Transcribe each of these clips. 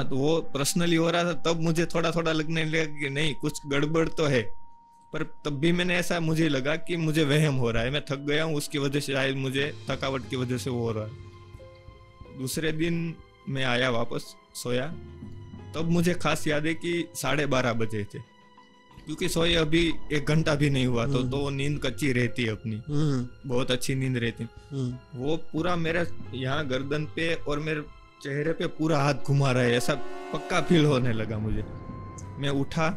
हाँ, तो वो पर्सनली हो रहा था, तब मुझे थोड़ा थोड़ा लगने लगा कि नहीं, कुछ गड़बड़ तो है। पर तब भी मैंने ऐसा, मुझे लगा कि मुझे वहम हो रहा है, मैं थक गया हूँ, उसकी वजह से शायद मुझे थकावट की वजह से वो हो रहा है। दूसरे दिन मैं आया वापस, सोया, तब मुझे खास याद है कि 12:30 बजे थे, क्योंकि सोए अभी 1 घंटा भी नहीं हुआ, तो नींद कच्ची रहती है अपनी, बहुत अच्छी नींद रहती। वो पूरा मेरे यहाँ गर्दन पे और मेरे चेहरे पे पूरा हाथ घुमा रहा है, ऐसा पक्का फील होने लगा मुझे। मैं उठा,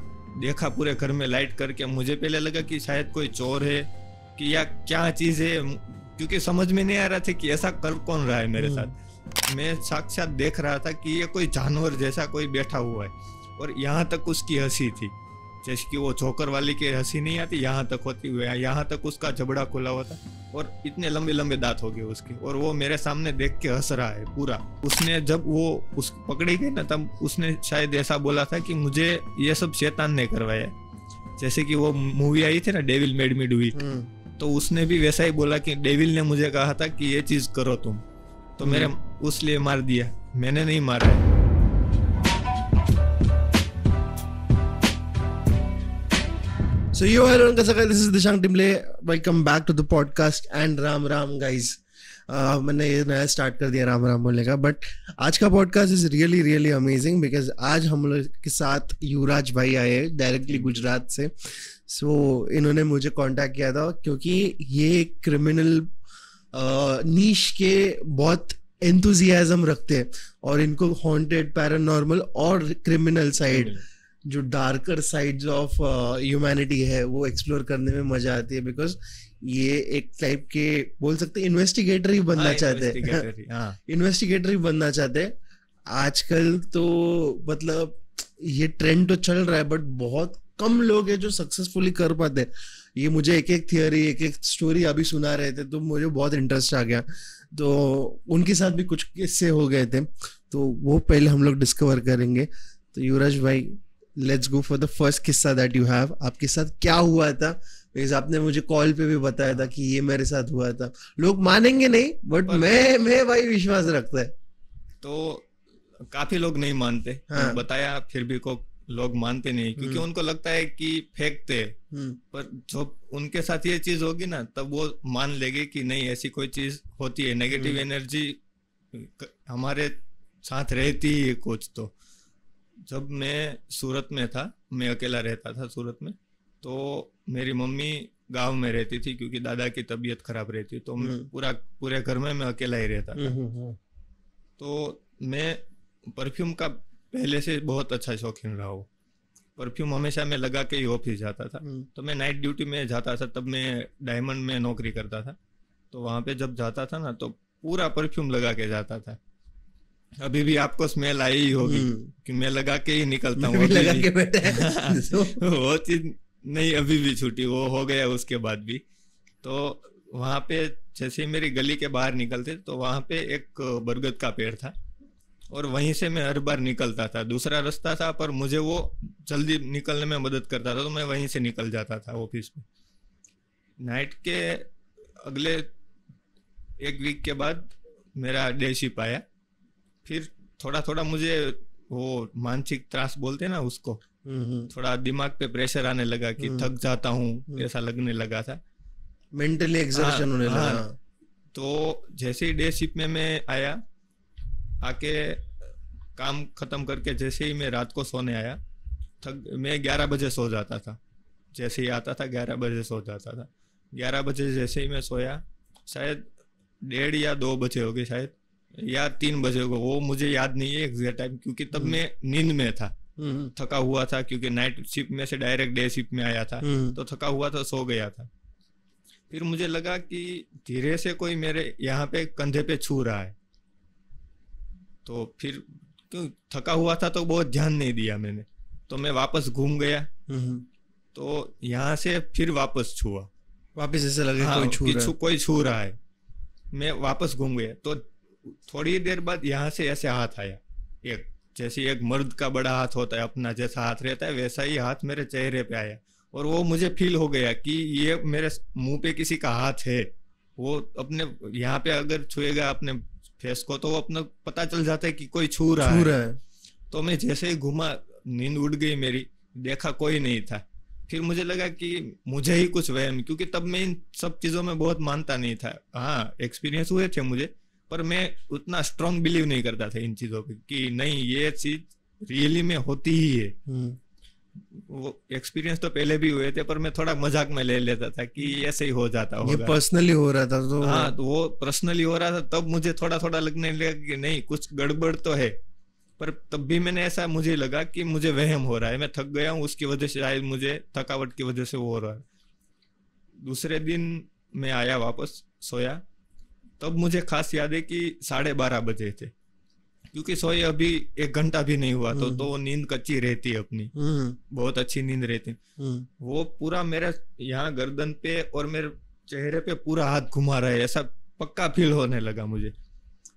देखा पूरे घर में लाइट करके, मुझे पहले लगा कि शायद कोई चोर है कि या क्या चीज है, क्योंकि समझ में नहीं आ रहा था कि ऐसा कर कौन रहा है मेरे साथ। मैं साक्षात देख रहा था कि ये कोई जानवर जैसा कोई बैठा हुआ है, और यहाँ तक उसकी हंसी थी, जैसे कि वो जोकर वाली की हंसी नहीं आती, यहाँ तक होती हुई, यहाँ तक उसका जबड़ा खुला हुआ था, और इतने लंबे लंबे दांत हो गए उसके, और वो मेरे सामने देख के हंस रहा है पूरा। उसने जब वो उस पकड़ी गई ना, तब उसने शायद ऐसा बोला था कि मुझे ये सब शैतान ने करवाया, जैसे कि वो मूवी आई थी ना, devil made me do it, तो उसने भी वैसा ही बोला कि डेविल ने मुझे कहा था कि ये चीज करो तुम, तो मेरे उसलिए मार दिया, मैंने नहीं मारा है। So yo, hello and guys, this is Dishang Timle. Welcome back to the podcast and Ram Ram guys. मैंने ये नया स्टार्ट कर दिया राम राम बोलने का, बट आज का podcast is really really amazing because आज हम लोग के साथ युवराज भाई आए डायरेक्टली गुजरात से। सो इन्होंने मुझे कांटेक्ट किया था क्योंकि ये क्रिमिनल नीश के बहुत एंथुजियाज्म रखते हैं, और इनको हॉन्टेड, पैरानॉर्मल और क्रिमिनल साइड, जो डार्कर साइड्स ऑफ ह्यूमैनिटी है, वो एक्सप्लोर करने में मजा आती है। बिकॉज ये एक टाइप के बोल सकते हैं इन्वेस्टिगेटर ही बनना चाहते हैं, इन्वेस्टिगेटर ही बनना चाहते हैं आजकल। तो मतलब ये ट्रेंड तो चल रहा है, बट बहुत कम लोग हैं जो सक्सेसफुली कर पाते हैं। ये मुझे एक एक थियरी, एक एक स्टोरी अभी सुना रहे थे, तो मुझे बहुत इंटरेस्ट आ गया। तो उनके साथ भी कुछ किस्से हो गए थे, तो वो पहले हम लोग डिस्कवर करेंगे। तो युवराज भाई, let's go for the first किस्सा दैट यू हैव। आपके साथ क्या हुआ था? बिकॉज आपने मुझे कॉल पे भी बताया था कि ये मेरे साथ हुआ था। लोग मानेंगे नहीं, बट मैं भाई विश्वास रखता है। तो काफी लोग नहीं मानते, हाँ। बताया फिर भी को लोग मानते नहीं, क्योंकि उनको लगता है कि फेंकते, पर जब उनके साथ ये चीज होगी ना, तब वो मान लेंगे कि नहीं, ऐसी कोई चीज होती है, नेगेटिव एनर्जी हमारे साथ रहती है कुछ। तो जब मैं सूरत में था, मैं अकेला रहता था सूरत में, तो मेरी मम्मी गांव में रहती थी क्योंकि दादा की तबीयत खराब रहती, तो पूरे घर में मैं अकेला ही रहता था। तो मैं परफ्यूम का पहले से बहुत अच्छा शौकीन रहा हूँ, परफ्यूम हमेशा मैं लगा के ही ऑफिस जाता था। तो मैं नाइट ड्यूटी में जाता था, तब मैं डायमंड में नौकरी करता था, तो वहां पे जब जाता था ना, तो पूरा परफ्यूम लगा के जाता था। अभी भी आपको स्मेल आई ही होगी कि मैं लगा के ही निकलता हूँ, लगा के बैठे वो चीज नहीं अभी भी छूटी, वो हो गया उसके बाद भी। तो वहां पे जैसे ही मेरी गली के बाहर निकलते, तो वहां पे एक बरगद का पेड़ था, और वहीं से मैं हर बार निकलता था। दूसरा रास्ता था, पर मुझे वो जल्दी निकलने में मदद करता था, तो मैं वहीं से निकल जाता था ऑफिस में। नाइट के अगले 1 वीक के बाद मेरा डे शिफ्ट आया। फिर थोड़ा थोड़ा मुझे वो मानसिक त्रास बोलते हैं ना उसको, थोड़ा दिमाग पे प्रेशर आने लगा कि थक जाता हूँ, ऐसा लगने लगा था, मेंटली एक्सर्शन होने लगा। तो जैसे ही डे शिफ्ट में मैं आया, आके काम खत्म करके जैसे ही मैं रात को सोने आया, मैं 11 बजे सो जाता था। जैसे ही आता था 11 बजे सो जाता था। 11 बजे जैसे ही मैं सोया, शायद 1:30 या 2 बजे हो गए, शायद या 3 बजे हो गए, वो मुझे याद नहीं है एग्जैक्ट टाइम, क्योंकि तब मैं नींद में था, थका हुआ था, क्योंकि नाइट शिफ्ट में से डायरेक्ट डे शिफ्ट में आया था, तो थका हुआ था, सो गया था। फिर मुझे लगा कि धीरे से कोई मेरे यहाँ पे कंधे पे छू रहा है, तो फिर क्यों थका हुआ था तो बहुत ध्यान नहीं दिया मैंने, तो मैं वापस घूम गया, तो यहाँ से फिर वापस छुआ, वापस ऐसे लगे कोई छू रहा है। मैं वापस घूम गया, तो थोड़ी देर बाद यहाँ से ऐसे हाथ आया, एक जैसे एक मर्द का बड़ा हाथ होता है अपना जैसा हाथ रहता है, वैसा ही हाथ मेरे चेहरे पे आया, और वो मुझे फील हो गया कि ये मेरे मुंह पे किसी का हाथ है। वो अपने यहाँ पे अगर छुएगा अपने फेस को, तो वो अपना पता चल जाता है कि कोई छू रहा है। तो मैं जैसे ही घूमा, नींद उड़ गई मेरी, देखा कोई नहीं था। फिर मुझे लगा कि मुझे ही कुछ वहम, क्योंकि तब मैं इन सब चीजों में बहुत मानता नहीं था। हाँ, एक्सपीरियंस हुए थे मुझे, पर मैं उतना स्ट्रांग बिलीव नहीं करता था इन चीजों पे कि नहीं ये चीज रियली में होती ही है। वो एक्सपीरियंस तो पहले भी हुए थे, पर मैं थोड़ा मजाक में ले लेता था कि ऐसे ही हो जाता होगा। ये पर्सनली हो रहा था तो हाँ, तो वो पर्सनली हो रहा था, तब मुझे थोड़ा थोड़ा लगने लगा कि नहीं कुछ गड़बड़ तो है। पर तब भी मैंने ऐसा मुझे लगा कि मुझे वहम हो रहा है, मैं थक गया हूँ, उसकी वजह से शायद मुझे थकावट की वजह से वो हो रहा है। दूसरे दिन मैं आया वापस, सोया, तब मुझे खास याद है कि 12:30 बजे थे, क्योंकि सोए अभी 1 घंटा भी नहीं हुआ तो नींद कच्ची रहती है अपनी, बहुत अच्छी नींद रहती। वो पूरा मेरे यहाँ गर्दन पे और मेरे चेहरे पे पूरा हाथ घुमा रहा है, ऐसा पक्का फील होने लगा मुझे।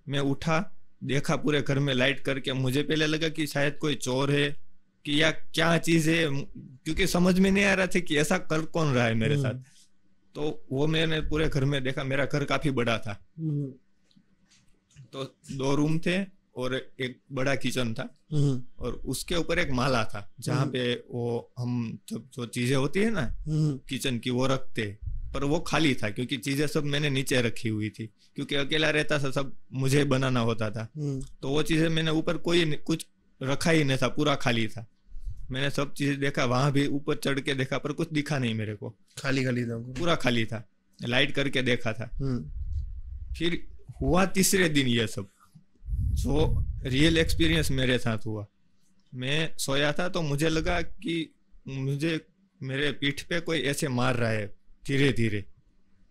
मैं उठा, देखा पूरे घर में लाइट करके, मुझे पहले लगा कि शायद कोई चोर है कि या क्या चीज है, क्योंकि समझ में नहीं आ रहा था कि ऐसा कर कौन रहा है मेरे साथ। तो वो मैंने पूरे घर में देखा, मेरा घर काफी बड़ा था, तो 2 रूम थे और एक बड़ा किचन था, और उसके ऊपर एक माला था जहाँ पे वो हम जो चीजें होती है ना किचन की वो रखते, पर वो खाली था क्योंकि चीजें सब मैंने नीचे रखी हुई थी, क्योंकि अकेला रहता था, सब मुझे बनाना होता था। तो वो चीजें मैंने ऊपर कोई कुछ रखा ही नहीं था, पूरा खाली था। मैंने सब चीजें देखा, वहां भी ऊपर चढ़ के देखा, पर कुछ दिखा नहीं मेरे को, खाली खाली था, पूरा खाली था। लाइट करके देखा था। फिर हुआ तीसरे दिन ये सब, जो रियल एक्सपीरियंस मेरे साथ हुआ। मैं सोया था तो मुझे लगा कि मुझे मेरे पीठ पे कोई ऐसे मार रहा है धीरे धीरे,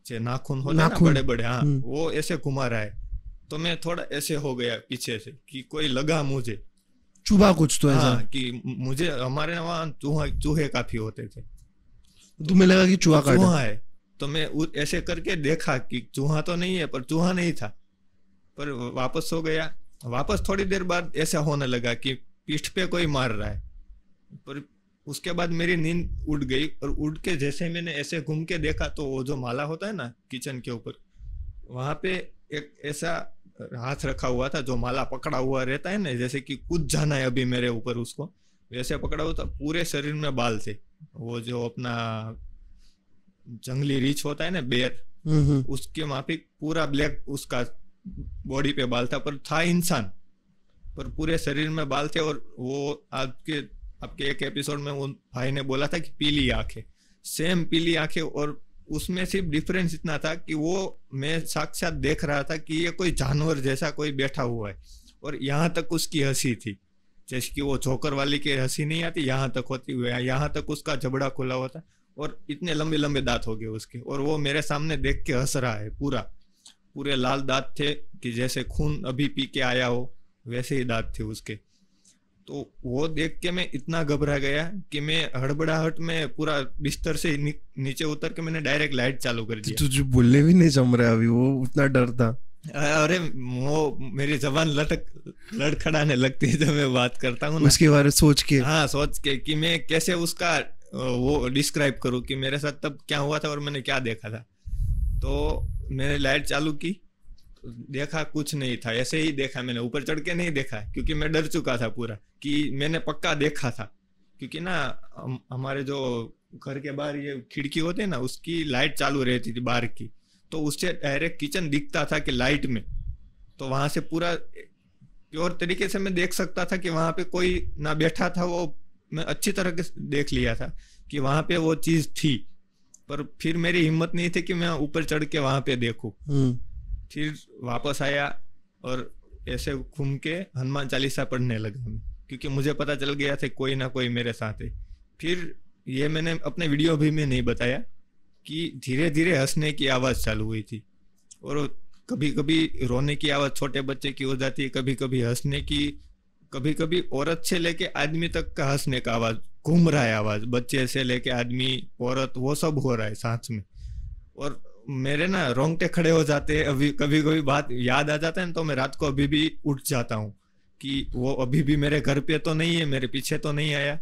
नाखून होते हैं ना बड़े बड़े, हाँ वो ऐसे घुमा रहा है। तो मैं थोड़ा ऐसे हो गया पीछे से कि कोई लगा मुझे, चुभा कुछ तो ऐसा। हाँ, कि मुझे, हमारे वहाँ चूहे काफी होते थे, तुम्हें लगा कि चूहा है। तो मैं ऐसे करके देखा कि चूहा तो नहीं है, पर चूहा नहीं था। पर वापस सो गया। वापस थोड़ी देर बाद ऐसा होने लगा कि पीठ पे कोई मार रहा है, पर उसके बाद मेरी नींद उड़ गई। और उड़ के जैसे मैंने ऐसे घूम के देखा तो वो जो माला होता है ना किचन के ऊपर, वहां पे एक ऐसा हाथ रखा हुआ था जो माला पकड़ा हुआ रहता है ना, जैसे कि कूद जाना है अभी मेरे ऊपर, उसको वैसे पकड़ा हुआ था। पूरे शरीर में बाल थे, वो जो अपना जंगली रीछ होता है ना, बेर, उसके माफिक पूरा ब्लैक उसका बॉडी पे बाल था, पर था इंसान, पर पूरे शरीर में बाल थे। और वो आपके एक एपिसोड में वो भाई ने बोला था कि पीली आंखें, सेम पीली आंखें। और उसमें सिर्फ डिफरेंस इतना था कि वो मैं साक्षात देख रहा था कि ये कोई जानवर जैसा कोई बैठा हुआ है। और यहाँ तक उसकी हंसी थी, जैसे कि वो जोकर वाली की हंसी नहीं आती, यहाँ तक होती हुई, यहाँ तक उसका जबड़ा खुला हुआ था और इतने लंबे लंबे दांत हो गए उसके। और वो मेरे सामने देख के हंस रहा है, पूरे लाल दांत थे कि जैसे खून अभी पी के आया हो, वैसे ही दांत थे उसके। तो वो देख के मैं इतना घबरा गया कि मैं हड़बड़ाहट में पूरा बिस्तर से नीचे उतर के मैंने डायरेक्ट लाइट चालू कर दिया। तुझे बोलने भी नहीं जम रहा अभी, वो उतना डर था। अरे वो मेरी जबान लड़खड़ाने लगती है जब मैं बात करता हूँ उसके बारे में सोच के। हाँ, सोच के कि मैं कैसे उसका वो डिस्क्राइब करूँ कि मेरे साथ तब क्या हुआ था और मैंने क्या देखा था। तो मैंने लाइट चालू की, देखा कुछ नहीं था, ऐसे ही देखा मैंने, ऊपर चढ़ के नहीं देखा क्योंकि मैं डर चुका था पूरा कि मैंने पक्का देखा था। क्योंकि ना हमारे जो घर के बाहर ये खिड़की होते हैं ना, उसकी लाइट चालू रहती थी बाहर की, तो उससे डायरेक्ट किचन दिखता था कि लाइट में। तो वहां से पूरा प्योर तरीके से मैं देख सकता था कि वहां पे कोई ना बैठा था, वो मैं अच्छी तरह से देख लिया था कि वहां पे वो चीज थी। पर फिर मेरी हिम्मत नहीं थी कि मैं ऊपर चढ़ के वहां पे देखूं। फिर वापस आया और ऐसे घूम के हनुमान चालीसा पढ़ने लगा मैं, क्योंकि मुझे पता चल गया था कोई ना कोई मेरे साथ है। फिर ये मैंने अपने वीडियो भी में नहीं बताया कि धीरे धीरे हंसने की आवाज चालू हुई थी, और कभी कभी रोने की आवाज छोटे बच्चे की हो जाती है, कभी कभी हंसने की, कभी कभी औरत से लेके आदमी तक का हंसने का आवाज घूम रहा है, आवाज बच्चे से लेके आदमी औरत वो सब हो रहा है साथ में। और मेरे ना रोंगटे खड़े हो जाते हैं, अभी कभी कभी बात याद आ जाता है ना, तो मैं रात को अभी भी उठ जाता हूँ कि वो अभी भी मेरे घर पे तो नहीं है, मेरे पीछे तो नहीं आया।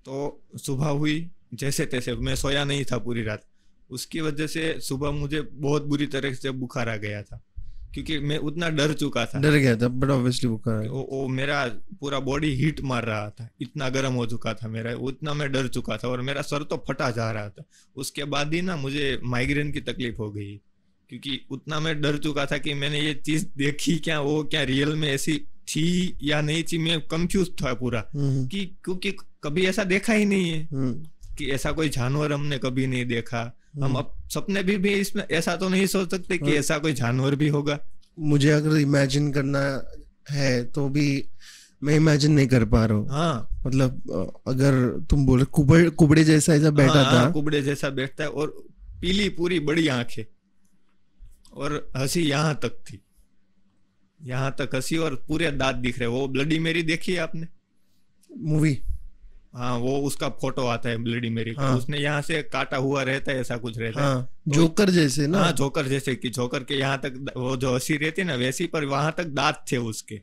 तो सुबह हुई जैसे तैसे, मैं सोया नहीं था पूरी रात, उसकी वजह से सुबह मुझे बहुत बुरी तरह से बुखार आ गया था। क्योंकि मैं उतना डर चुका था, डर गया था, बट ऑब्वियसली वो मेरा पूरा बॉडी हीट मार रहा था, इतना गर्म हो चुका था मेरा, उतना मैं डर चुका था और मेरा सर तो फटा जा रहा था। उसके बाद ही ना मुझे माइग्रेन की तकलीफ हो गई, क्योंकि उतना मैं डर चुका था कि मैंने ये चीज देखी क्या, वो क्या रियल में ऐसी थी या नहीं थी, मैं कंफ्यूज था पूरा कि क्योंकि कभी ऐसा देखा ही नहीं है कि ऐसा कोई जानवर हमने कभी नहीं देखा। हम अब सपने भी इसमें ऐसा तो नहीं सोच सकते कि ऐसा कोई जानवर भी होगा। मुझे अगर इमेजिन करना है तो भी मैं इमेजिन नहीं कर पा रहा हूँ। हाँ, मतलब अगर तुम बोले कुबड़े जैसा ऐसा बैठा था, कुबड़े जैसा बैठता है और पीली पूरी बड़ी आंखें और हंसी यहाँ तक थी, यहाँ तक हंसी और पूरे दांत दिख रहे। वो ब्लडी मेरी देखी है आपने मूवी? हाँ, वो उसका फोटो आता है ब्लडी मेरी का। उसने यहाँ से काटा हुआ रहता है, ऐसा कुछ रहता है। तो जोकर जैसे ना? हाँ, जोकर जैसे कि जोकर के यहाँ तक वो जो हंसी रहती है ना वैसी, पर वहां तक दांत थे उसके।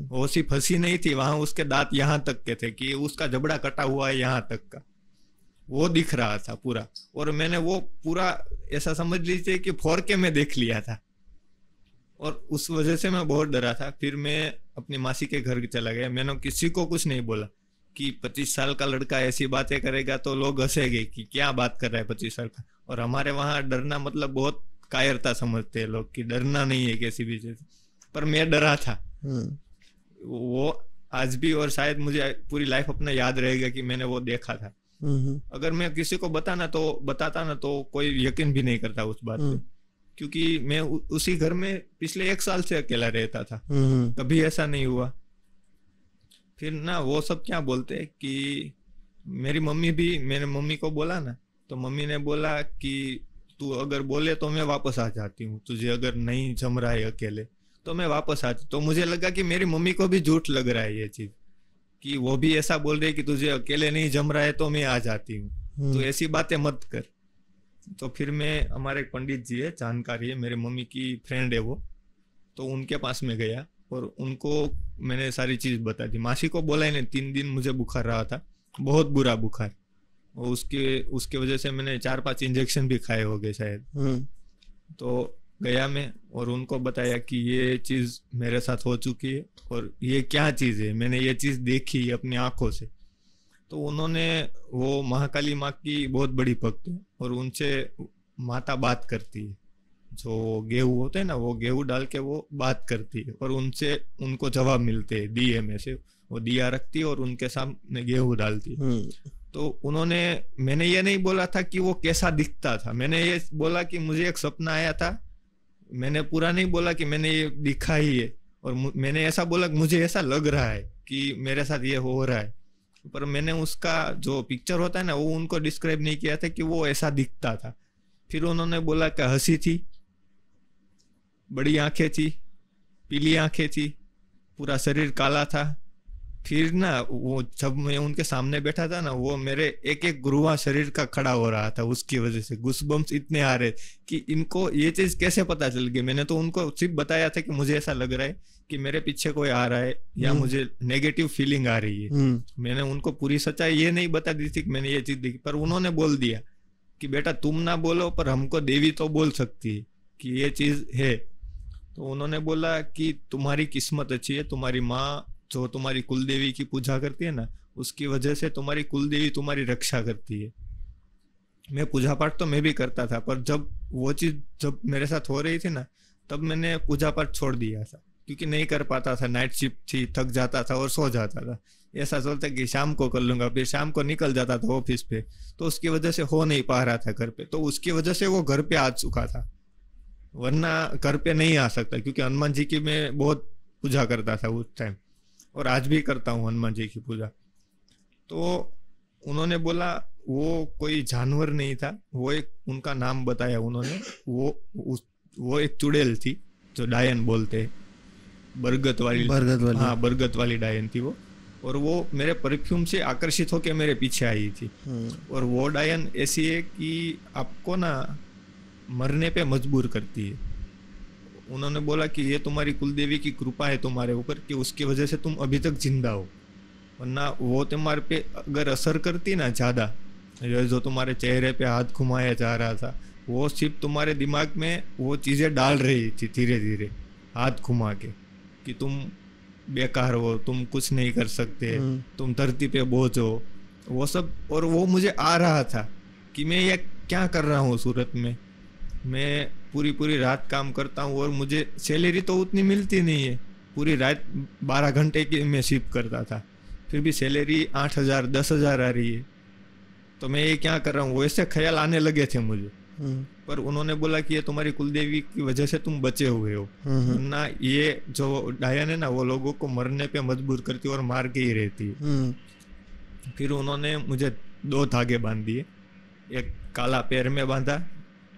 वो सिर्फ हंसी नहीं थी, वहां उसके दांत यहाँ तक के थे कि उसका जबड़ा कटा हुआ है यहाँ तक का, वो दिख रहा था पूरा। और मैंने वो पूरा ऐसा समझ लीजिए कि 4K में देख लिया था और उस वजह से मैं बहुत डरा था। फिर मैं अपनी मासी के घर चला गया, मैंने किसी को कुछ नहीं बोला कि 25 साल का लड़का ऐसी बातें करेगा तो लोग हंसेंगे कि क्या बात कर रहा है 25 साल का। और हमारे वहां डरना मतलब बहुत कायरता समझते हैं लोग कि डरना नहीं है किसी भी चीज, पर मैं डरा था। वो आज भी और शायद मुझे पूरी लाइफ अपना याद रहेगा कि मैंने वो देखा था। अगर मैं किसी को बताता ना तो कोई यकीन भी नहीं करता उस बात पे, क्योंकि मैं उसी घर में पिछले 1 साल से अकेला रहता था, कभी ऐसा नहीं हुआ। फिर ना वो सब क्या बोलते हैं कि मेरी मम्मी को बोला ना, तो मम्मी ने बोला कि तू अगर बोले तो मैं वापस आ जाती हूँ, तुझे अगर नहीं जम रहा है अकेले तो मैं वापस आती। तो मुझे लगा कि मेरी मम्मी को भी झूठ लग रहा है ये चीज, कि वो भी ऐसा बोल रहे कि तुझे अकेले नहीं जम रहा है तो मैं आ जाती हूँ, तो ऐसी बातें मत कर। तो फिर मैं, हमारे एक पंडित जी है, जानकारी है, मेरे मम्मी की फ्रेंड है वो, तो उनके पास में गया और उनको मैंने सारी चीज बता दी। मासी को बोला ही नहीं, 3 दिन मुझे बुखार रहा था, बहुत बुरा बुखार, और उसके वजह से मैंने 4-5 इंजेक्शन भी खाए हो गए शायद। तो गया मैं और उनको बताया कि ये चीज मेरे साथ हो चुकी है और ये क्या चीज है, मैंने ये चीज देखी अपनी आंखों से। तो उन्होंने, वो महाकाली माँ की बहुत बड़ी भक्त है और उनसे माता बात करती है, जो गेहूं होते हैं ना, वो गेहूं डाल के वो बात करती है और उनको जवाब मिलते हैं दिए में से। वो दिया रखती है और उनके सामने गेहूं डालती है। तो मैंने ये नहीं बोला था कि वो कैसा दिखता था, मैंने ये बोला कि मुझे एक सपना आया था। मैंने पूरा नहीं बोला कि मैंने ये दिखा ही है, और मैंने ऐसा बोला कि मुझे ऐसा लग रहा है कि मेरे साथ ये हो रहा है, पर मैंने उसका जो पिक्चर होता है ना वो उनको डिस्क्राइब नहीं किया था कि वो ऐसा दिखता था। फिर उन्होंने बोला कि हंसी थी, बड़ी आंखें थी, पीली आंखें थी, पूरा शरीर काला था। फिर ना वो जब मैं उनके सामने बैठा था ना, वो मेरे एक गुरुआ शरीर का खड़ा हो रहा था, उसकी वजह से गुस्बम्स इतने आ रहे कि इनको ये चीज कैसे पता चल गई। मैंने तो उनको सिर्फ बताया था कि मुझे ऐसा लग रहा है कि मेरे पीछे कोई आ रहा है या मुझे नेगेटिव फीलिंग आ रही है। मैंने उनको पूरी सच्चाई ये नहीं बता दी थी कि मैंने ये चीज देखी, पर उन्होंने बोल दिया कि बेटा तुम ना बोलो पर हमको देवी तो बोल सकती है कि ये चीज है। तो उन्होंने बोला कि तुम्हारी किस्मत अच्छी है, तुम्हारी माँ जो तुम्हारी कुलदेवी की पूजा करती है ना, उसकी वजह से तुम्हारी कुलदेवी तुम्हारी रक्षा करती है। मैं पूजा पाठ तो मैं भी करता था, पर जब वो चीज जब मेरे साथ हो रही थी ना, तब मैंने पूजा पाठ छोड़ दिया था, क्योंकि नहीं कर पाता था, नाइट शिफ्ट थी, थक जाता था और सो जाता था। ऐसा सोचता कि शाम को कर लूंगा, फिर शाम को निकल जाता था ऑफिस पे, तो उसकी वजह से हो नहीं पा रहा था घर पे। तो उसकी वजह से वो घर पे आ चुका था, वरना घर पे नहीं आ सकता, क्योंकि हनुमान जी की मैं बहुत पूजा करता था उस टाइम, और आज भी करता हूँ हनुमान जी की पूजा। तो उन्होंने बोला वो कोई जानवर नहीं था, वो एक, उनका नाम बताया उन्होंने, वो एक चुड़ैल थी जो डायन बोलते हैं, बरगद वाली। हाँ, बरगद वाली डायन थी वो, और वो मेरे परफ्यूम से आकर्षित होकर मेरे पीछे आई थी। और वो डायन ऐसी है कि आपको ना मरने पे मजबूर करती है। उन्होंने बोला कि ये तुम्हारी कुलदेवी की कृपा है तुम्हारे ऊपर कि उसकी वजह से तुम अभी तक जिंदा हो, वरना वो तुम्हारे पे अगर असर करती ना ज्यादा, जो तुम्हारे चेहरे पे हाथ घुमाया जा रहा था वो सिर्फ तुम्हारे दिमाग में वो चीजें डाल रही थी धीरे धीरे हाथ घुमा के कि तुम बेकार हो, तुम कुछ नहीं कर सकते, तुम धरती पे बोझ हो, वो सब। और वो मुझे आ रहा था कि मैं ये क्या कर रहा हूँ सूरत में। मैं पूरी रात काम करता हूँ और मुझे सैलरी तो उतनी मिलती नहीं है। पूरी रात 12 घंटे की मैं शिफ्ट करता था, फिर भी सैलरी 8,000 10,000 आ रही है। तो मैं ये क्या कर रहा हूँ, वैसे ख्याल आने लगे थे मुझे। पर उन्होंने बोला कि ये तुम्हारी कुलदेवी की वजह से तुम बचे हुए हो, वरना ये जो डायन है ना वो लोगों को मरने पे मजबूर करती है और मार के ही रहती है। फिर उन्होंने मुझे 2 धागे बांध दिए, एक काला पैर में बांधा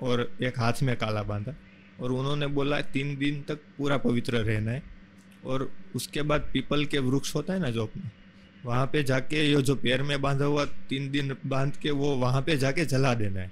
और एक हाथ में काला बांधा, और उन्होंने बोला 3 दिन तक पूरा पवित्र रहना है। और उसके बाद पीपल के वृक्ष होता है ना जो अपने, वहां पे जाके ये जो पैर में बांधा हुआ 3 दिन बांध के वो वहां पे जाके जला देना है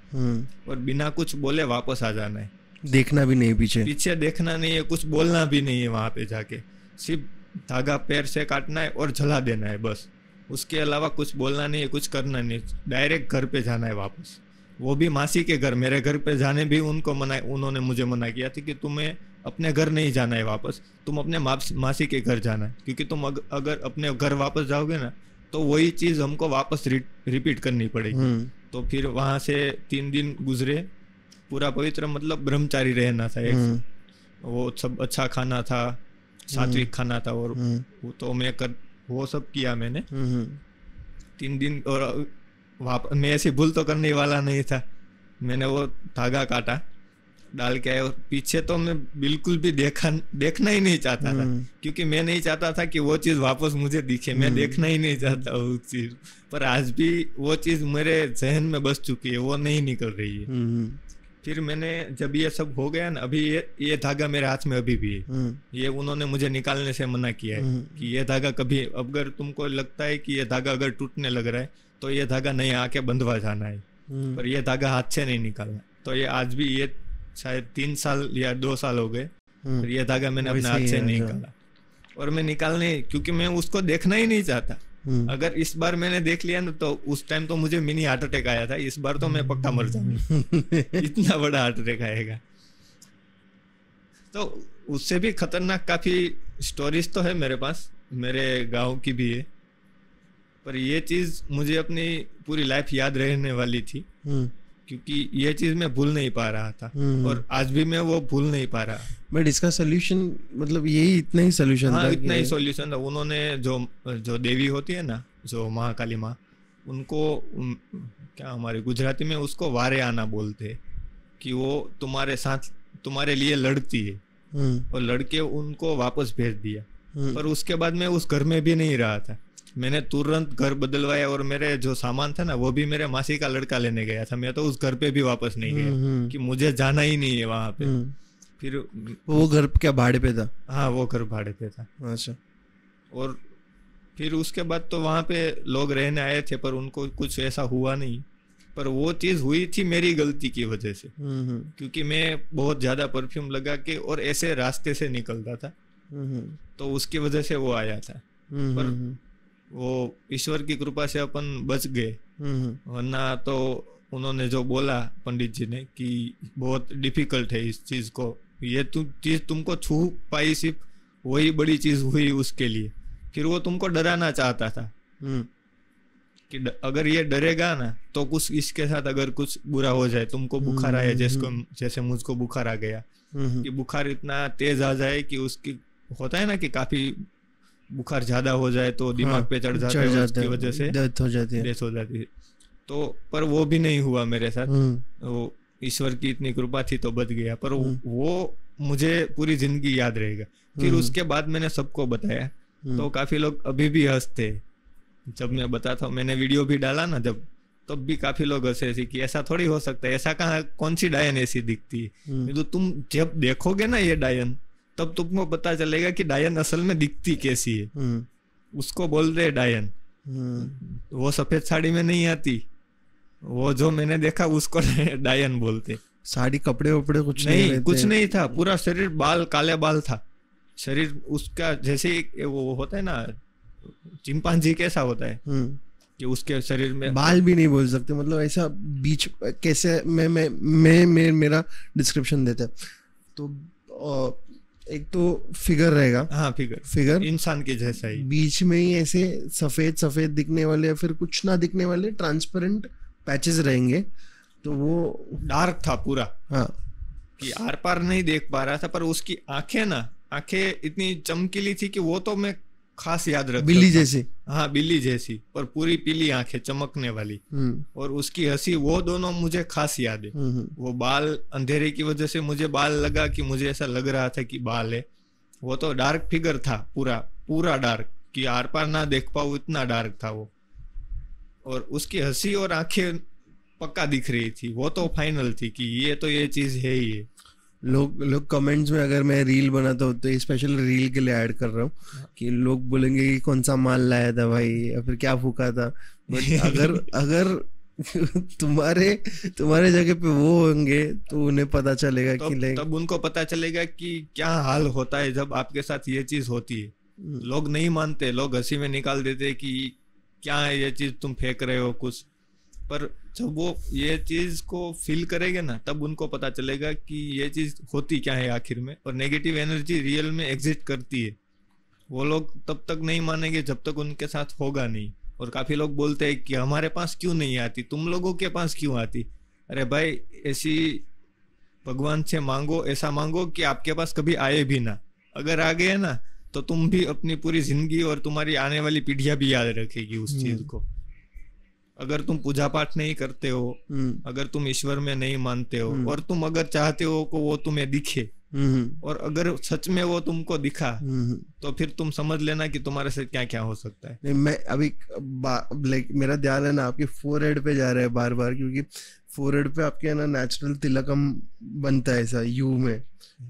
और बिना कुछ बोले वापस आ जाना है। देखना भी नहीं पीछे देखना नहीं है, कुछ बोलना भी नहीं है। वहां पे जाके सिर्फ धागा पैर से काटना है और जला देना है बस। उसके अलावा कुछ बोलना नहीं है, कुछ करना नहीं, डायरेक्ट घर पे जाना है वापस। वो भी मासी के घर। मेरे घर पे जाने भी उन्होंने मुझे मना किया था कि तुम्हें अपने घर नहीं जाना है वापस, तुम अपने मासी के घर जाना है, क्योंकि तुम अगर अपने घर वापस जाओगे ना तो वही चीज हमको वापस रिपीट करनी पड़ेगी। तो फिर वहां से 3 दिन गुजरे, पूरा पवित्र मतलब ब्रह्मचारी रहना था। वो सब अच्छा खाना था, सात्विक खाना था, और वो तो वो सब किया मैंने 3 दिन। और मैं ऐसी भूल तो करने वाला नहीं था। मैंने वो धागा काटा, डाल के आया, और पीछे तो मैं बिल्कुल भी देखना ही नहीं चाहता था, क्योंकि मैं नहीं चाहता था कि वो चीज वापस मुझे दिखे। मैं देखना ही नहीं चाहता वो चीज, पर आज भी वो चीज मेरे जहन में बस चुकी है, वो नहीं निकल रही है। फिर मैंने जब ये सब हो गया ना, अभी ये धागा मेरे हाथ में अभी भी है। ये उन्होंने मुझे निकालने से मना किया है कि ये धागा कभी, अगर तुमको लगता है कि ये धागा अगर टूटने लग रहा है तो ये धागा नहीं आके बंधवा जाना है, पर ये धागा हाथ से नहीं निकालना। तो ये आज भी, ये शायद 3 साल या 2 साल हो गए, फिर ये धागा मैंने अपने हाथ से नहीं निकाला। और मैं निकालने, क्योंकि मैं उसको देखना ही नहीं चाहता। अगर इस बार मैंने देख लिया ना तो उस टाइम तो मुझे मिनी हार्ट अटैक आया था, इस बार तो मैं पक्का मर जाऊंगा। इतना बड़ा हार्ट अटैक आएगा। तो उससे भी खतरनाक काफी स्टोरीज तो है मेरे पास, मेरे गांव की भी है, पर ये चीज मुझे अपनी पूरी लाइफ याद रहने वाली थी, क्योंकि ये चीज मैं भूल नहीं पा रहा था, और आज भी मैं वो भूल नहीं पा रहा। बट इसका सोल्यूशन मतलब यही इतना ही सोल्यूशन था? इतना ही सोल्यूशन था। उन्होंने जो देवी होती है ना, जो महाकाली माँ, उनको क्या हमारे गुजराती में उसको वारे आना बोलते, कि वो तुम्हारे साथ तुम्हारे लिए लड़ती है, और लड़के उनको वापस भेज दिया। पर उसके बाद मैं उस घर में भी नहीं रहा था, मैंने तुरंत घर बदलवाया, और मेरे जो सामान था ना वो भी मेरे मासी का लड़का लेने गया था। मैं तो उस घर पे भी वापस नहीं गया कि मुझे जाना ही नहीं है वहां पे। फिर वो घर क्या भाड़े पे था? हाँ, वो घर भाड़े पे था। अच्छा। और फिर उसके बाद तो वहां पे लोग रहने आए थे, पर उनको कुछ ऐसा हुआ नहीं। पर वो चीज हुई थी मेरी गलती की वजह से, क्योंकि मैं बहुत ज्यादा परफ्यूम लगा के और ऐसे रास्ते से निकलता था, तो उसकी वजह से वो आया था। पर वो ईश्वर की कृपा से अपन बच गए, वरना तो उन्होंने जो बोला पंडित जी ने कि बहुत डिफिकल्ट है इस चीज को, ये चीज तुमको छू पाई सिर्फ वही बड़ी चीज हुई उसके लिए। फिर वो तुमको डराना चाहता था कि अगर ये डरेगा ना तो कुछ इसके साथ अगर कुछ बुरा हो जाए, तुमको बुखार आया जैसे मुझको बुखार आ गया, कि बुखार इतना तेज आ जाए कि उसकी होता है ना कि काफी बुखार ज्यादा हो जाए तो दिमाग पे चढ़ जाता है, उसकी वजह से डेथ हो जाती है। तो पर वो भी नहीं हुआ मेरे साथ, वो ईश्वर की इतनी कृपा थी तो बच गया। पर वो मुझे पूरी जिंदगी याद रहेगा। फिर उसके बाद मैंने सबको बताया, तो काफी लोग अभी भी हंसते जब मैं बताता हूँ। मैंने वीडियो भी डाला ना जब, तब भी काफी लोग हंसे थे कि ऐसा थोड़ी हो सकता है, ऐसा कहाँ, कौन सी डायन ऐसी दिखती है। तो तुम जब देखोगे ना ये डायन, तब तुमको पता चलेगा कि डायन असल में दिखती कैसी है। उसको बोलते हैं डायन। वो सफेद साड़ी में नहीं आती, वो जो मैंने देखा उसको डायन बोलते। साड़ी कपड़े वपड़े कुछ नहीं था, पूरा शरीर बाल, काले बाल था शरीर उसका, जैसे वो होता है ना चिंपांजी कैसा होता है, कि उसके शरीर में बाल भी नहीं बोल सकते, मतलब ऐसा बीच कैसे मैं मेरा डिस्क्रिप्शन देता है तो एक तो फिगर रहेगा, हाँ फिगर इंसान के जैसा ही, बीच में ही ऐसे सफेद सफेद दिखने वाले या फिर कुछ ना दिखने वाले ट्रांसपेरेंट पैचेस रहेंगे, तो वो डार्क था पूरा। हाँ, कि आर पार नहीं देख पा रहा था, पर उसकी आंखें इतनी चमकीली थी कि वो तो मैं खास याद रख, बिल्ली जैसी, हाँ बिल्ली जैसी, पर पूरी पीली आंखें चमकने वाली, और उसकी हंसी, वो दोनों मुझे खास याद है। वो बाल अंधेरे की वजह से मुझे बाल लगा कि मुझे ऐसा लग रहा था कि बाल है, वो तो डार्क फिगर था, पूरा डार्क, कि आर पार ना देख पाऊं इतना डार्क था वो। और उसकी हंसी और आंखें पक्का दिख रही थी, वो तो फाइनल थी कि ये चीज है ही है। लोग कमेंट्स में, अगर मैं रील बनाता हूँ तो स्पेशल रील के लिए ऐड कर रहा हूँ कि लोग बोलेंगे कि कौन सा माल लाया था भाई, या फिर क्या फूका था। बट अगर तुम्हारे जगह पे वो होंगे तो उन्हें पता चलेगा कि तब उनको पता चलेगा कि क्या हाल होता है जब आपके साथ ये चीज होती है। लोग नहीं मानते, लोग हंसी में निकाल देते कि क्या है ये चीज, तुम फेंक रहे हो कुछ, पर जब वो ये चीज को फील करेंगे ना, तब उनको पता चलेगा कि ये चीज होती क्या है आखिर में, और नेगेटिव एनर्जी रियल में एग्जिस्ट करती है। वो लोग तब तक नहीं मानेंगे जब तक उनके साथ होगा नहीं। और काफी लोग बोलते हैं कि हमारे पास क्यों नहीं आती, तुम लोगों के पास क्यों आती। अरे भाई, ऐसी भगवान से मांगो, ऐसा मांगो कि आपके पास कभी आए भी ना। अगर आ गए ना तो तुम भी अपनी पूरी जिंदगी और तुम्हारी आने वाली पीढ़ियां भी याद रखेगी उस चीज को। अगर तुम पूजा पाठ नहीं करते हो, अगर तुम ईश्वर में नहीं मानते हो, और तुम अगर चाहते हो को वो तुम्हें दिखे, और अगर सच में वो तुमको दिखा, तो फिर तुम समझ लेना कि तुम्हारे से क्या क्या हो सकता है। मैं अभी मेरा ध्यान है ना आपके फोरहेड पे जा रहा है बार बार, क्योंकि फोरहेड पे आपके ना नेचुरल तिलकम बनता है ऐसा यू में,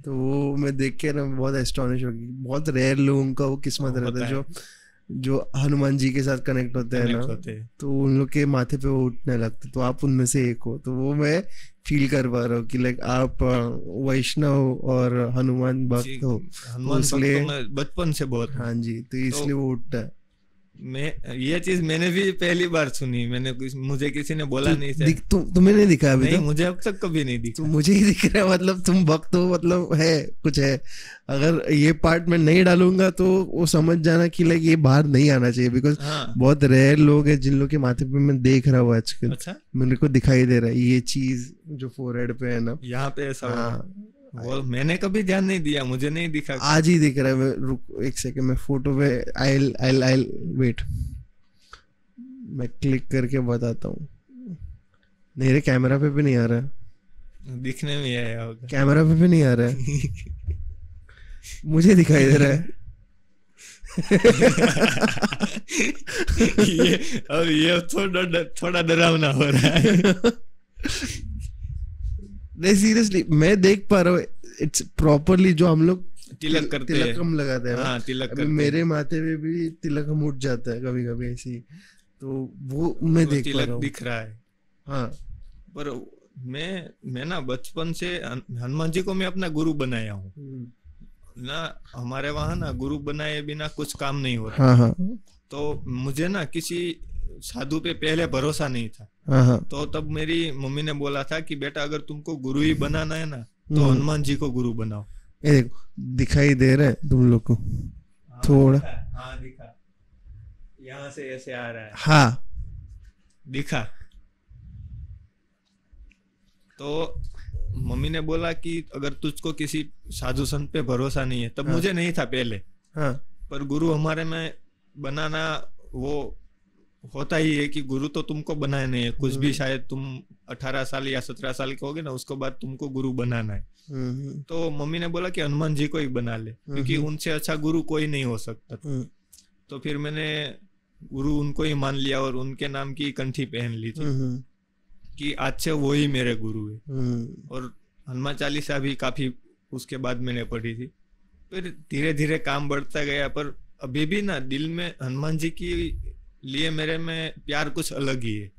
तो वो मैं देख के ना बहुत एस्टोनिश हो गई। बहुत रेयर लोगों का वो किस्मत रहता है जो हनुमान जी के साथ कनेक्ट होते हैं ना, तो उन लोग के माथे पे वो उठने लगते, तो आप उनमें से एक हो। तो वो मैं फील कर पा रहा हूँ कि लाइक आप वैष्णव और हनुमान भक्त हो, इसलिए बचपन से बहुत। हाँ जी, तो इसलिए वो उठता है। ये चीज मैंने भी पहली बार सुनी, मुझे किसी ने बोला नहीं था। तुम्हें नहीं दिखा अभी? नहीं, मुझे अब तक कभी नहीं दिखा। तो मुझे ही दिख रहा है, मतलब तुम भक्त हो, मतलब है कुछ है। अगर ये पार्ट में नहीं डालूंगा तो वो समझ जाना कि लाइक ये बाहर नहीं आना चाहिए, बिकॉज बहुत रेयर लोग हैं जिन लोग के माथे पे मैं देख रहा हूँ आजकल। अच्छा? मेरे को दिखाई दे रहा है ये चीज जो फोरहेड पे है ना, यहाँ पे ऐसा। वो मैंने कभी ध्यान नहीं दिया, मुझे नहीं दिखा। आज ही दिख रहा है। रुक एक सेकंड, मैं फोटो पे आई वेट, मैं क्लिक करके बताता हूँ। नहीं रे, कैमरा पे भी नहीं आ रहा है। दिखने में आया होगा, कैमरा पे भी नहीं आ रहा है। मुझे दिखाई दे रहा है। ये थोड़ा डरावना हो रहा है। नहीं सीरियसली, मैं देख पा रहा हूँ इट्स प्रॉपरली जो हम लोग तिलक करते हैं, तिलकम लगाते हैं। हाँ, तिलक करते मेरे माथे पे भी तिलकम उठ जाता है कभी कभी ऐसी, तो वो मैं देख पा रहा हूँ, दिख रहा है। हाँ, पर मैं ना बचपन से हनुमान जी को मैं अपना गुरु बनाया हूँ ना। हमारे वहाँ ना गुरु बनाए बिना कुछ काम नहीं होता। हाँ हाँ। तो मुझे ना किसी साधु पे पहले भरोसा नहीं था। हाँ। तो तब मेरी मम्मी ने बोला था कि बेटा अगर तुमको गुरु ही बनाना है ना तो हनुमान जी को गुरु बनाओ। ये देखो, दिखाई दे रहा है तुम लोग को? थोड़ा, हाँ दिखा, यहाँ से ऐसे आ रहा है। हाँ दिखा। तो मम्मी ने बोला कि अगर तुझको किसी साधु संत पे भरोसा नहीं है, तब मुझे नहीं था पहले। हाँ। पर गुरु हमारे में बनाना वो होता ही है कि गुरु तो तुमको बनाया नहीं है कुछ भी। शायद तुम 18 साल या 17 साल के होगे ना, उसके बाद तुमको गुरु बनाना है। तो मम्मी ने बोला कि हनुमान जी को ही बना ले, क्योंकि उनसे अच्छा गुरु कोई नहीं हो सकता। तो फिर मैंने गुरु उनको ही मान लिया और उनके नाम की कंठी पहन ली थी कि आज से वो ही मेरे गुरु है। और हनुमान चालीसा भी काफी उसके बाद मैंने पढ़ी थी। फिर धीरे धीरे काम बढ़ता गया, पर अभी भी ना दिल में हनुमान जी की लिए मेरे में प्यार कुछ अलग ही है।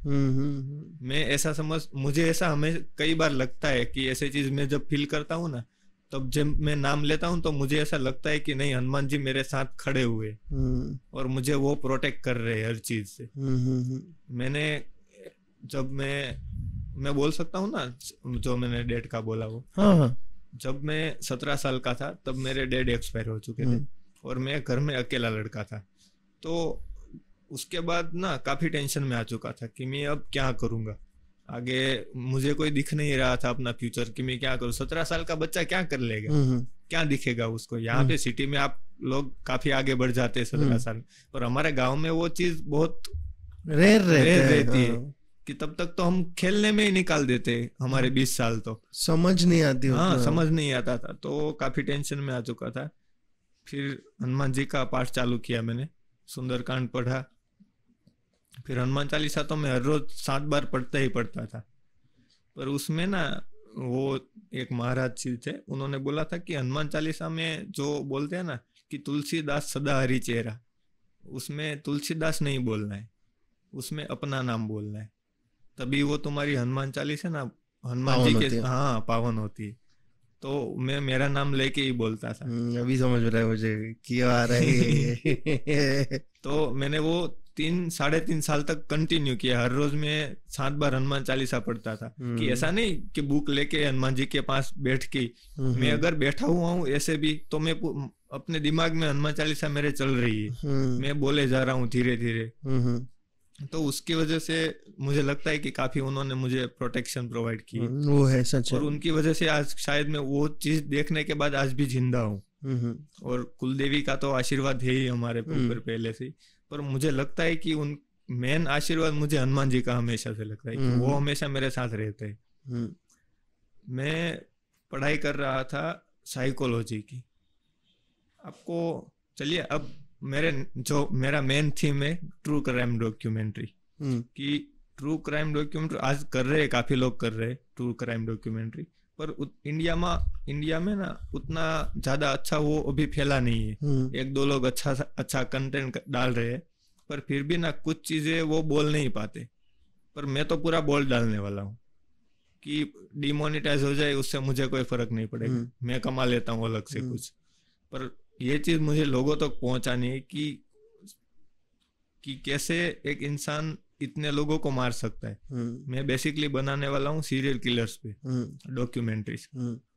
मैं ऐसा मुझे ऐसा हमें कई बार लगता है कि ऐसे चीज मैं जब फील करता हूँ ना, तब जब मैं नाम लेता हूँ तो मुझे ऐसा लगता है कि नहीं, हनुमान जी मेरे साथ खड़े हुए और मुझे वो प्रोटेक्ट कर रहे हैं हर चीज से। मैंने जब मैं बोल सकता हूँ ना, जो मैंने डेड का बोला वो, जब मैं 17 साल का था तब मेरे डैड एक्सपायर हो चुके थे और मैं घर में अकेला लड़का था। तो उसके बाद ना काफी टेंशन में आ चुका था कि मैं अब क्या करूंगा आगे, मुझे कोई दिख नहीं रहा था अपना फ्यूचर कि मैं क्या करूं। 17 साल का बच्चा क्या कर लेगा, क्या दिखेगा उसको। यहाँ पे सिटी में आप लोग काफी आगे बढ़ जाते हैं 17 साल, पर हमारे गांव में वो चीज बहुत रेयर रहती है कि तब तक तो हम खेलने में ही निकाल देते हमारे 20 साल, तो समझ नहीं आती। हाँ, समझ नहीं आता था, तो काफी टेंशन में आ चुका था। फिर हनुमान जी का पाठ चालू किया मैंने, सुंदरकांड पढ़ा, फिर हनुमान चालीसा तो मैं हर रोज 7 बार पढ़ता ही पढ़ता था। पर उसमें ना वो एक महाराज जी थे, उन्होंने बोला था कि हनुमान चालीसा में जो बोलते हैं ना कि तुलसीदास सदा हरि चेहरा, उसमें तुलसीदास नहीं बोलना है, उसमें अपना नाम बोलना है, तभी वो तुम्हारी हनुमान चालीसा ना हनुमान जी के हाँ पावन होती है। तो मैं मेरा नाम लेके ही बोलता था। अभी समझ रहा है मुझे क्यों आ रहा है। तो मैंने वो 3-3.5 साल तक कंटिन्यू किया। हर रोज मैं 7 बार हनुमान चालीसा पढ़ता था। कि ऐसा नहीं कि बुक लेके हनुमान जी के पास बैठ के, मैं अगर बैठा हुआ हूँ ऐसे भी तो मैं अपने दिमाग में हनुमान चालीसा मेरे चल रही है, मैं बोले जा रहा हूँ धीरे धीरे। तो उसकी वजह से मुझे लगता है कि काफी उन्होंने मुझे प्रोटेक्शन प्रोवाइड की। वो है सच है। और उनकी वजह से आज शायद मैं वो चीज देखने के बाद आज भी जिंदा हूँ। और कुलदेवी का तो आशीर्वाद है ही हमारे ऊपर पहले से। पर मुझे लगता है कि उन मेन आशीर्वाद मुझे हनुमान जी का हमेशा से लगता है कि वो हमेशा मेरे साथ रहते हैं। मैं पढ़ाई कर रहा था साइकोलॉजी की। आपको चलिए, अब मेरा मेन थीम है ट्रू क्राइम डॉक्यूमेंट्री। कि ट्रू क्राइम डॉक्यूमेंट्री आज कर रहे हैं, काफी लोग कर रहे हैं ट्रू क्राइम डॉक्यूमेंट्री, पर इंडिया में ना उतना ज्यादा अच्छा वो अभी फैला नहीं है। 1-2 लोग अच्छा कंटेंट डाल रहे हैं, पर फिर भी ना कुछ चीजें वो बोल नहीं पाते। पर मैं तो पूरा बोल डालने वाला हूँ कि डिमोनेटाइज हो जाए उससे मुझे कोई फर्क नहीं पड़ेगा, मैं कमा लेता हूँ अलग से कुछ। पर ये चीज मुझे लोगों तक पहुंचानी है कि कैसे एक इंसान इतने लोगों को मार सकता है। मैं बेसिकली बनाने वाला हूँ सीरियल किलर्स पे डॉक्यूमेंट्रीज,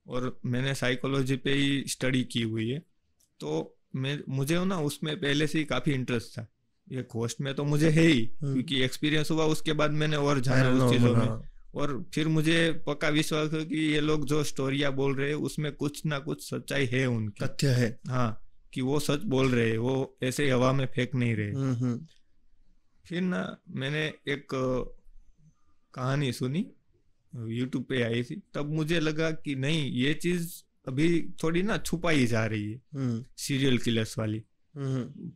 और मैंने साइकोलॉजी पे ही स्टडी की हुई है। तो मुझे ना उसमें पहले से ही काफी इंटरेस्ट था। ये होस्ट में तो मुझे है ही, क्योंकि एक्सपीरियंस हुआ उसके बाद मैंने और जाना उस चीजों में। और फिर मुझे पक्का विश्वास है कि ये लोग जो स्टोरियां बोल रहे हैं उसमें कुछ ना कुछ सच्चाई है, उनकी तथ्य है। हाँ, कि वो सच बोल रहे हैं, वो ऐसे हवा में फेंक नहीं रहे। फिर ना मैंने एक कहानी सुनी, YouTube पे आई थी, तब मुझे लगा कि नहीं, ये चीज अभी थोड़ी ना छुपाई जा रही है, सीरियल किलर्स वाली।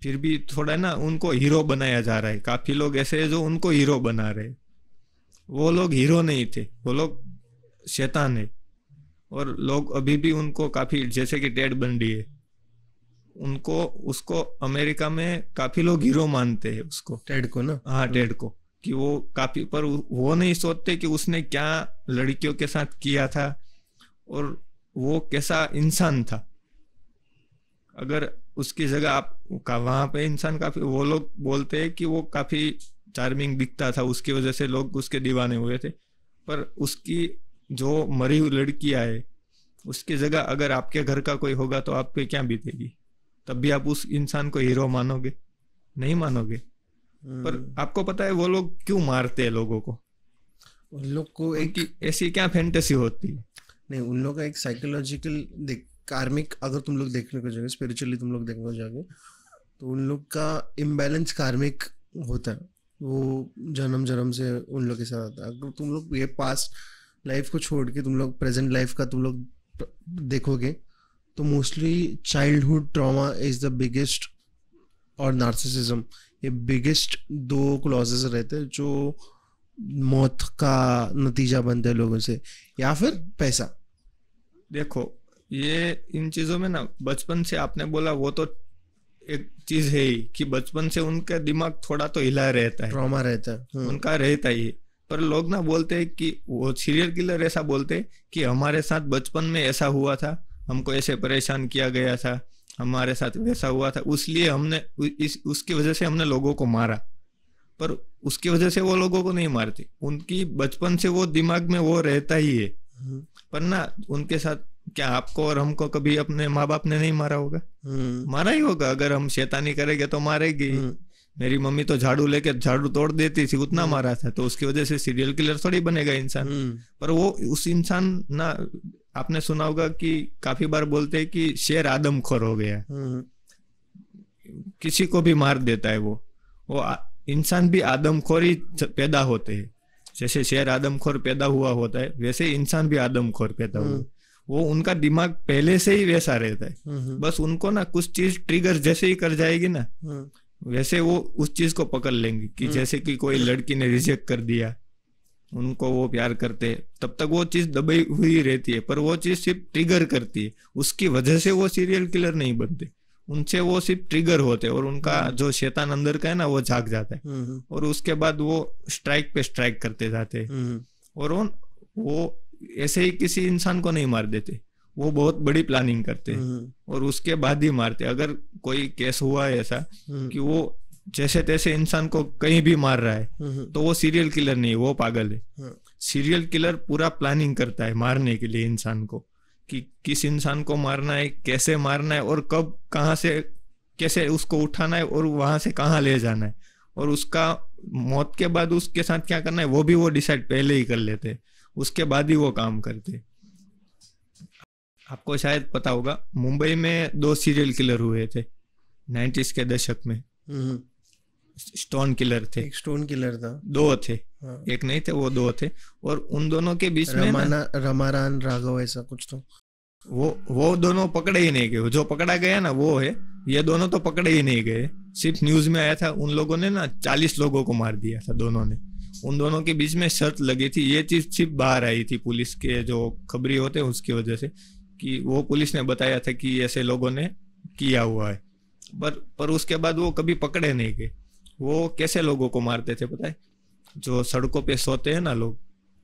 फिर भी थोड़ा ना उनको हीरो बनाया जा रहा है। काफी लोग ऐसे हैं जो उनको हीरो बना रहे हैं। वो लोग हीरो नहीं थे, वो लोग शैतान है। और लोग अभी भी उनको काफी, जैसे कि टेड बंडी है, उसको अमेरिका में काफी लोग हीरो मानते हैं उसको, टेड को ना। हाँ, टेड को, कि वो काफी, पर वो नहीं सोचते कि उसने क्या लड़कियों के साथ किया था और वो कैसा इंसान था। अगर उसकी जगह आप वहां पे इंसान काफी, वो लोग बोलते हैं कि वो काफी चार्मिंग दिखता था, उसकी वजह से लोग उसके दीवाने हुए थे। पर उसकी जो मरी हुई लड़कियां है, उसकी जगह अगर आपके घर का कोई होगा तो आप पे क्या बीतेगी? तब भी आप उस इंसान को हीरो मानोगे? नहीं मानोगे। पर आपको पता है वो लोग क्यों मारते हैं लोगों को? उन लोग को एक ऐसी क्या फैंटेसी होती है? नहीं, उन लोग का एक साइकोलॉजिकल कार्मिक, अगर तुम लोग देखने को जाओगे, स्पिरिचुअली तुम लोग देखने को जाओगे, तो उन लोग का इम्बैलेंस कार्मिक होता है। वो जन्म से उन लोग के साथ आता है। अगर तुम लोग ये पास्ट लाइफ को छोड़ के तुम लोग प्रेजेंट लाइफ का तुम लोग देखोगे तो mostly childhood trauma is the biggest, और नार्सिसिज्म, ये बिगेस्ट 2 क्लॉजेस रहते हैं जो मौत का नतीजा बनते हैं लोगों से, या फिर पैसा। देखो, ये इन चीजों में ना बचपन से आपने बोला, वो तो एक चीज है ही कि बचपन से उनका दिमाग थोड़ा तो हिला रहता है, ट्रॉमा रहता है, उनका रहता ही। पर लोग ना बोलते हैं कि वो सीरियल किलर ऐसा बोलते हैं कि हमारे साथ बचपन में ऐसा हुआ था, हमको ऐसे परेशान किया गया था, हमारे साथ वैसा हुआ था, उसलिए हमने उसकी वजह से हमने लोगों को मारा। पर उसकी वजह से वो लोगों को नहीं मारते, उनकी बचपन से वो दिमाग में वो रहता ही है। पर ना उनके साथ क्या आपको और हमको कभी अपने माँ बाप ने नहीं मारा होगा? मारा ही होगा। अगर हम शैतानी करेंगे तो मारेगी। मेरी मम्मी तो झाड़ू लेके झाड़ू तोड़ देती थी, उतना मारा था। तो उसकी वजह से सीरियल किलर थोड़ी बनेगा इंसान। पर वो उस इंसान ना, आपने सुना होगा कि काफी बार बोलते हैं कि शेर आदमखोर हो गया, किसी को भी मार देता है। वो इंसान भी आदमखोर ही पैदा होते हैं। जैसे शेर आदमखोर पैदा हुआ होता है, वैसे इंसान भी आदमखोर पैदा हुआ। वो उनका दिमाग पहले से ही वैसा रहता है। बस उनको ना कुछ चीज ट्रिगर जैसे ही कर जाएगी ना, वैसे वो उस चीज को पकड़ लेंगे। कि जैसे कि कोई लड़की ने रिजेक्ट कर दिया, उनको वो प्यार करते, तब तक वो चीज दबाई हुई रहती है, पर वो चीज सिर्फ ट्रिगर करती है। उसकी वजह से वो सीरियल किलर नहीं बनते, उनसे वो सिर्फ ट्रिगर होते हैं। और उनका जो शैतान अंदर का है ना, वो जाग जाता है। और उसके बाद वो स्ट्राइक पे स्ट्राइक करते जाते हैं। और वो ऐसे ही किसी इंसान को नहीं मार देते, वो बहुत बड़ी प्लानिंग करते हैं और उसके बाद ही मारते। अगर कोई केस हुआ है ऐसा कि वो जैसे तैसे इंसान को कहीं भी मार रहा है, तो वो सीरियल किलर नहीं, वो पागल है। सीरियल किलर पूरा प्लानिंग करता है मारने के लिए इंसान को, कि किस इंसान को मारना है, कैसे मारना है, और कब, कहाँ से, कैसे उसको उठाना है और वहां से कहाँ ले जाना है। और उसका मौत के बाद उसके साथ क्या करना है वो भी वो डिसाइड पहले ही कर लेते हैं, उसके बाद ही वो काम करते। आपको शायद पता होगा, मुंबई में 2 सीरियल किलर हुए थे 90s के दशक में। स्टोन किलर थे, एक स्टोन किलर था, 2 थे। एक नहीं थे, वो 2 थे। और उन दोनों के बीच में रमारान राघव ऐसा कुछ तो, वो दोनों पकड़े ही नहीं गए। जो पकड़ा गया ना वो है, ये दोनों तो पकड़े ही नहीं गए। सिर्फ न्यूज में आया था, उन लोगों ने ना 40 लोगों को मार दिया था दोनों ने। उन दोनों के बीच में शर्त लगी थी, ये चीज सिर्फ बाहर आई थी पुलिस के जो खबरी होते हैं उसकी वजह से, कि वो पुलिस ने बताया था कि ऐसे लोगों ने किया हुआ है। पर उसके बाद वो कभी पकड़े नहीं गए। वो कैसे लोगों को मारते थे पता है? जो सड़कों पे सोते हैं ना लोग,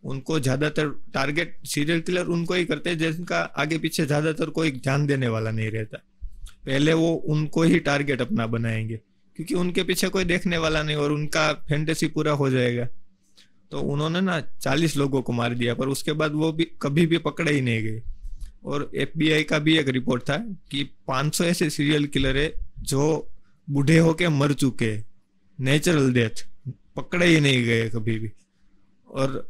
उनको ज्यादातर टारगेट सीरियल किलर उनको ही करते हैं जिनका आगे पीछे ज्यादातर कोई ध्यान देने वाला नहीं रहता। पहले वो उनको ही टारगेट अपना बनाएंगे, क्योंकि उनके पीछे कोई देखने वाला नहीं और उनका फैंटेसी पूरा हो जाएगा। तो उन्होंने ना 40 लोगों को मार दिया, पर उसके बाद वो भी कभी भी पकड़े ही नहीं गए। और FBI का भी एक रिपोर्ट था कि 500 ऐसे सीरियल किलर है जो बूढ़े होके मर चुके, नेचुरल डेथ, पकड़े ही नहीं गए कभी भी। और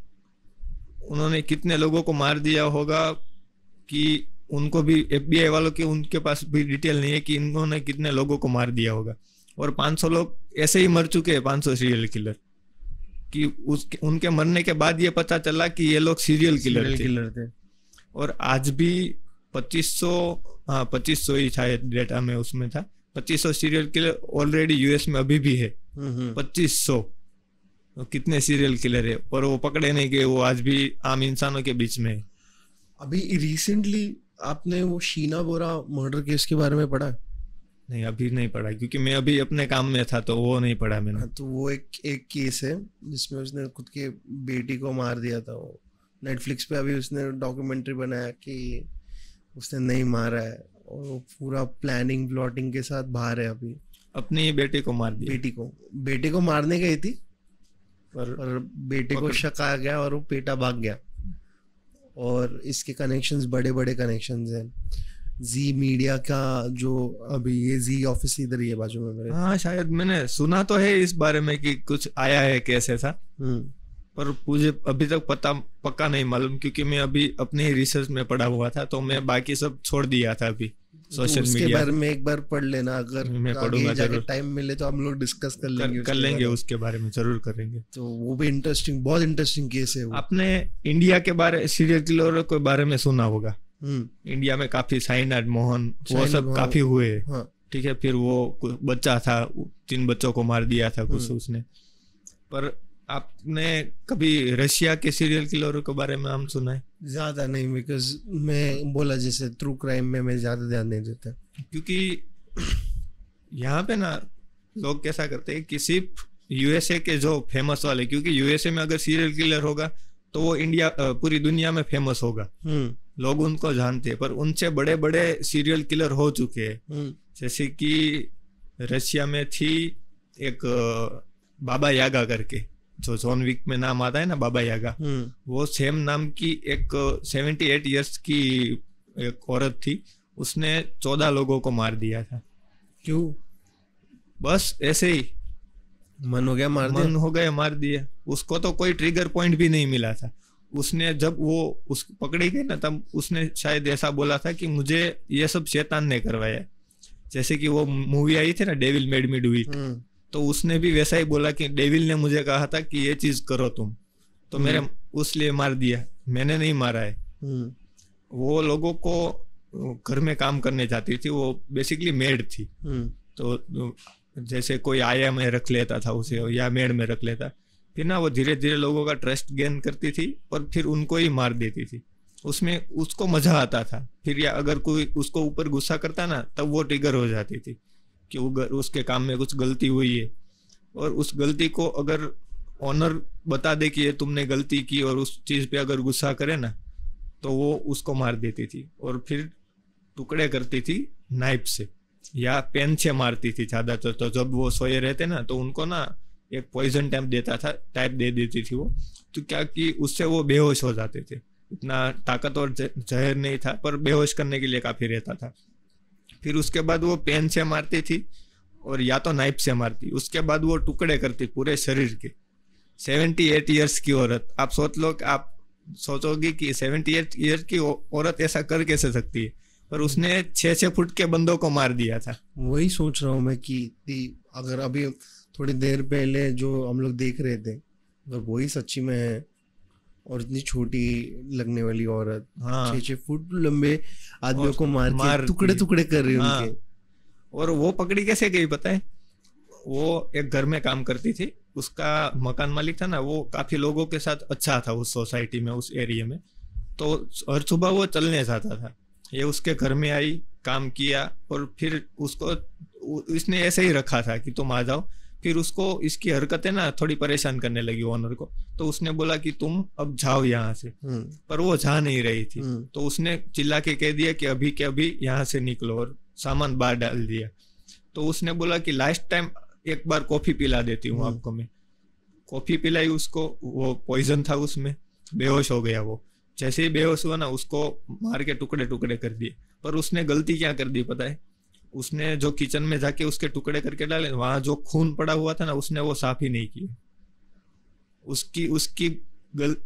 उन्होंने कितने लोगों को मार दिया होगा कि उनको भी, FBI वालों के, उनके पास भी डिटेल नहीं है कि इन्होंने कितने लोगों को मार दिया होगा। और 500 लोग ऐसे ही मर चुके हैं, 500 सीरियल किलर, कि उनके मरने के बाद ये पता चला कि ये लोग सीरियल किलर थे। और आज भी 2500 ही शायद डेटा में उसमें था, 2500 सीरियल किलर ऑलरेडी US में अभी भी है। 2500 तो कितने सीरियल किलर है, और वो पकड़े नहीं गए, वो आज भी आम इंसानों के बीच में है। अभी रिसेंटली आपने वो शीना बोरा मर्डर केस के बारे में पढ़ा? नहीं, अभी नहीं पढ़ा, क्योंकि मैं अभी अपने काम में था, तो वो नहीं पढ़ा मैंने। तो वो एक केस है जिसमें उसने खुद के बेटी को मार दिया था। वो नेटफ्लिक्स पे अभी उसने डॉक्यूमेंट्री बनाया कि उसने नहीं मारा है, और वो पूरा प्लानिंग प्लॉटिंग के साथ बाहर है अभी। अपनी बेटी को मार दिया? बेटी को मारने गई थी, पर बेटे को शक आ गया और वो बेटा भाग गया। और इसके कनेक्शंस बड़े कनेक्शंस हैं। जी मीडिया का जो अभी ये जी ऑफिस इधर ही है बाजू में मेरे। हाँ, शायद मैंने सुना तो है इस बारे में कि कुछ आया है केस ऐसा, पर मुझे अभी तक पक्का नहीं मालूम, क्योंकि मैं अभी अपने रिसर्च में पढ़ा हुआ था, तो मैं बाकी सब छोड़ दिया था अभी सोशल मीडिया। उसके बारे में एक बार पढ़ लेना, अगर मैं पढ़ूंगा, जाके टाइम मिले तो हम लोग डिस्कस कर लेंगे उसके बारे में जरूर करेंगे। तो वो भी बहुत इंटरेस्टिंग केस है वो। आपने इंडिया के बारे, सीरियल किलर के बारे में सुना होगा? इंडिया में काफी साइनाइड मोहन, वो सब काफी हुए। ठीक है, फिर वो बच्चा था, 3 बच्चों को मार दिया था कुछ उसने। पर आपने कभी रशिया के सीरियल किलर के बारे में हम सुना है? ज्यादा नहीं, बिकॉज मैं बोला जैसे ट्रू क्राइम में मैं ज्यादा ध्यान नहीं देता, क्योंकि यहाँ पे ना लोग कैसा करते हैं कि सिर्फ USA के जो फेमस वाले, क्योंकि USA में अगर सीरियल किलर होगा तो वो इंडिया, पूरी दुनिया में फेमस होगा। लोग उनको जानते हैं, पर उनसे बड़े बड़े सीरियल किलर हो चुके हैं। जैसे कि रशिया में थी एक बाबा यागा करके, जो जॉन विक में नाम आता है ना, बाबा यागा, वो सेम नाम की एक 78 इयर्स की एक औरत थी, उसने 14 लोगों को मार दिया था। क्यों? बस ऐसे ही मन हो गया मार दिया। उसको तो कोई ट्रिगर पॉइंट भी नहीं मिला था। उसने जब वो उस पकड़ी गई ना, तब उसने शायद ऐसा बोला था कि मुझे ये सब शैतान ने करवाया। जैसे कि वो मूवी आई थी ना, devil made me do it, तो उसने भी वैसा ही बोला कि डेविल ने मुझे कहा था कि ये चीज करो तुम, तो मेरे उसलिए मार दिया, मैंने नहीं मारा है। वो लोगों को घर में काम करने जाती थी, वो बेसिकली मेड थी। तो जैसे कोई आया में रख लेता था उसे, या मेड में रख लेता, फिर ना वो धीरे धीरे लोगों का ट्रस्ट गेन करती थी और फिर उनको ही मार देती थी। उसमें उसको मजा आता था। फिर या अगर कोई उसको ऊपर गुस्सा करता ना, तब वो ट्रिगर हो जाती थी कि उसके काम में कुछ गलती हुई है, और उस गलती को अगर ऑनर बता दे कि ये तुमने गलती की, और उस चीज पे अगर गुस्सा करे ना, तो वो उसको मार देती थी। और फिर टुकड़े करती थी नाइफ से या पेन से मारती थी ज्यादातर। तो जब वो सोए रहते ना, तो उनको ना एक पॉइजन टाइप दे देती थी वो, तो क्या कि उससे वो बेहोश हो जाते थे। इतना ताकतवर जहर नहीं था, पर बेहोश करने के लिए काफी रहता था। फिर उसके बाद वो पेन से मारती थी और या तो नाइफ से मारती। उसके बाद वो टुकड़े करती पूरे शरीर के। 78 इयर्स की औरत, आप सोच लो, आप सोचोगी कि 78 ईयर की औरत ऐसा कर कैसे सकती है, पर उसने 6 फुट के बंदों को मार दिया था। वही सोच रहा हूँ मैं कि अगर अभी थोड़ी देर पहले जो हम लोग देख रहे थे, अगर वही सच्ची में है और इतनी छोटी लगने वाली औरत 6 फुट लंबे आदमियों को मार टुकड़े टुकड़े कर रही है उनके। और वो पकड़ी कैसे गई पता है? वो एक घर में काम करती थी, उसका मकान मालिक था ना, वो काफी लोगों के साथ अच्छा था उस सोसाइटी में, उस एरिया में। तो हर सुबह वो चलने जाता था। ये उसके घर में आई, काम किया, और फिर उसको इसने ऐसे ही रखा था कि तुम आ जाओ। फिर उसको इसकी हरकतें ना थोड़ी परेशान करने लगी ओनर को, तो उसने बोला कि तुम अब जाओ यहाँ से, पर वो जा नहीं रही थी। तो उसने चिल्ला के कह दिया कि अभी के अभी यहाँ से निकलो, और सामान बाहर डाल दिया। तो उसने बोला कि लास्ट टाइम एक बार कॉफी पिला देती हूँ आपको मैं। कॉफी पिलाई उसको, वो पॉइजन था उसमें, बेहोश हो गया वो। जैसे ही बेहोश हुआ ना, उसको मार के टुकड़े टुकड़े कर दिए। पर उसने गलती क्या कर दी पता है? उसने जो किचन में जाके उसके टुकड़े करके डाले, वहां जो खून पड़ा हुआ था ना, उसने वो साफ ही नहीं किया। उसकी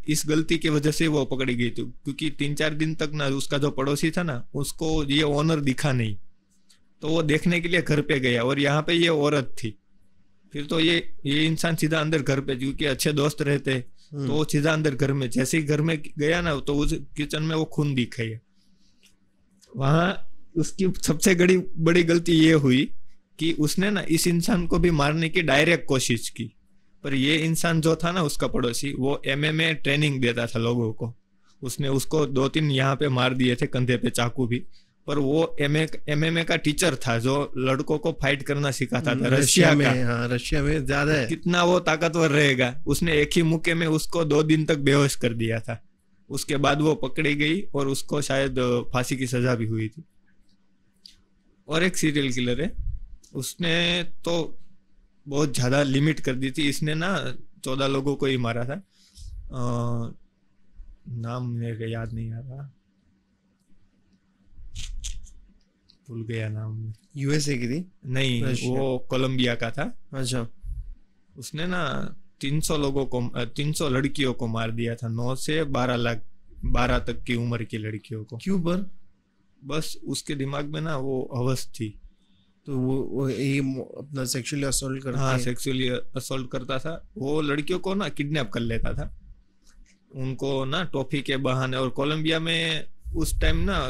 इस गलती की वजह से वो पकड़ी गई थी, क्योंकि 3-4 दिन तक ना उसका जो पड़ोसी था ना, उसको ये ओनर दिखा नहीं। तो वो देखने के लिए घर पे गया, और यहाँ पे ये औरत थी। फिर तो ये इंसान सीधा अंदर घर पे, क्योंकि अच्छे दोस्त रहते, तो वो सीधा अंदर घर में, जैसे ही घर में गया ना, तो उस किचन में वो खून दिखाई है। वहां उसकी सबसे बड़ी गलती ये हुई कि उसने ना इस इंसान को भी मारने की डायरेक्ट कोशिश की। पर ये इंसान जो था ना, उसका पड़ोसी, वो MMA ट्रेनिंग देता था लोगों को। उसने उसको 2-3 यहाँ पे मार दिए थे, कंधे पे चाकू भी। पर वो MMA का टीचर था, जो लड़कों को फाइट करना सिखाता था रशिया में। हाँ, रशिया में ज्यादा है। कितना वो ताकतवर रहेगा। उसने एक ही मुक्के में उसको 2 दिन तक बेहोश कर दिया था। उसके बाद वो पकड़ी गई और उसको शायद फांसी की सजा भी हुई थी। और एक सीरियल किलर है, उसने तो बहुत ज्यादा लिमिट कर दी थी। इसने ना 14 लोगों को ही मारा था। नाम मेरे याद नहीं आ रहा, भूल गया नाम। USA की थी? नहीं, वो कोलंबिया का था। अच्छा। उसने ना 300 लड़कियों को मार दिया था, 9 से 12 तक की उम्र की लड़कियों को। क्यों? पर बस उसके दिमाग में ना वो हवस थी, तो वो ये अपना सेक्सुअली असॉल्ट करता। हाँ, सेक्सुअली असॉल्ट करता था। वो लड़कियों को ना किडनैप कर लेता था, उनको ना टॉफी के बहाने। और कोलंबिया में उस टाइम ना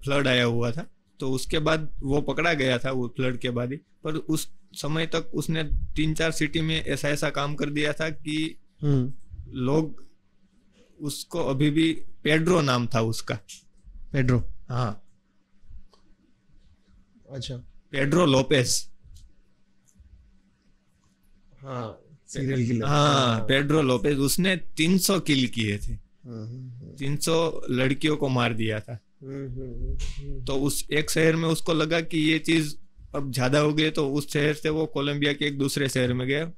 फ्लड आया हुआ था, तो उसके बाद वो पकड़ा गया था, वो फ्लड के बाद ही। पर उस समय तक उसने 3-4 सिटी में ऐसा काम कर दिया था कि लोग उसको, अभी भी पेड्रो नाम था उसका। पेड्रो? हाँ। अच्छा। Pedro Lopez. हाँ, सीरियल किलर। हाँ, पेड्रो लोपेज। उसने 300 किल किए थे। 300 लड़कियों को मार दिया था। तो उस एक शहर में उसको लगा कि ये चीज अब ज्यादा हो गई, तो उस शहर से वो कोलंबिया के एक दूसरे शहर में गया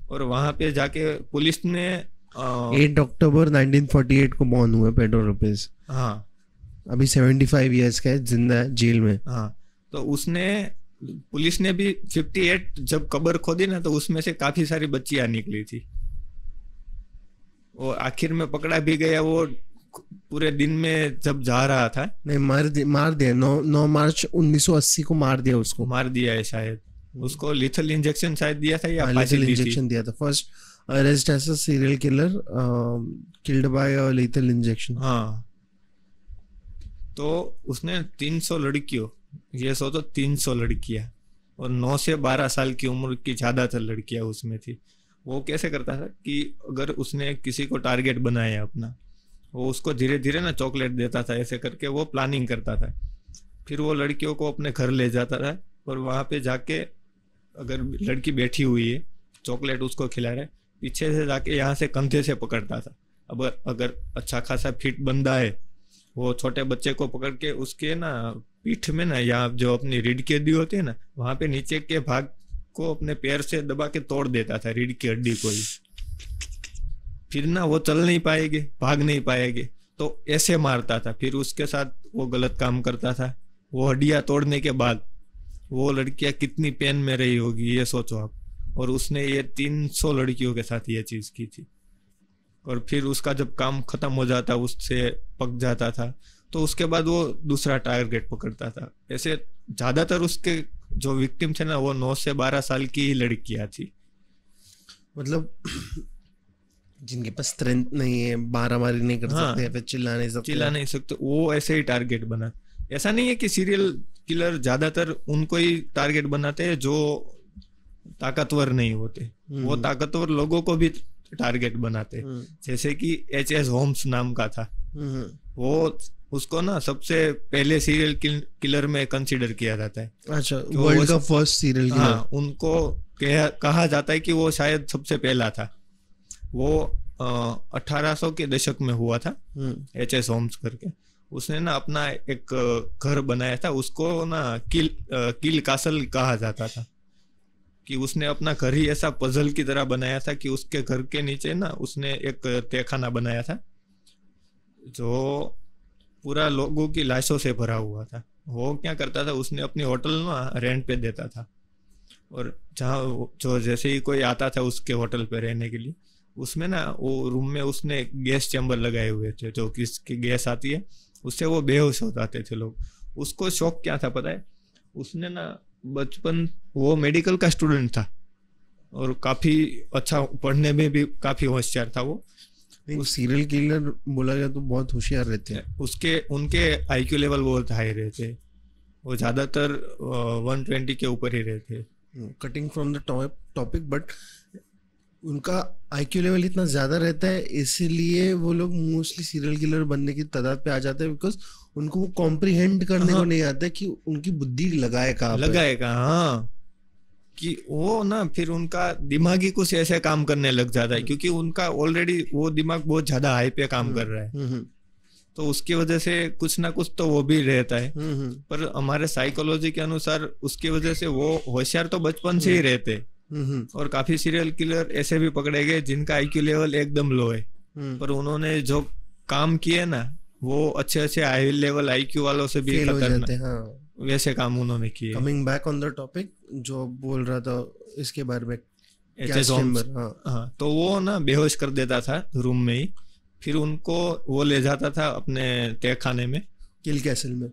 और वहां पे जाके पुलिस ने 8 अक्टूबर 1948 को बॉर्न हुआ पेड्रो लोपेज। हाँ, अभी 75 इयर्स का है, जिंदा है, जेल में। हाँ, तो उसने पुलिस ने भी 58 जब कब्र खोदी ना, तो उसमें से काफी सारी बच्चियां निकली थी। वो आखिर में पकड़ा भी गया। वो पूरे दिन में जब जा रहा था, नहीं मार दिया 9 मार्च 1980 को मार दिया उसको। मार दिया है शायद उसको। लिथल इंजेक्शन शायद दिया था या फांसी दी थी। इंजेक्शन दिया था। First arrest as a serial killer, killed by a lethal injection. हाँ, तो उसने 300 लड़कियों, ये सोचो 300 लड़कियां, और 9 से 12 साल की उम्र की ज्यादातर लड़कियां उसमें थी। वो कैसे करता था कि अगर उसने किसी को टारगेट बनाया अपना, वो उसको धीरे धीरे ना चॉकलेट देता था, ऐसे करके वो प्लानिंग करता था। फिर वो लड़कियों को अपने घर ले जाता था और वहां पे जाके अगर लड़की बैठी हुई है, चॉकलेट उसको खिला रहा है, पीछे से जाके यहाँ से कंधे से पकड़ता था। अब अगर अच्छा खासा फिट बंदा है, वो छोटे बच्चे को पकड़ के उसके ना पीठ में ना, या जो अपनी रीढ़ की हड्डी होती है ना, वहां पे नीचे के भाग को अपने पैर से दबा के तोड़ देता था, रीढ़ की हड्डी को ही। फिर ना वो चल नहीं पाएंगे, भाग नहीं पाएंगे, तो ऐसे मारता था। फिर उसके साथ वो गलत काम करता था। वो हड्डियां तोड़ने के बाद वो लड़कियां कितनी पेन में रही होगी, ये सोचो आप। और उसने ये 300 लड़कियों के साथ ये चीज की थी। और फिर उसका जब काम खत्म हो जाता, उससे पक जाता था, तो उसके बाद वो दूसरा टारगेट पकड़ता था। ऐसे ज्यादातर उसके जो विक्टिम थे ना, वो 9 से 12 साल की ही लड़कियां थी। मतलब जिनके पास स्ट्रेंथ नहीं है, मारामारी नहीं कर सकते, फिर चिल्ला नहीं सकते, वो ऐसे ही टारगेट बना। ऐसा नहीं है कि सीरियल किलर ज्यादातर उनको ही टारगेट बनाते हैं जो ताकतवर नहीं होते, वो ताकतवर लोगों को भी टारगेट बनाते। जैसे कि H.S. होम्स नाम का था, वो उसको ना सबसे पहले सीरियल किलर में कंसीडर किया जाता है। अच्छा, वर्ल्ड का फर्स्ट सीरियल किलर। हाँ, उनको कहा जाता है कि वो शायद सबसे पहला था। वो 1800 के दशक में हुआ था, H.S. होम्स करके। उसने ना अपना एक घर बनाया था, उसको ना किल कासल कहा जाता था। कि उसने अपना घर ही ऐसा पजल की तरह बनाया था कि उसके घर के नीचे ना उसने एक तहखाना बनाया था जो पूरा लोगों की लाशों से भरा हुआ था। वो क्या करता था, उसने अपनी होटल ना रेंट पे देता था, और जहाँ जो जैसे ही कोई आता था उसके होटल पे रहने के लिए, उसमें ना वो रूम में उसने गैस चैम्बर लगाए हुए थे, जो किसकी गैस आती है उससे वो बेहोश हो जाते थे लोग। उसको शौक क्या था पता है, उसने ना बचपन, वो मेडिकल का स्टूडेंट था और काफी अच्छा पढ़ने में भी काफी होशियार था। वो सीरियल किलर बोला गया तो बहुत होशियार रहते हैं। उनके IQ लेवल बहुत हाई रहते, वो ज्यादातर 120 के ऊपर ही रहते। Cutting from the topic, but उनका IQ लेवल इतना ज्यादा रहता है, इसीलिए वो लोग मोस्टली सीरियल किलर बनने की तादाद पे आ जाते हैं, बिकॉज उनको वो कॉम्प्रिहेंड करने को नहीं आता कि उनकी बुद्धि लगाए कहाँ। हाँ, कि वो ना फिर उनका दिमागी कुछ ऐसे काम करने लग जाता है, क्योंकि उनका ऑलरेडी वो दिमाग बहुत ज्यादा हाई पे काम कर रहा है, तो उसकी वजह से कुछ ना कुछ तो वो भी रहता है। पर हमारे साइकोलॉजी के अनुसार उसकी वजह से वो होशियार तो बचपन से ही रहते। और काफी सीरियल किलर ऐसे भी पकड़े गए जिनका IQ लेवल एकदम लो है, पर उन्होंने जो काम किए ना, वो अच्छे हाई लेवल IQ वालों से भी खतरनाक वैसे काम उन्होंने किए। Coming back on the topic, जो बोल रहा था इसके बारे में, हाँ, तो वो ना बेहोश कर देता था रूम में ही, फिर उनको वो ले जाता था अपने तहखाने में, किल कैसल में।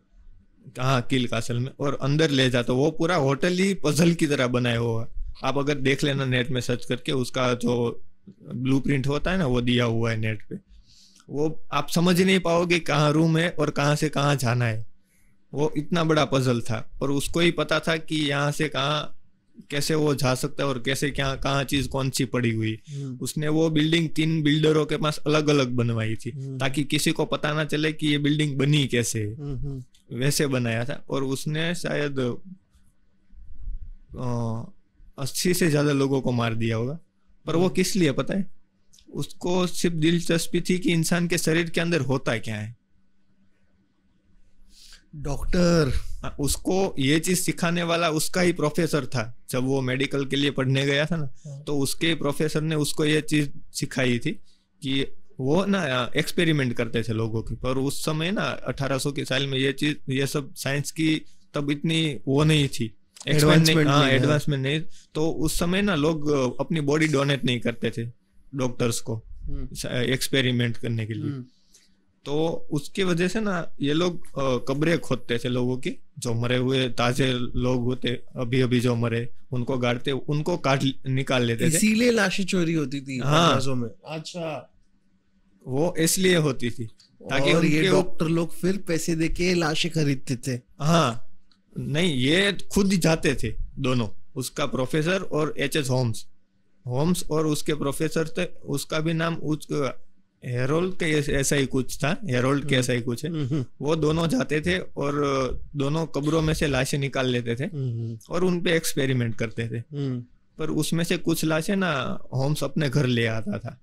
हाँ, किल कैसल में, और अंदर ले जाता। वो पूरा होटल ही पजल की तरह बनाया हुआ, आप अगर देख लेना नेट में सर्च करके, उसका जो ब्लूप्रिंट होता है ना, वो दिया हुआ है नेट पे। वो आप समझ ही नहीं पाओगे कहाँ रूम है और कहाँ से कहाँ जाना है। वो इतना बड़ा पजल था, और उसको ही पता था कि यहाँ से कहाँ कैसे वो जा सकता है और कैसे क्या कहाँ चीज कौन सी पड़ी हुई। उसने वो बिल्डिंग 3 बिल्डरों के पास अलग अलग बनवाई थी, ताकि किसी को पता ना चले कि ये बिल्डिंग बनी कैसे, वैसे बनाया था। और उसने शायद 80 से ज्यादा लोगों को मार दिया होगा। पर वो किस लिए पता है, उसको सिर्फ दिलचस्पी थी कि इंसान के शरीर के अंदर होता क्या है। डॉक्टर, उसको ये चीज सिखाने वाला उसका ही प्रोफेसर था। जब वो मेडिकल के लिए पढ़ने गया था ना, तो उसके प्रोफेसर ने उसको ये चीज सिखाई थी कि वो ना एक्सपेरिमेंट करते थे लोगों के। पर उस समय ना 1800 के साल में ये सब साइंस की तब इतनी वो नहीं थी, एडवांसमेंट नहीं। तो उस समय ना लोग अपनी बॉडी डोनेट नहीं करते थे डॉक्टर्स को एक्सपेरिमेंट करने के लिए। तो उसकी वजह से ना ये लोग कब्रें खोदते थे लोगों की, जो मरे हुए ताजे लोग होते अभी अभी जो मरे, उनको गाड़ते, उनको काट निकाल लेते थे। इसीलिए लाशें चोरी होती थी में। अच्छा, वो इसलिए होती थी ताकि और ये डॉक्टर लोग फिर पैसे देके लाशें खरीदते थे। हाँ, नहीं, ये खुद ही जाते थे दोनों, उसका प्रोफेसर और H.S. होम्स और उसके प्रोफेसर थे, उसका भी नाम हेरोल्ड के ऐसा ही कुछ था, हेरोल्ड के ऐसा ही कुछ है। वो दोनों जाते थे और दोनों कब्रों में से लाशें निकाल लेते थे और उन पे एक्सपेरिमेंट करते थे। पर उसमें से कुछ लाशें ना होम्स अपने घर ले आता था।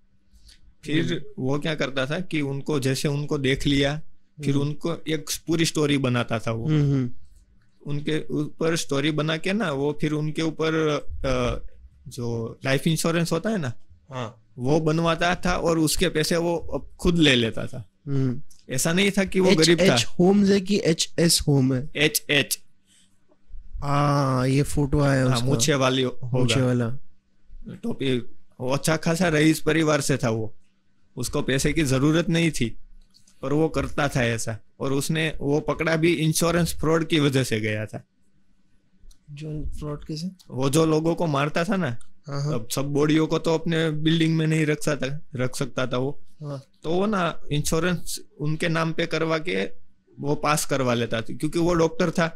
फिर वो क्या करता था कि उनको जैसे उनको देख लिया, फिर उनको एक पूरी स्टोरी बनाता था। वो उनके ऊपर स्टोरी बना के ना वो फिर उनके ऊपर जो लाइफ इंश्योरेंस होता है ना, वो बनवाता था और उसके पैसे वो खुद ले लेता था। ऐसा नहीं था कि वो गरीब था। होम्स है कि H.S. होम है? H. ये फोटो आया उसका, मूछे वाला टोपी। वो अच्छा खासा रईस परिवार से था। वो उसको पैसे की जरूरत नहीं थी, पर वो करता था ऐसा। और उसने वो पकड़ा भी इंश्योरेंस फ्रॉड की वजह से गया था। जो फ्रॉड कैसे? वो जो लोगों को मारता था ना, अब सब बॉडियों को तो अपने बिल्डिंग में नहीं रख सकता था वो। तो वो ना इंश्योरेंस उनके नाम पे करवा के वो पास करवा लेता था, क्योंकि वो डॉक्टर था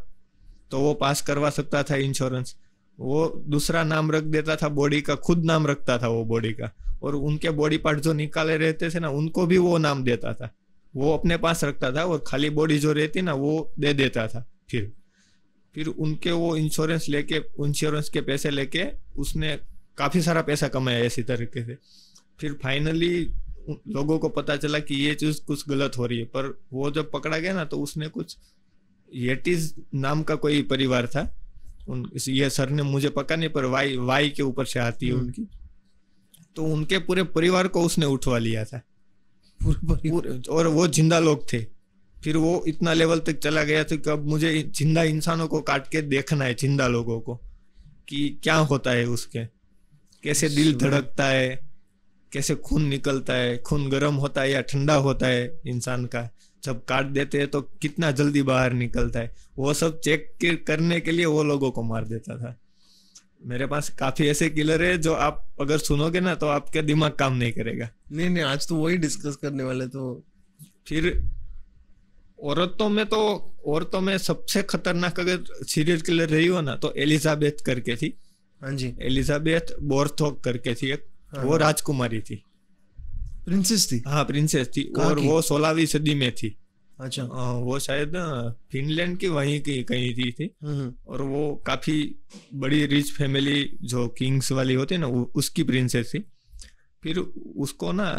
तो वो पास करवा सकता था इंश्योरेंस। वो दूसरा नाम रख देता था बॉडी का, खुद नाम रखता था वो बॉडी का। और उनके बॉडी पार्ट जो निकाले रहते थे ना, उनको भी वो नाम देता था, वो अपने पास रखता था। और खाली बॉडी जो रहती ना वो दे देता था। फिर उनके वो इंश्योरेंस के पैसे लेके उसने काफी सारा पैसा कमाया ऐसी तरीके से। फिर फाइनली लोगों को पता चला कि ये चीज कुछ गलत हो रही है। पर वो जब पकड़ा गया ना, तो उसने कुछ येटिस नाम का कोई परिवार था, ये सर ने मुझे पता नहीं, पर वाई के ऊपर से आती है उनकी। तो उनके पूरे परिवार को उसने उठवा लिया था और वो जिंदा लोग थे। फिर वो इतना लेवल तक चला गया था कि अब मुझे जिंदा इंसानों को काट के देखना है, जिंदा लोगों को, कि क्या होता है उसके, कैसे दिल धड़कता है, कैसे खून निकलता है, खून गर्म होता है या ठंडा होता है इंसान का, जब काट देते हैं तो कितना जल्दी बाहर निकलता है। वो सब चेक करने के लिए वो लोगों को मार देता था। मेरे पास काफी ऐसे किलर है जो आप अगर सुनोगे ना तो आपका दिमाग काम नहीं करेगा। नहीं, आज तो वही डिस्कस करने वाले। तो फिर औरतों में सबसे खतरनाक अगर सीरियल किलर रही हो ना, तो एलिजाबेथ करके थी। हाँ जी, एलिजाबेथ बोर्थोक करके थी एक। वो राजकुमारी थी, प्रिंसेस थी। हाँ, प्रिंसेस थी। और वो 16वीं सदी में थी। अच्छा, वो शायद फिनलैंड की वहीं की कहीं थी। और वो काफी बड़ी रिच फैमिली जो किंग्स वाली होती है ना, उसकी प्रिंसेस थी। फिर उसको ना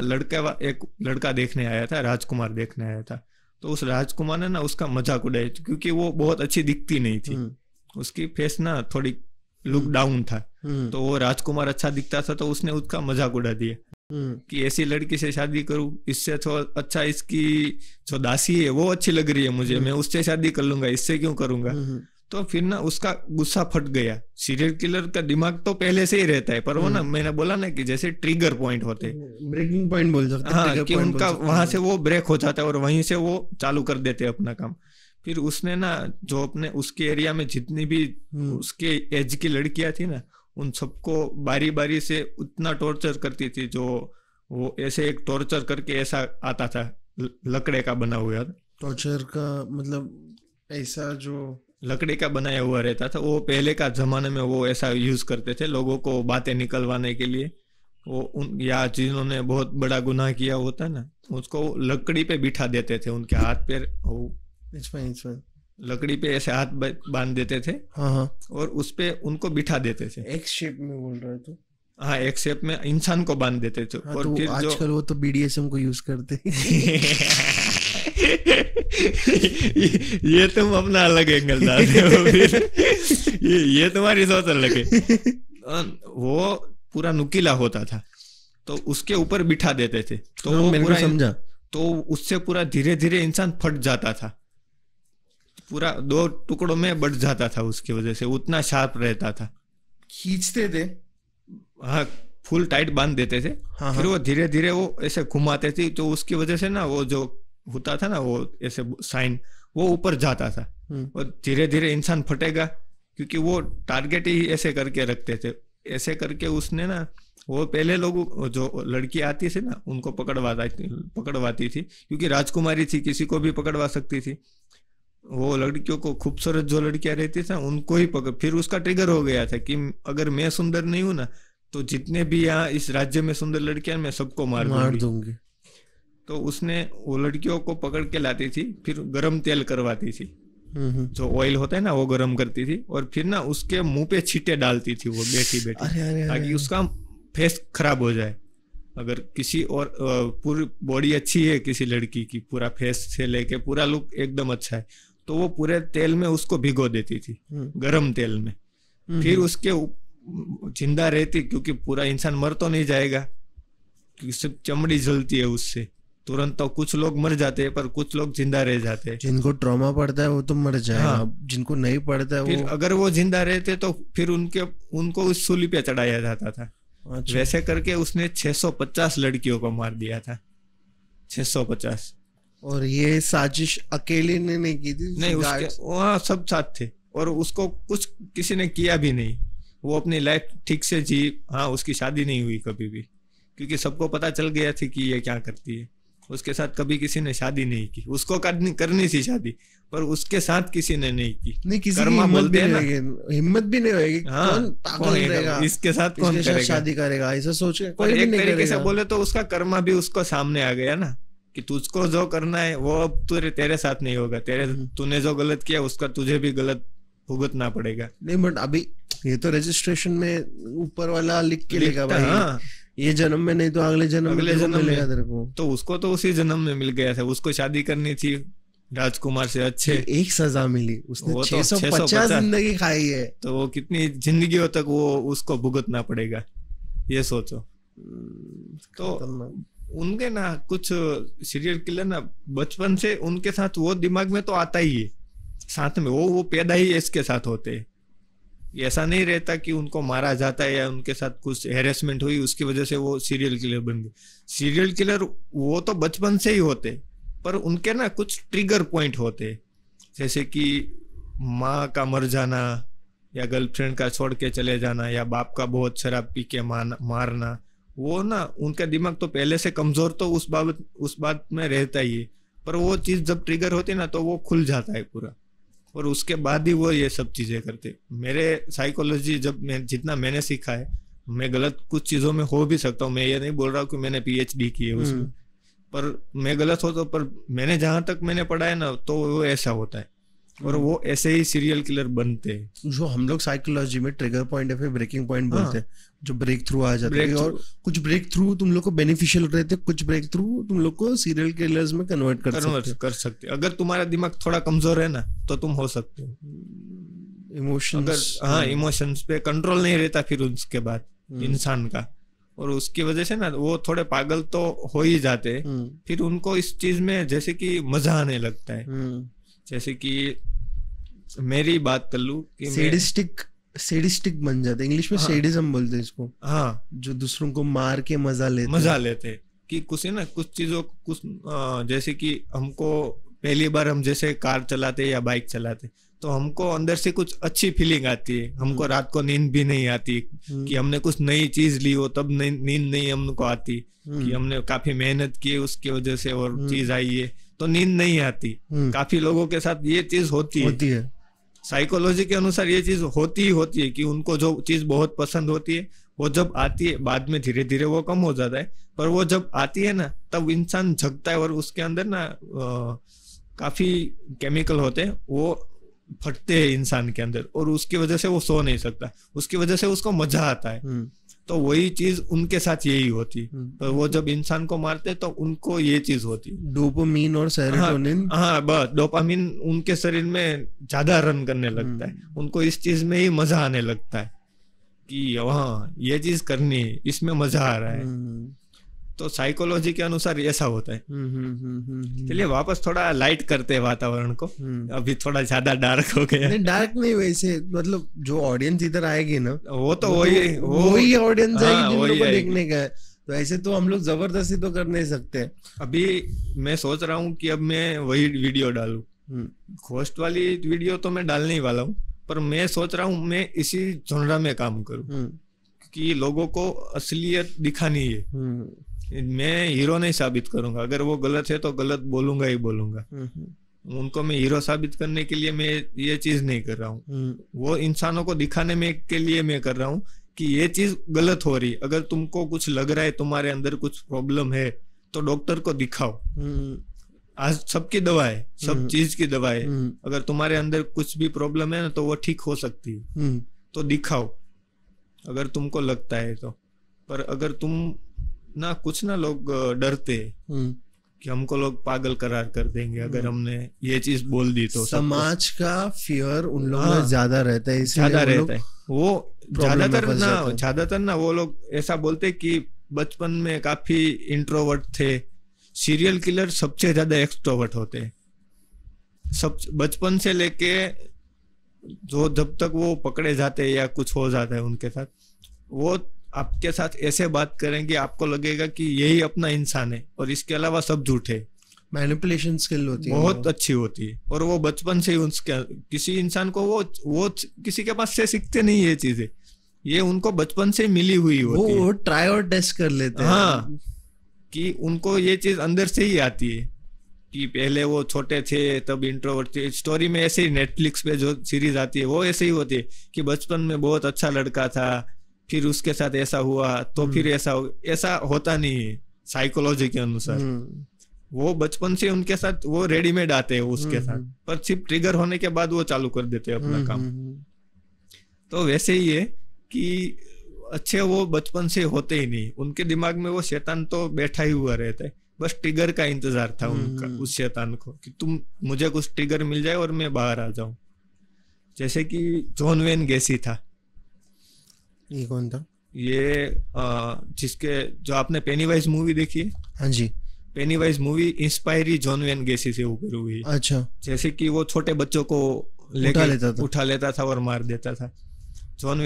एक लड़का देखने आया था, राजकुमार देखने आया था। तो उस राजकुमार ने ना उसका मजाक उड़ाया, क्योंकि वो बहुत अच्छी दिखती नहीं थी। उसकी फेस ना थोड़ी लुक डाउन था। तो वो राजकुमार अच्छा दिखता था, तो उसने उसका मजाक उड़ा दिया कि ऐसी लड़की से शादी करूं, इससे तो अच्छा इसकी जो दासी है वो अच्छी लग रही है मुझे, मैं उससे शादी कर लूंगा, इससे क्यों करूंगा। तो फिर ना उसका गुस्सा फट गया। सीरियल किलर का दिमाग तो पहले से ही रहता है, पर वो ना, मैंने बोला ना कि जैसे ट्रिगर पॉइंट होते, ब्रेकिंग पॉइंट बोल सकते हैं। हाँ, कि उनका वहां से वो ब्रेक हो जाता है और वहीं से वो चालू कर देते हैं अपना काम। फिर उसने ना जो अपने उसके एरिया में जितनी भी उसके एज की लड़कियां थी ना, उन सबको बारी बारी से उतना टॉर्चर करती थी। जो वो ऐसे एक टॉर्चर करके ऐसा आता था, लकड़े का बना हुआ। टॉर्चर का मतलब ऐसा जो लकड़ी का बनाया हुआ रहता था, वो पहले का जमाने में वो ऐसा यूज करते थे लोगों को बातें निकलवाने के लिए। वो या जिन्होंने बहुत बड़ा गुनाह किया होता है ना, उसको लकड़ी पे बिठा देते थे, उनके हाथ पैर लकड़ी पे ऐसे हाथ बांध देते थे। हाँ, और उस पे उनको बिठा देते थे। एक्स शेप में बोल रहे तो? हाँ एक शेप में इंसान को बांध देते थे। हाँ, और तो फिर आजकल वो तो BDSM को यूज करते ये तुम अपना अलग एंगल डालते हो फिर। ये तुम्हारी सोच अलग है। वो पूरा नुकीला होता था तो उसके ऊपर बिठा देते थे तो वो मेरे को पूरा समझा। तो उससे पूरा धीरे धीरे इंसान फट जाता था, पूरा 2 टुकड़ों में बढ़ जाता था, उसकी वजह से उतना शार्प रहता था। खींचते थे। हाँ फुल टाइट बांध देते थे। हाँ, फिर हाँ। वो धीरे धीरे वो ऐसे घुमाते थे तो उसकी वजह से ना वो जो होता था ना वो ऐसे साइन वो ऊपर जाता था और धीरे धीरे इंसान फटेगा, क्योंकि वो टारगेट ही ऐसे करके रखते थे। ऐसे करके उसने ना वो पहले लोग जो लड़की आती थी ना उनको पकड़वाती थी, क्योंकि राजकुमारी थी, किसी को भी पकड़वा सकती थी। वो लड़कियों को खूबसूरत जो लड़कियां रहती थी उनको ही पकड़, फिर उसका ट्रिगर हो गया था कि अगर मैं सुंदर नहीं हूं ना तो जितने भी यहाँ इस राज्य में सुंदर लड़कियां मैं सबको मार दूंगी। तो उसने वो लड़कियों को पकड़ के लाती थी, फिर गरम तेल करवाती थी, जो ऑयल होता है ना वो गरम करती थी और फिर ना उसके मुंह पे छींटे डालती थी वो बैठी बैठी, ताकि उसका फेस खराब हो जाए। अगर किसी और पूरी बॉडी अच्छी है किसी लड़की की, पूरा फेस से लेके पूरा लुक एकदम अच्छा है, तो वो पूरे तेल में उसको भिगो देती थी, गरम तेल में। फिर उसके जिंदा रहती, क्योंकि पूरा इंसान मर तो नहीं जाएगा, क्योंकि सब चमड़ी जलती है उससे तुरंत। तो कुछ लोग मर जाते हैं पर कुछ लोग जिंदा रह जाते हैं। जिनको ट्रॉमा पड़ता है वो तो मर जाएगा। हाँ। जिनको नहीं पड़ता है फिर अगर वो जिंदा रहते तो फिर उनको उस सूली पे चढ़ाया जाता था। अच्छा। वैसे करके उसने 650 लड़कियों को मार दिया था, 650। और ये साजिश अकेले ने नहीं की थी? नहीं, उसके वहाँ सब साथ थे और उसको कुछ किसी ने किया भी नहीं। वो अपनी लाइफ ठीक से जी। हाँ उसकी शादी नहीं हुई कभी भी, क्योंकि सबको पता चल गया था कि ये क्या करती है। उसके साथ कभी किसी ने शादी नहीं की। उसको करनी थी शादी, पर उसके साथ किसी ने नहीं की। नहीं, किसी की हिम्मत भी नहीं होगी। हाँ, कौन पागल रहेगा इसके साथ कौन करेगा, शादी करेगा, ऐसा सोच के कोई भी एक नहीं तरीके करेगा। से बोले तो उसका कर्मा भी उसको सामने आ गया ना, कि तुझको जो करना है वो अब तेरे साथ नहीं होगा। तूने जो गलत किया उसका तुझे भी गलत भुगतना पड़ेगा। नहीं बट अभी ये तो रजिस्ट्रेशन में ऊपर वाला लिख के लेगा भाई। हाँ। ये जन्म में नहीं तो अगले जन्म में मिलेगा तेरे को। तो उसको तो उसी जन्म में मिल गया था। उसको शादी करनी थी राजकुमार से अच्छे। एक सजा मिली, उसने 650 जिंदगी खाई है, तो वो कितनी जिंदगियों तक वो उसको भुगतना पड़ेगा, ये सोचो। तो उनके ना कुछ सीरियल किलर ना बचपन से उनके साथ वो दिमाग में तो आता ही है, साथ में वो पैदा ही इसके साथ होते हैं। ऐसा नहीं रहता कि उनको मारा जाता है या उनके साथ कुछ हैरेसमेंट हुई उसकी वजह से वो सीरियल किलर बन गए। सीरियल किलर वो तो बचपन से ही होते, पर उनके ना कुछ ट्रिगर पॉइंट होते, जैसे कि माँ का मर जाना या गर्लफ्रेंड का छोड़ के चले जाना या बाप का बहुत शराब पी के मारना। वो ना उनका दिमाग तो पहले से कमजोर तो उस बात में रहता ही है, पर वो चीज जब ट्रिगर होती है ना तो वो खुल जाता है पूरा, और उसके बाद ही वो ये सब चीजें करते। मेरे साइकोलॉजी जितना मैंने सीखा है, मैं गलत कुछ चीजों में हो भी सकता हूँ, मैं ये नहीं बोल रहा हूँ कि मैंने PhD की है उसमें, पर मैं गलत होता हूँ, पर मैंने जहां तक मैंने पढ़ा है ना तो वो ऐसा होता है, और वो ऐसे ही सीरियल किलर बनते हैं। जो हम लोग साइकोलॉजी में ट्रिगर पॉइंट या फिर ब्रेकिंग पॉइंट बोलते हैं, जो ब्रेक थ्रू आ जाते हैं, और कुछ ब्रेक थ्रू तुम लोग को बेनिफिशियल रहते हैं, कुछ ब्रेक थ्रू तुम लोग को सीरियल किलर्स में कन्वर्ट कर सकते। अगर तुम्हारा दिमाग थोड़ा कमजोर है ना तो तुम हो सकते हो। इमोशंस पे कंट्रोल नहीं रहता फिर उसके बाद इंसान का, और उसकी वजह से ना वो थोड़े पागल तो हो ही जाते हैं। फिर उनको इस चीज में जैसे कि मजा आने लगता है। जैसे कि मेरी बात कर लूं कि सैडिस्टिक बन जाते, इंग्लिश में सैडिज्म बोलते हैं इसको। हाँ, जो दूसरों को मार के मजा लेते कि कुछ है ना, कुछ चीजों कुछ जैसे कि हमको पहली बार हम जैसे कार चलाते या बाइक चलाते तो हमको अंदर से कुछ अच्छी फीलिंग आती है। हमको रात को नींद भी नहीं आती कि हमने कुछ नई चीज ली हो, तब नींद नहीं हमको आती कि हमने काफी मेहनत की है उसकी वजह से और चीज आई है, तो नींद नहीं आती। काफी लोगों के साथ ये चीज होती है। साइकोलॉजी के अनुसार ये चीज होती है कि उनको जो चीज बहुत पसंद होती है वो जब आती है बाद में धीरे धीरे वो कम हो जाता है, पर वो जब आती है ना तब इंसान जगता है, और उसके अंदर ना काफी केमिकल होते हैं, वो फटते हैं इंसान के अंदर, और उसकी वजह से वो सो नहीं सकता, उसकी वजह से उसको मजा आता है। तो वही चीज उनके साथ यही होती। तो वो जब इंसान को मारते तो उनको ये चीज होती, डोपामीन और सेरोटोनिन। हाँ बस डोपामीन उनके शरीर में ज्यादा रन करने लगता है, उनको इस चीज में ही मजा आने लगता है कि हाँ ये चीज करनी है, इसमें मजा आ रहा है। तो साइकोलॉजी के अनुसार ऐसा होता है। चलिए वापस थोड़ा लाइट करते हैं वातावरण को, अभी थोड़ा ज्यादा डार्क हो गया। नहीं डार्क नहीं, वैसे मतलब जो ऑडियंस इधर आएगी ना वो तो वही ऑडियंस आएगी जिन लोगों को देखने का है। तो ऐसे तो हम लोग जबरदस्ती तो कर नहीं सकते। अभी मैं सोच रहा हूँ कि अब मैं वही वीडियो डालूं, घोस्ट वाली वीडियो तो मैं डालने ही वाला हूँ, पर मैं सोच रहा हूँ मैं इसी जोनरा में काम करूँ कि लोगों को असलियत दिखानी है। मैं हीरो नहीं साबित करूंगा, अगर वो गलत है तो गलत बोलूंगा ही बोलूंगा। उनको मैं हीरो साबित करने के लिए मैं ये चीज नहीं कर रहा हूँ, वो इंसानों को दिखाने में के लिए मैं कर रहा हूँ कि ये चीज गलत हो रही। अगर तुमको कुछ लग रहा है, तुम्हारे अंदर कुछ प्रॉब्लम है, तो डॉक्टर को दिखाओ। आज सबकी दवा है, सब चीज की दवा है। अगर तुम्हारे अंदर कुछ भी प्रॉब्लम है ना तो वो ठीक हो सकती है, तो दिखाओ अगर तुमको लगता है तो। पर अगर तुम ना कुछ ना लोग डरते कि हमको लोग पागल करार कर देंगे अगर हमने ये चीज बोल दी तो। समाज का फियर उन लोगों में ज्यादा रहता है, ज्यादा रहता है। वो ज्यादातर ना वो लोग ऐसा बोलते कि बचपन में काफी इंट्रोवर्ट थे। सीरियल किलर सबसे ज्यादा एक्सट्रोवर्ट होते हैं, सब बचपन से लेके जो जब तक वो पकड़े जाते हैं या कुछ हो जाता है उनके साथ, वो आपके साथ ऐसे बात करेंगे आपको लगेगा कि यही अपना इंसान है और इसके अलावा सब झूठे। मैनिपुलेशन स्किल होती है बहुत अच्छी होती है, और वो बचपन से ही उसके किसी इंसान को वो किसी के पास से सीखते नहीं ये चीजें, ये उनको बचपन से मिली हुई होती है। वो ट्राई और टेस्ट कर लेते हैं। हाँ, कि उनको ये चीज अंदर से ही आती है कि पहले वो छोटे थे तब इंट्रोवर्ट थे। स्टोरी में ऐसे ही नेटफ्लिक्स पे जो सीरीज आती है वो ऐसे ही होती है कि बचपन में बहुत अच्छा लड़का था, फिर उसके साथ ऐसा हुआ तो फिर ऐसा होता नहीं है साइकोलॉजी के अनुसार। वो बचपन से उनके साथ वो रेडीमेड आते हैं उसके साथ, पर सिर्फ ट्रिगर होने के बाद वो चालू कर देते हैं अपना काम। तो वैसे ही है कि अच्छे वो बचपन से होते ही नहीं, उनके दिमाग में वो शैतान तो बैठा ही हुआ रहता है, बस ट्रिगर का इंतजार था उनका उस शैतान को कि तुम मुझे कुछ ट्रिगर मिल जाए और मैं बाहर आ जाऊं। जैसे कि जॉन वेन गैसी था। ये कौन था? ये जिसके जो आपने पेनीवाइज मूवी देखी है? हाँ जी। पेनीवाइज मूवी इंस्पायर ही जॉन वेन गैसी से ऊपर हुई। अच्छा। जैसे कि वो छोटे बच्चों को उठा लेता था और मार देता था। जॉन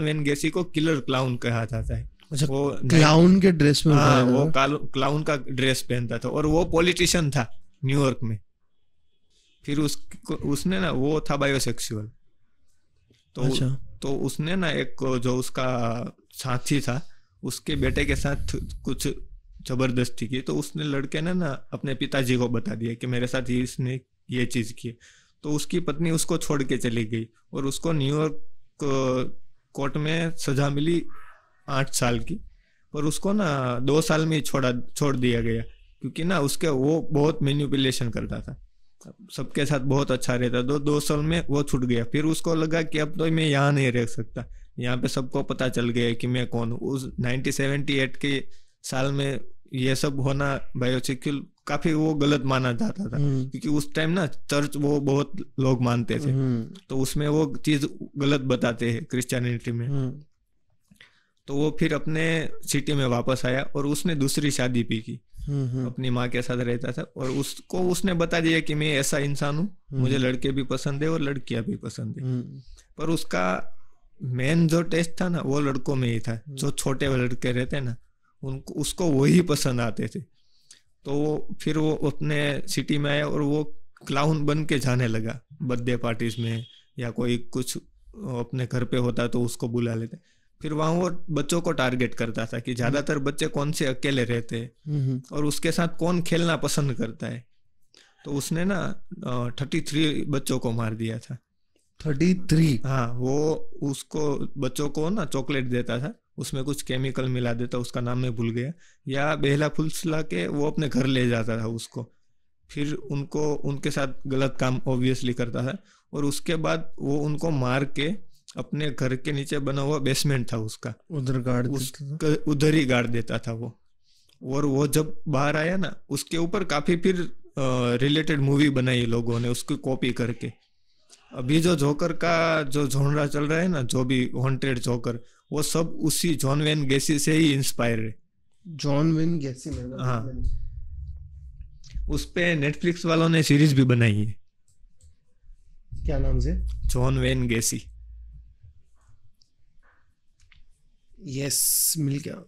वेन गैसी को किलर क्लाउन कहा जाता है। अच्छा, वो क्लाउन के ड्रेस में, हाँ, वो क्लाउन का ड्रेस पहनता था और वो पॉलिटिशियन था न्यूयॉर्क में। फिर उसने ना वो था बायोसेक्सुअल। तो अच्छा। तो उसने ना एक जो उसका साथी था उसके बेटे के साथ कुछ जबरदस्ती की, तो उसने लड़के ने ना अपने पिताजी को बता दिया कि मेरे साथ इसने ये चीज की। तो उसकी पत्नी उसको छोड़ के चली गई और उसको न्यूयॉर्क कोर्ट में सजा मिली 8 साल की, पर उसको ना 2 साल में छोड़ दिया गया, क्योंकि ना उसके वो बहुत मैनिपुलेशन करता था, सबके साथ बहुत अच्छा रहता। 2 साल में वो छूट गया। फिर उसको लगा कि अब तो मैं यहाँ नहीं रह सकता, यहाँ पे सबको पता चल गया कि मैं कौन हूँ। उस 1978 के साल में ये सब होना बायोसेक्सुअल काफी वो गलत माना जाता था, क्योंकि उस टाइम ना चर्च वो बहुत लोग मानते थे, तो उसमें वो चीज गलत बताते हैं क्रिश्चियनिटी में। तो वो फिर अपने सिटी में वापस आया और उसने दूसरी शादी भी की, अपनी माँ के साथ रहता था और उसको उसने बता दिया कि मैं ऐसा इंसान हूँ, मुझे लड़के भी पसंद है और लड़कियां भी पसंद है। पर उसका मेन जो टेस्ट था ना वो लड़कों में ही था। जो छोटे लड़के रहते ना उनको उसको वही पसंद आते थे। तो फिर वो अपने सिटी में आया और वो क्लाउन बन के जाने लगा बर्थडे पार्टीज में, या कोई कुछ अपने घर पे होता तो उसको बुला लेते। फिर वहां वो बच्चों को टारगेट करता था कि ज्यादातर बच्चे कौन से अकेले रहते हैं और उसके साथ कौन खेलना पसंद करता है। तो उसने ना 33 बच्चों को मार दिया था। 33? हाँ, वो उसको बच्चों को ना चॉकलेट देता था, उसमें कुछ केमिकल मिला देता, उसका नाम मैं भूल गया, या बेहला फुलसला के वो अपने घर ले जाता था उसको। फिर उनको उनके साथ गलत काम ऑब्वियसली करता था और उसके बाद वो उनको मार के अपने घर के नीचे बना हुआ बेसमेंट था उसका, उधर गाड़ उधर ही गाड़ देता था वो। और वो जब बाहर आया ना, उसके ऊपर काफी फिर रिलेटेड मूवी बनाई लोगों ने उसकी कॉपी करके। अभी जो जोकर का जो जॉनरा चल रहा है ना, जो भी हॉन्टेड जोकर, वो सब उसी जॉन वेन गैसी से ही इंस्पायर है। John Wayne Gacy? हाँ, उस पे नेटफ्लिक्स वालों ने सीरीज भी बनाई है। क्या नाम से? John Wayne Gacy. यस, मिल गया।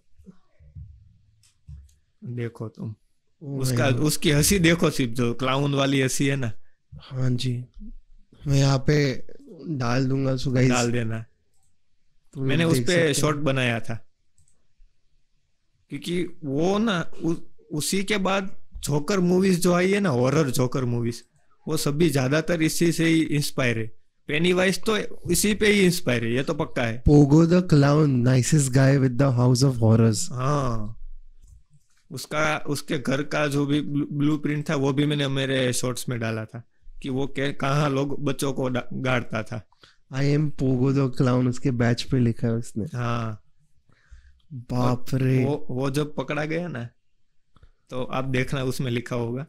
देखो तुम उसका, उसकी हंसी देखो, सिर्फ जो क्लाउन वाली हंसी है ना। हाँ जी, मैं यहाँ पे डाल दूंगा, सो गाइस डाल देना। मैंने उस पे शॉर्ट बनाया था, क्योंकि वो ना उसी के बाद जोकर मूवीज जो आई है ना, हॉरर जोकर मूवीज, वो सभी ज्यादातर इसी से ही इंस्पायर है। पेनीवाइज तो इसी पे ही इंस्पायर है, ये तो पक्का है। Pogo the clown, nicest guy with the house of horrors. हाँ, उसका, उसके घर का जो भी ब्लूप्रिंट था वो भी मैंने मेरे शॉर्ट्स में डाला था, कि वो कहाँ लोग बच्चों को गाड़ता था। I am Pogo the clown उसके बैच पे लिखा है उसने। हाँ, बाप रे। वो जब पकड़ा गया ना, तो आप देखना उसमें लिखा होगा,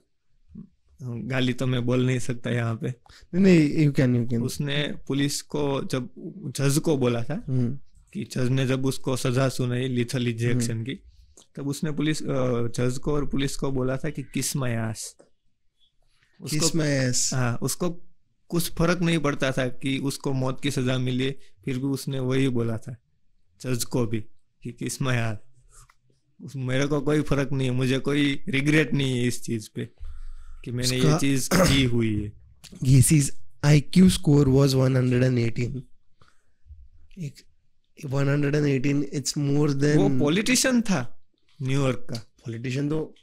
गाली तो मैं बोल नहीं सकता यहाँ पे। नहीं, यू कैन। उसने पुलिस को जब जज को बोला था कि जज ने जब उसको सजा सुनाई लिथल इंजेक्शन की, तब उसने पुलिस जज को और पुलिस को बोला था कि किस माय आस। हाँ, उसको कुछ फर्क नहीं पड़ता था कि उसको मौत की सजा मिली, फिर भी उसने वही बोला था जज को भी कि किस माय आस, मेरे को कोई फर्क नहीं है, मुझे कोई रिग्रेट नहीं है इस चीज पे कि मैंने ये चीज की हुई है। Gacy's IQ score was 118. 118, it's more than। वो पॉलिटिशियन था न्यूयॉर्क का। पॉलिटिशियन तो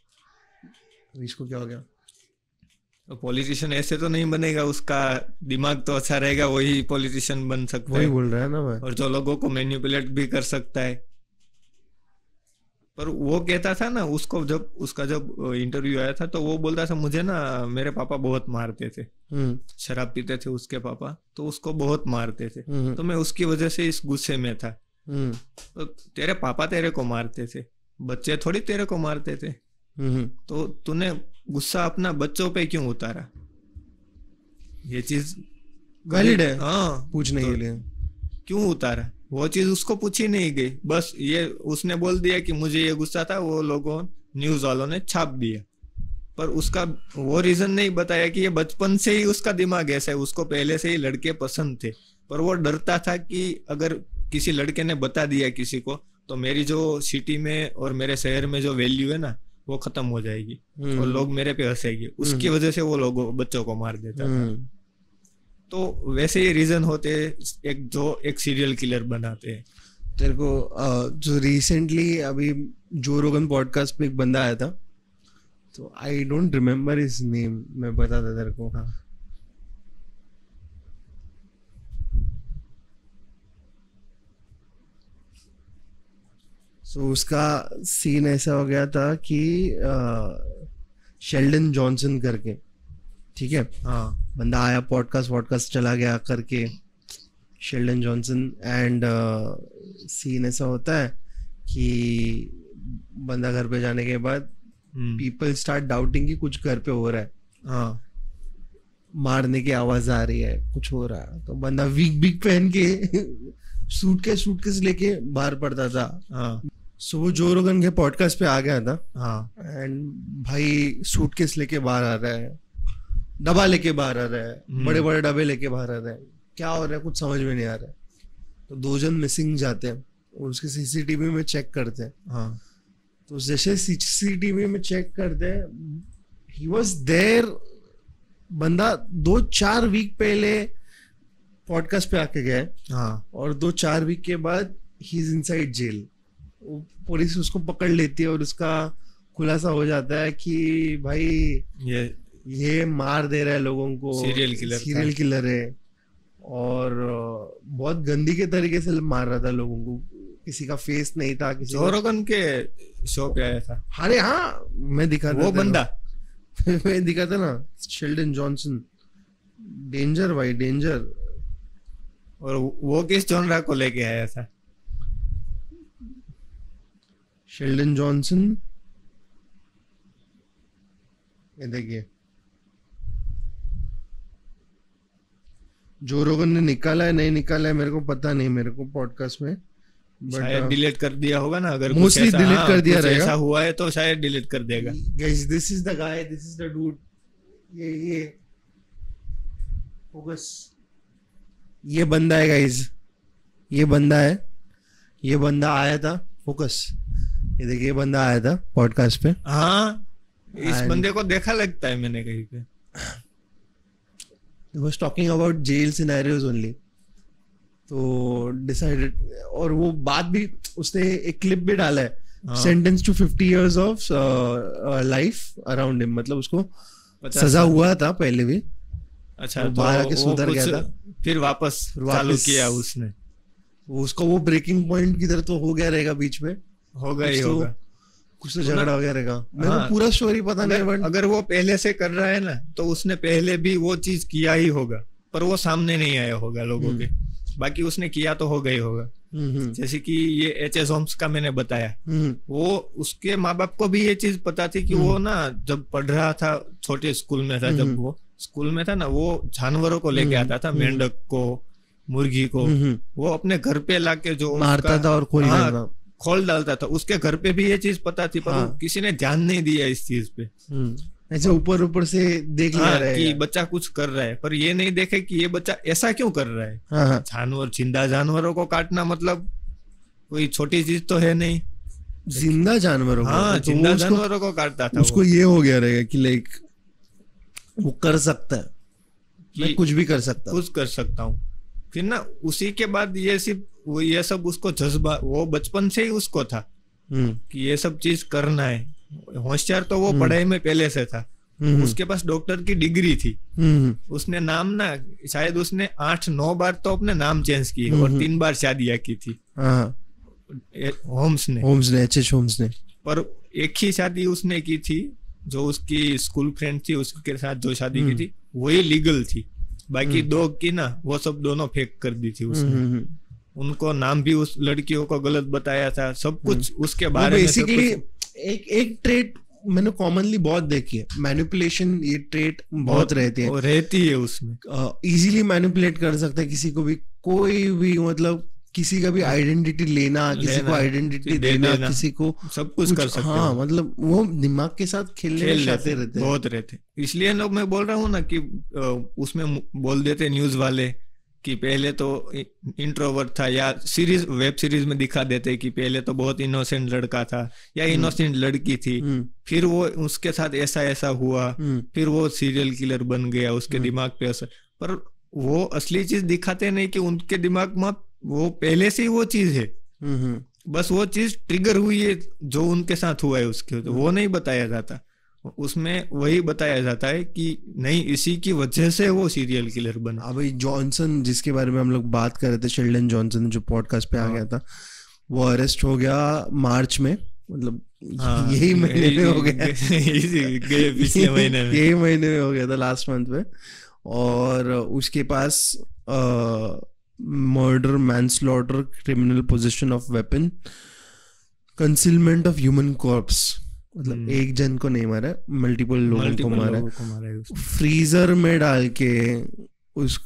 इसको क्या हो गया? तो पॉलिटिशियन ऐसे तो नहीं बनेगा, उसका दिमाग तो अच्छा रहेगा, वही पॉलिटिशियन बन सकता है। वही बोल रहा है ना मैं। और जो लोगों को मैनिपुलेट भी कर सकता है। पर वो कहता था ना, उसको जब उसका जब इंटरव्यू आया था तो वो बोलता था, मुझे ना मेरे पापा बहुत मारते थे, शराब पीते थे उसके पापा, तो उसको बहुत मारते थे, तो मैं उसकी वजह से इस गुस्से में था। तो तेरे पापा तेरे को मारते थे, बच्चे थोड़ी तेरे को मारते थे, तो तूने गुस्सा अपना बच्चों पे क्यों उतारा? ये चीज वैलिड है। हाँ, पूछने के लिए क्यों उतारा? वो चीज उसको पूछी नहीं गई, बस ये उसने बोल दिया कि मुझे ये गुस्सा था, वो लोगों न्यूज वालों ने छाप दिया, पर उसका वो रीजन नहीं बताया कि ये बचपन से ही उसका दिमाग ऐसा है, उसको पहले से ही लड़के पसंद थे, पर वो डरता था कि अगर किसी लड़के ने बता दिया किसी को, तो मेरी जो सिटी में और मेरे शहर में जो वैल्यू है ना, वो खत्म हो जाएगी और लोग मेरे पे हंसेंगे। उसकी वजह से वो लोगों बच्चों को मार देता था। तो वैसे ही रीजन होते एक सीरियल किलर बनाते हैं। तेरे को जो रिसेंटली अभी जो रोगन पॉडकास्ट पे एक बंदा आया था, तो I don't remember his name, मैं बताता तेरे को। हाँ, सो उसका सीन ऐसा हो गया था कि शेल्डन जॉनसन करके, ठीक है, हाँ, बंदा आया, पॉडकास्ट चला गया करके, शेल्डन जॉनसन, एंड सीन ऐसा होता है कि बंदा घर पे जाने के बाद पीपल स्टार्ट डाउटिंग कि कुछ घर पे हो रहा है। हाँ, मारने की आवाज आ रही है, कुछ हो रहा है, तो बंदा वीक पहन के सूटकेस लेके बाहर पड़ता था। हाँ, सो वो जो रोगन के पॉडकास्ट पे आ गया था। हाँ, एंड भाई सूटकेस लेके बाहर आ रहा है, डब्बा लेके बाहर आ रहा है, बड़े बड़े डब्बे लेके बाहर आ रहा है, क्या हो रहा है कुछ समझ में नहीं आ रहा है। तो 2 जन मिसिंग जाते हैं और उसके सीसीटीवी में चेक करते हैं। हाँ, तो जैसे सीसीटीवी में चेक करते हैं, ही वाज देयर, बंदा 2-4 वीक पहले पॉडकास्ट पे आके गया है। हाँ, और 2-4 वीक के बाद ही इज इनसाइड जेल। पुलिस उसको पकड़ लेती है और उसका खुलासा हो जाता है कि भाई ये मार दे रहा है लोगों को, सीरियल किलर है, और बहुत गंदी के तरीके से मार रहा था लोगों को, किसी का फेस नहीं था, किसी जो रोगन के शो पे आया था। अरे हाँ, मैं दिखाता वो बंदा मैं दिखाता ना, शेल्डन जॉनसन, डेंजर भाई, डेंजर। और वो किस जॉनरा को लेके आया था? शेल्डन जॉनसन, ये देखिए जो रोगन ने निकाला है नहीं निकाला है मेरे को पता नहीं, मेरे को पॉडकास्ट में शायद डिलीट कर दिया होगा ना, अगर मोस्टली डिलीट कर दिया रहेगा, ऐसा हुआ है तो शायद डिलीट कर देगा। Guys this is the guy, this is the dude, ये फोकस, ये बंदा है गाइस, ये बंदा है, ये बंदा आया था फोकस, ये देखिए ये बंदा आया था पॉडकास्ट पे। हाँ इस बंदे को देखा लगता है मैंने कहीं पे। He was talking about jail scenarios only. तो डिसाइडेड, और वो बात भी उसने एक क्लिप भी डाला है, sentence to 50 years of life around him, मतलब उसको सजा हुआ था पहले भी। अच्छा तो बाहर आके सुधर गया था, फिर वापस चालू किया उसने। उसका वो ब्रेकिंग पॉइंट किधर तो हो गया रहेगा, बीच में होगा ही होगा, कुछ तो झगड़ा हो गया रहेगा। मेरे को पूरा स्टोरी पता नहीं, बट अगर वो पहले से कर रहा है ना तो उसने पहले भी वो चीज किया ही होगा, पर वो सामने नहीं आया होगा लोगों के, बाकी उसने किया तो होगा ही होगा। जैसे कि ये एच.एस. होम्स का मैंने बताया, वो उसके माँ बाप को भी ये चीज पता थी कि वो ना जब पढ़ रहा था, छोटे स्कूल में था, जब वो स्कूल में था ना, वो जानवरों को लेके आता था, मेंढक को, मुर्गी को, वो अपने घर पे लाके जो मारता था और खोल डालता था। उसके घर पे भी ये चीज पता थी, पर किसी ने ध्यान नहीं दिया इस चीज पे। ऐसे ऊपर ऊपर से देख लिया रहा है कि बच्चा कुछ कर रहा है, पर ये नहीं देखे कि ये बच्चा ऐसा क्यों कर रहा है। जानवर, जिंदा जानवरों को काटना मतलब कोई छोटी चीज तो है नहीं, जिंदा जानवरों को, जिंदा जानवरों को काटता था। उसको ये हो गया रहेगा कि लाइक वो कर सकता है, मैं कुछ भी कर सकता हूँ। फिर ना उसी के बाद ये सब उसको जज्बा, वो बचपन से ही उसको था कि ये सब चीज करना है। होशियार तो वो पढ़ाई में पहले से था, उसके पास डॉक्टर की डिग्री थी। उसने नाम ना शायद उसने 8-9 बार तो अपने नाम चेंज किए और 3 बार शादियां की थी होम्स ने, एच.एस. होम्स ने। पर एक ही शादी उसने की थी, जो उसकी स्कूल फ्रेंड थी उसके साथ जो शादी की थी वही लीगल थी। बाकी 2 की ना वो सब दोनों फेक कर दी थी उसने। उनको नाम भी उस लड़कियों को गलत बताया था, सब कुछ उसके बारे में। बेसिकली एक ट्रेट मैंने कॉमनली बहुत देखी है, मैनिपुलेशन, ये ट्रेट बहुत रहती है उसमें। इजीली मैनिपुलेट कर सकता है किसी को भी, कोई भी, मतलब किसी का भी आइडेंटिटी लेना, किसी को आइडेंटिटी देना, किसी को सब कुछ कर सकते हैं। मतलब वो दिमाग के साथ खेलने रहते बहुत रहते। इसलिए लोग, मैं बोल रहा हूँ ना कि उसमें बोल देते न्यूज वाले कि पहले तो इंट्रोवर्ट था, या वेब सीरीज में दिखा देते कि पहले तो बहुत इनोसेंट लड़का था या इनोसेंट लड़की थी, फिर वो उसके साथ ऐसा हुआ, फिर वो सीरियल किलर बन गया, उसके दिमाग पे असर। पर वो असली चीज दिखाते नहीं कि उनके दिमाग में वो पहले से ही वो चीज है, बस वो चीज ट्रिगर हुई है जो उनके साथ हुआ है उसके, तो वो नहीं बताया जाता। उसमें वही बताया जाता है कि नहीं, इसी की वजह से वो सीरियल किलर बना। अब जॉनसन, जिसके बारे में हम लोग बात कर रहे थे, शेल्डन जॉनसन जो पॉडकास्ट पे आ गया था, वो अरेस्ट हो गया मार्च में, मतलब यही महीने में हो गया, पिछले महीने में, यही महीने में हो गया था, लास्ट मंथ में। और उसके पास murder, manslaughter, criminal position of weapon, concealment of human corpse, मतलब एक जन को नहीं मारा, मल्टीपल लोगों को मारा, फ्रीजर में डाल के उस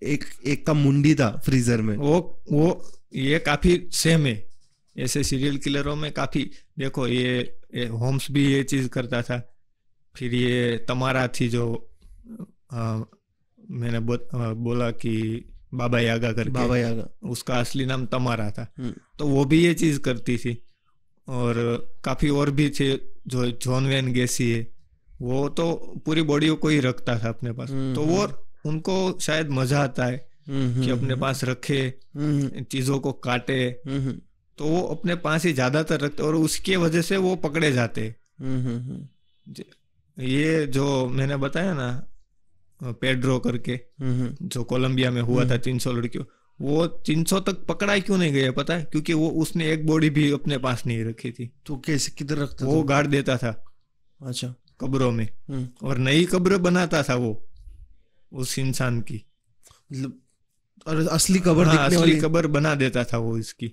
एक का मुंडी था फ्रीजर में। वो ये काफी सेम है ऐसे सीरियल किलरों में काफी। देखो ये होम्स भी ये चीज करता था, फिर ये तमारा थी जो मैंने बोला कि बाबा यागा करके, बाबा यागा, उसका असली नाम तमारा था, तो वो भी ये चीज करती थी। और काफी और भी थे, जो जॉन वेन गेसी है, वो तो पूरी बॉडी को ही रखता था अपने पास, तो वो उनको शायद मजा आता है कि अपने पास रखे, चीजों को काटे, तो वो अपने पास ही ज्यादातर रखते और उसकी वजह से वो पकड़े जाते। ये जो मैंने बताया ना पेड्रो करके, जो कोलंबिया में हुआ था 300 लड़कियों, वो 300 तक पकड़ा क्यों नहीं गया पता है? क्योंकि वो उसने एक बॉडी भी अपने पास नहीं रखी थी। तो कैसे, किधर रखता था? वो गाड़ देता था, अच्छा, कब्रों में, और नई कब्र बनाता था वो उस इंसान की। मतलब और असली कब्र दिखने वाली कब्र बना देता था वो इसकी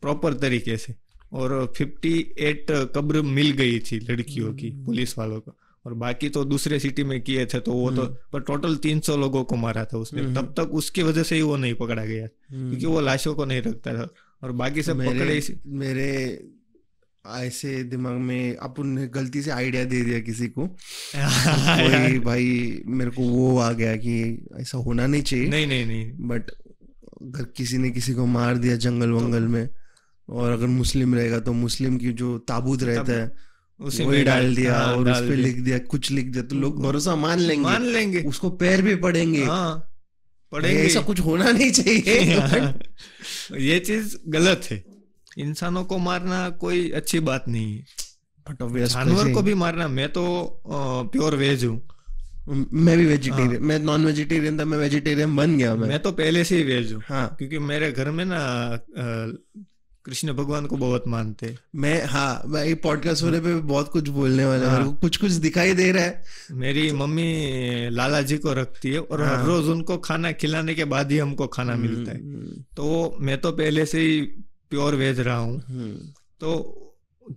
प्रॉपर तरीके से। और 58 कब्र मिल गई थी लड़कियों की पुलिस वालों को, और बाकी तो दूसरे सिटी में किए थे तो वो तो, पर टोटल 300 लोगों को मारा था उसने। तब तक उसकी वजह से ही वो नहीं पकड़ा गया क्योंकि वो लाशों को नहीं रखता था, और बाकी सब पकड़े। मेरे ऐसे दिमाग में अपन ने गलती से आइडिया दे दिया किसी को कोई भाई मेरे को वो आ गया कि ऐसा होना नहीं चाहिए। नहीं बट अगर किसी ने किसी को मार दिया जंगल वंगल में, और अगर मुस्लिम रहेगा तो मुस्लिम की जो ताबूत रहता है वही डाल दिया और उस पे लिख दिया, कुछ लिख दिया, तो लोग भरोसा मान लेंगे, उसको पैर भी पड़ेंगे। ऐसा कुछ होना नहीं चाहिए। ये चीज गलत है। इंसानों को मारना कोई अच्छी बात नहीं है, जानवर को भी मारना। मैं तो प्योर वेज हूँ, मैं भी वेजिटेरियन, मैं नॉन वेजिटेरियन था, मैं वेजिटेरियन बन गया। मैं तो पहले से ही वेज हूँ। हाँ, क्योंकि मेरे घर में ना कृष्ण भगवान को बहुत मानते। मैं ये पॉडकास्ट होने पे बहुत कुछ बोलने वाला हूँ, कुछ दिखाई दे रहा है। मेरी मम्मी लाला जी को रखती है और हर रोज उनको खाना खिलाने के बाद ही हमको खाना मिलता है। तो मैं तो पहले से ही प्योर वेज रहा हूँ। तो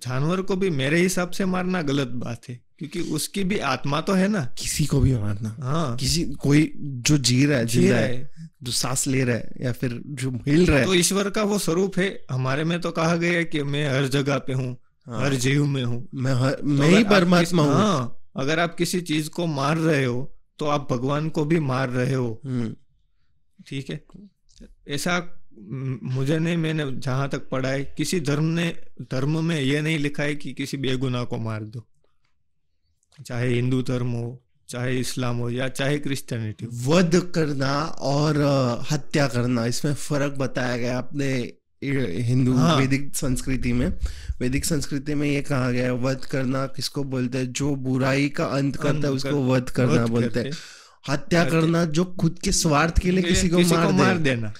जानवर को भी मेरे हिसाब से मारना गलत बात है, क्योंकि उसकी भी आत्मा तो है ना। किसी को भी मारना, हाँ, कोई जो जी रहा है, जो सांस ले रहा है या फिर जो हिल रहा है, तो ईश्वर का वो स्वरूप है। हमारे में तो कहा गया है कि मैं हर जगह पे हूँ, हर जीव में हूँ, मैं ही परमात्मा हूँ। हाँ, अगर आप किसी चीज को मार रहे हो तो आप भगवान को भी मार रहे हो। ठीक है, ऐसा मुझे नहीं, मैंने जहां तक पढ़ा है किसी धर्म में ये नहीं लिखा है कि किसी बेगुनाह को मार दो, चाहे हिंदू धर्म हो, चाहे इस्लाम हो, या चाहे क्रिश्चियनिटी। वध करना और हत्या करना, इसमें फर्क बताया गया अपने हिंदू वैदिक संस्कृति में ये कहा गया है, वध करना किसको बोलते हैं? जो बुराई का अंत करता है उसको वध करना बोलते हैं। हत्या करना जो खुद के स्वार्थ के लिए किसी को मार देना,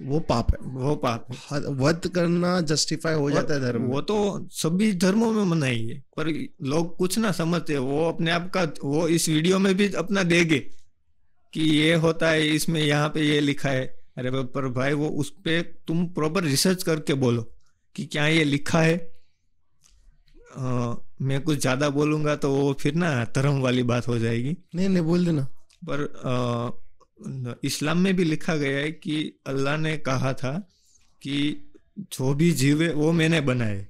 वो पाप है। वध करना जस्टिफाई हो जाता है धर्म। वो तो सभी धर्मों में मनाई है, पर लोग कुछ ना समझते। वो अपने आप का वो इस वीडियो में भी अपना देंगे कि ये होता है, इसमें यहाँ पे ये लिखा है। अरे पर भाई, वो उस पे तुम प्रॉपर रिसर्च करके बोलो कि क्या ये लिखा है। मैं कुछ ज्यादा बोलूंगा तो वो फिर ना धर्म वाली बात हो जाएगी। नहीं बोल देना। पर इस्लाम में भी लिखा गया है कि अल्लाह ने कहा था कि जो भी जीव है वो मैंने बनाए,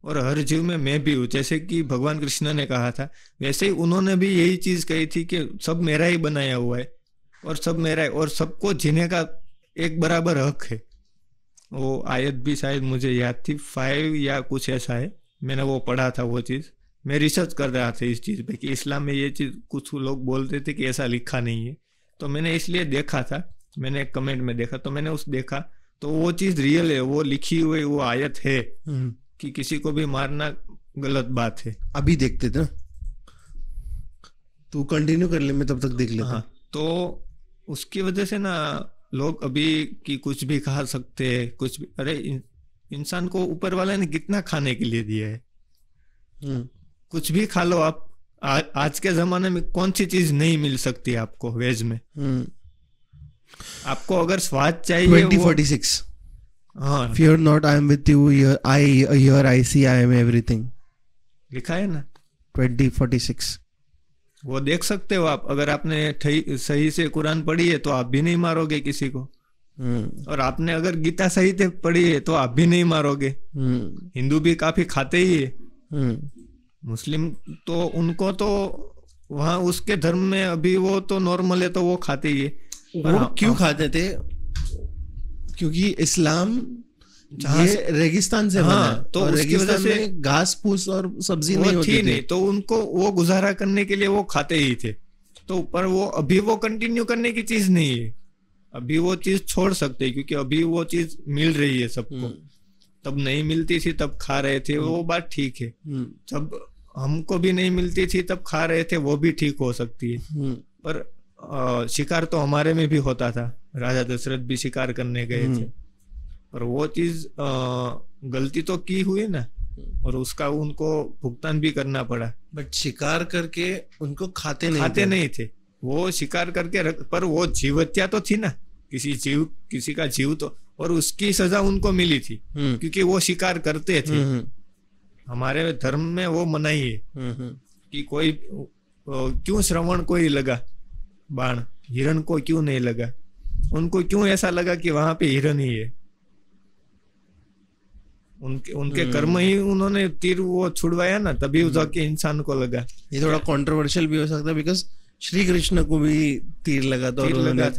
और हर जीव में मैं भी हूँ। जैसे कि भगवान कृष्ण ने कहा था, वैसे ही उन्होंने भी यही चीज कही थी कि सब मेरा ही बनाया हुआ है और सब मेरा है, और सबको जीने का एक बराबर हक है। वो आयत भी शायद मुझे याद थी, 5 या कुछ ऐसा है, मैंने वो पढ़ा था। वो चीज मैं रिसर्च कर रहा था इस चीज पे कि इस्लाम में ये चीज, कुछ लोग बोलते थे कि ऐसा लिखा नहीं है। तो मैंने इसलिए देखा था, मैंने एक कमेंट में देखा तो मैंने देखा तो वो चीज रियल है, वो लिखी हुई वो आयत है कि किसी को भी मारना गलत बात है। अभी देखते थे, तू कंटिन्यू कर ले, मैं तब तक देख लेता। हाँ, तो उसकी वजह से ना लोग अभी कि कुछ भी खा सकते हैं, कुछ भी। अरे इंसान को ऊपर वाले ने कितना खाने के लिए दिया है, कुछ भी खा लो आप। आज के जमाने में कौन सी चीज नहीं मिल सकती आपको वेज में? आपको अगर स्वाद चाहिए 2046 fear not, I am with you, here I see, I am everything लिखा है ना 2046। वो देख सकते हो आप। अगर आपने सही से कुरान पढ़ी है तो आप भी नहीं मारोगे किसी को, और आपने अगर गीता सही से पढ़ी है तो आप भी नहीं मारोगे। हिंदू भी काफी खाते ही है, मुस्लिम तो उनको तो वहाँ उसके धर्म में अभी वो तो नॉर्मल है तो वो खाते ही है। वो क्यों खाते थे? क्योंकि इस्लाम ये रेगिस्तान से बना, तो उसकी वजह से घास फूस और सब्जी नहीं होती थी, तो उनको वो गुजारा करने के लिए वो खाते ही थे। तो पर वो अभी वो कंटिन्यू करने की चीज नहीं है, अभी वो चीज छोड़ सकते हैं क्योंकि अभी वो चीज मिल रही है सबको। तब नहीं मिलती थी तब खा रहे थे, वो बात ठीक है। जब हमको भी नहीं मिलती थी तब खा रहे थे, वो भी ठीक हो सकती है। पर शिकार तो हमारे में भी होता था, राजा दशरथ भी शिकार करने गए थे, पर वो चीज गलती तो की हुई ना, और उसका उनको भुगतान भी करना पड़ा। बट शिकार करके उनको खाते नहीं थे वो शिकार करके पर वो जीव हत्या तो थी ना। किसी का जीव तो, और उसकी सजा उनको मिली थी क्योंकि वो शिकार करते थे। हमारे धर्म में वो मनाही है कि कोई क्यों श्रवण को ही लगा बाण, हिरण को क्यों नहीं लगा, उनको क्यों ऐसा लगा कि वहां पे हिरण ही है। उनके कर्म ही उन्होंने तीर वो छुड़वाया ना, तभी जाके इंसान को लगा। ये थोड़ा कंट्रोवर्शियल भी हो सकता है बिकॉज श्री कृष्ण को भी तीर लगा था और उन्होंने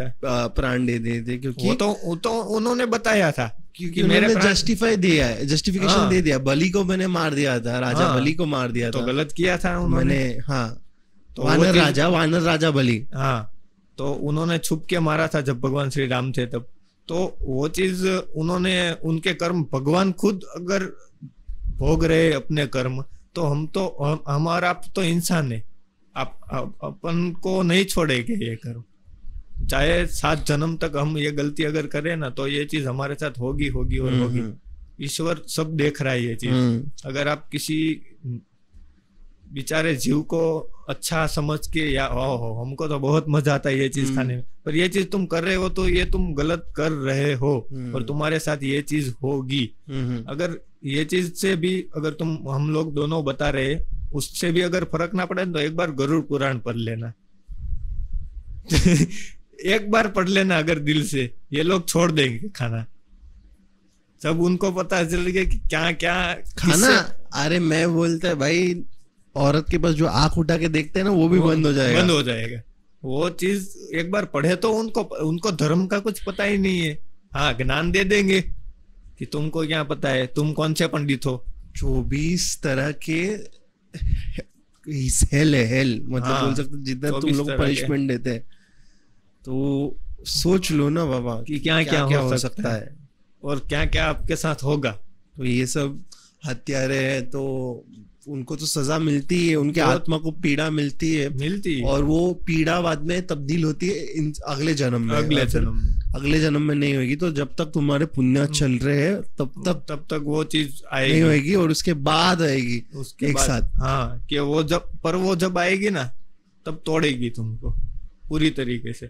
प्राण दे दिए थे, क्योंकि वो तो उन्होंने बताया था, क्योंकि मेरे जस्टिफाई दिया है, जस्टिफिकेशन दे दिया। बलि को मैंने मार दिया था, राजा बलि को मार दिया था, तो गलत किया था उन्होंने। तो वानर राजा बलि, तो उन्होंने छुप के मारा था जब भगवान श्री राम थे तब। तो वो चीज उन्होंने, उनके कर्म भगवान खुद अगर भोग रहे अपने कर्म, तो हमारा तो इंसान है, अपन को नहीं छोड़ेंगे ये कर्म। चाहे 7 जन्म तक हम ये गलती अगर करें ना, तो ये चीज हमारे साथ होगी और होगी। ईश्वर सब देख रहा है ये चीज। अगर आप किसी बेचारे जीव को अच्छा समझ के, या हमको तो बहुत मजा आता है ये चीज खाने में, पर ये चीज तुम कर रहे हो तो ये तुम गलत कर रहे हो और तुम्हारे साथ ये चीज होगी। अगर ये चीज से भी अगर हम लोग दोनों बता रहे, उससे भी अगर फर्क ना पड़े तो एक बार गरुड़ पुराण पढ़ लेना एक बार पढ़ लेना अगर दिल से, ये लोग छोड़ देंगे खाना जब उनको पता चल गया कि क्या क्या खाना। अरे मैं बोलता है भाई, औरत के पास जो आंख उठा के देखते हैं ना, वो भी बंद हो जाएगा। वो चीज एक बार पढ़े तो उनको धर्म का कुछ पता ही नहीं है। हाँ, ज्ञान दे देंगे कि तुमको क्या पता है, तुम कौन से पंडित हो। 24 तरह के हेल मतलब बोल सकते, जितना तुम लोग पनिशमेंट देते हैं, तो सोच लो ना बाबा कि क्या क्या हो सकता है और क्या क्या आपके साथ होगा। तो ये सब हत्यारे हैं तो उनको तो सजा मिलती है, उनके आत्मा को पीड़ा मिलती है और वो पीड़ा बाद में तब्दील होती है अगले जन्म में। अगले जन्म में नहीं होगी। तो जब तक तुम्हारे पुण्य चल रहे हैं तब तक वो चीज नहीं होगी, और उसके बाद आएगी उसके एक साथ। हाँ, कि वो जब आएगी ना, तब तोड़ेगी तुमको पूरी तरीके से।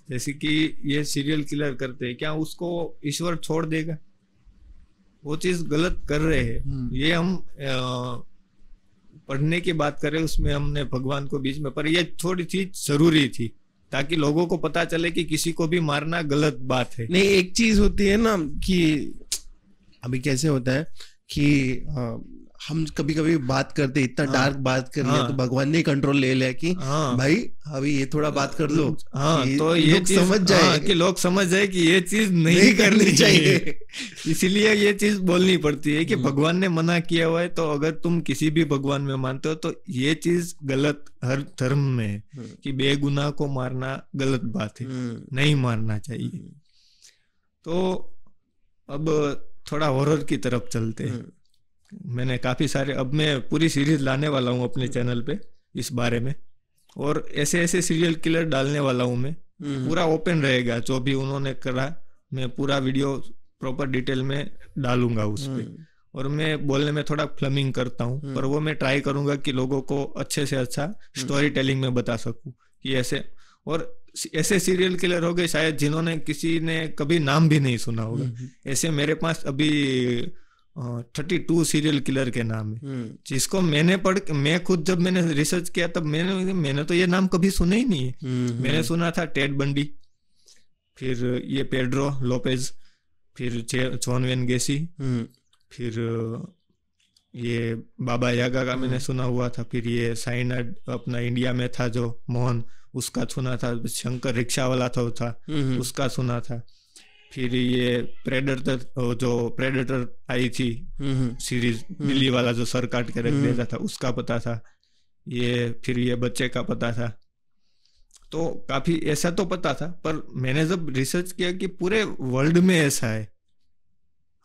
जैसे कि ये सीरियल किलर करते हैं, क्या उसको ईश्वर छोड़ देगा? वो चीज गलत कर रहे हैं। ये हम पढ़ने की बात करें, उसमें हमने भगवान को बीच में, पर ये थोड़ी चीज जरूरी थी ताकि लोगों को पता चले कि किसी को भी मारना गलत बात है। नहीं, एक चीज होती है ना कि अभी कैसे होता है कि हम कभी कभी बात करते, इतना डार्क बात कर लिया, तो भगवान ने कंट्रोल ले लिया कि भाई अभी ये थोड़ा बात कर लो। तो ये समझ जाए कि लोग समझ जाए कि ये चीज नहीं करनी चाहिए। इसीलिए ये चीज बोलनी पड़ती है कि भगवान ने मना किया हुआ है, तो अगर तुम किसी भी भगवान में मानते हो तो ये चीज गलत हर धर्म में है कि बेगुनाह को मारना गलत बात है, नहीं मारना चाहिए। तो अब थोड़ा हॉरर की तरफ चलते हैं। मैंने काफी सारे, अब मैं पूरी सीरीज लाने वाला हूँ अपने चैनल पे इस बारे में, और ऐसे सीरियल किलर डालने वाला हूँ मैं। पूरा ओपन रहेगा, जो भी उन्होंने करा मैं पूरा वीडियो प्रॉपर डिटेल में डालूंगा उस पे। और मैं बोलने में थोड़ा फ्लमिंग करता हूँ, पर वो मैं ट्राई करूंगा कि लोगों को अच्छे से अच्छा स्टोरी टेलिंग में बता सकूं कि ऐसे। और ऐसे सीरियल किलर हो गए शायद जिन्होंने किसी ने कभी नाम भी नहीं सुना होगा। ऐसे मेरे पास अभी 32 सीरियल किलर के नाम है, जिसको मैं खुद जब मैंने रिसर्च किया तब मैंने तो ये नाम कभी सुने ही नहीं है। मैंने सुना था टेड बंडी, फिर ये पेड्रो लोपेज, फिर जॉन वेन गेसी, फिर ये बाबा यागा का मैंने सुना हुआ था, फिर ये साइनाइड अपना इंडिया में था जो मोहन, उसका सुना था। शंकर रिक्शा वाला था उसका सुना था। फिर ये प्रेडेटर आई थी सीरीज, बिल्ली वाला जो सर काट के रख देता था, उसका पता था। फिर ये बच्चे का पता था। तो काफी ऐसा तो पता था, पर मैंने जब रिसर्च किया कि पूरे वर्ल्ड में ऐसा है,